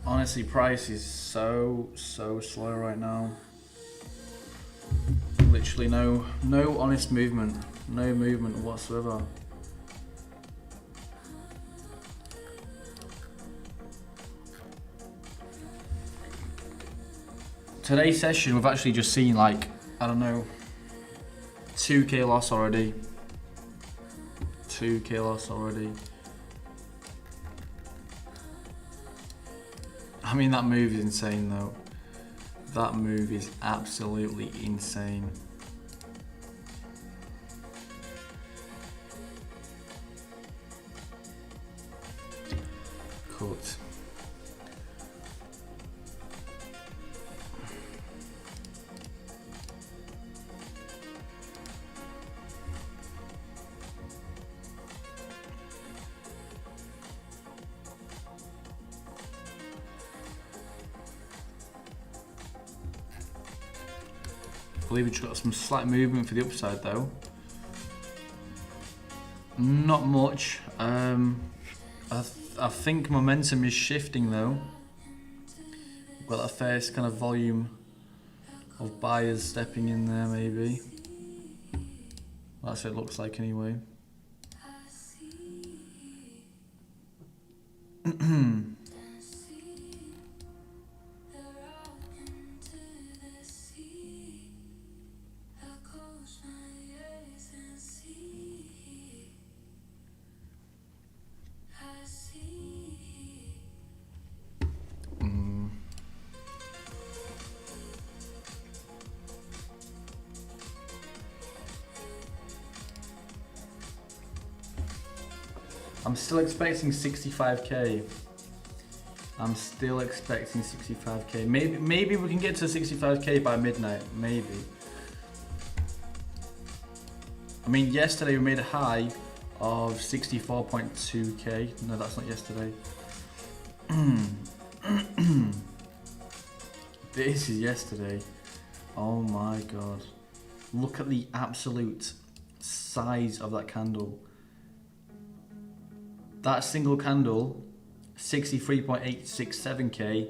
Honestly, price is so slow right now. Literally no honest movement, no movement whatsoever. Today's session, we've actually just seen like, I don't know, 2k loss already. 2k loss already. I mean, that move is insane though. That move is absolutely insane. Cut. I believe we just got some slight movement for the upside though. Not much. I think momentum is shifting though. We've got that first kind of volume of buyers stepping in there maybe. That's what it looks like anyway. I'm still expecting 65k. I'm still expecting 65k. Maybe we can get to 65k by midnight. Maybe. I mean, yesterday we made a high of 64.2k. No, that's not yesterday. This is yesterday. Oh my god. Look at the absolute size of that candle. That single candle, 63.867k,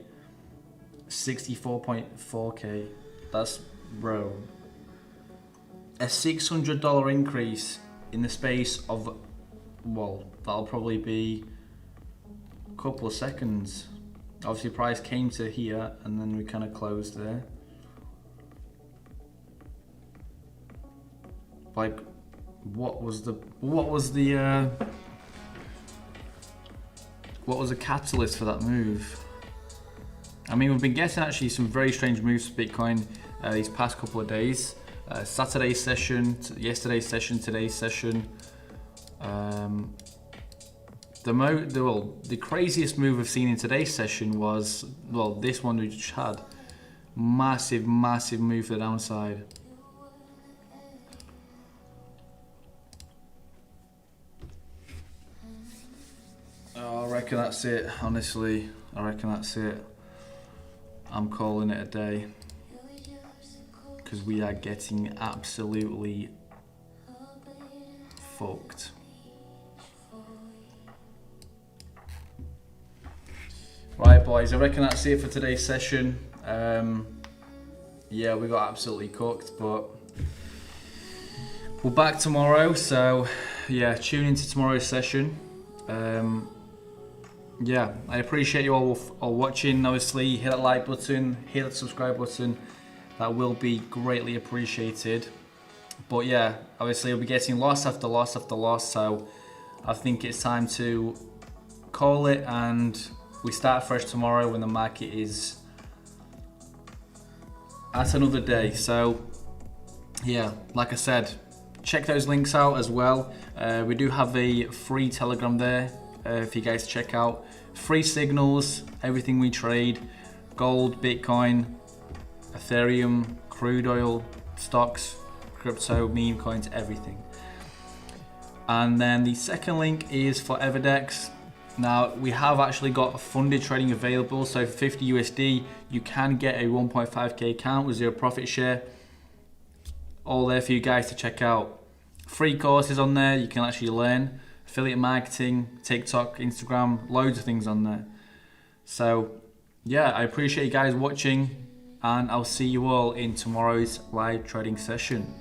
64.4k. That's, bro. A $600 increase in the space of, well, that'll probably be a couple of seconds. Obviously, price came to here and then we kind of closed there. Like, what was the catalyst for that move? I mean, we've been getting actually some very strange moves for Bitcoin these past couple of days. Saturday's session, yesterday's session, today's session. The craziest move we've seen in today's session was, well, this one we just had. Massive move to the downside. Oh, I reckon that's it, honestly. I reckon that's it. I'm calling it a day. Because we are getting absolutely fucked. Right, boys, I reckon that's it for today's session. Yeah, we got absolutely cooked, but we're back tomorrow, so yeah, tune into tomorrow's session. Yeah, I appreciate you all watching. Obviously, hit that like button, hit that subscribe button. That will be greatly appreciated. But yeah, obviously we'll be getting loss after loss after loss, so I think it's time to call it, and we start fresh tomorrow when the market is at another day. So yeah, like I said, check those links out as well. We do have a free Telegram there for you guys to check out. Free signals, everything we trade, gold, Bitcoin, Ethereum, crude oil, stocks, crypto, meme coins, everything. And then the second link is for Everdex. Now, we have actually got funded trading available, so for 50 USD, you can get a 1.5k account with 0 profit share. All there for you guys to check out. Free courses on there, you can actually learn. Affiliate marketing, TikTok, Instagram, loads of things on there. So, yeah, I appreciate you guys watching, and I'll see you all in tomorrow's live trading session.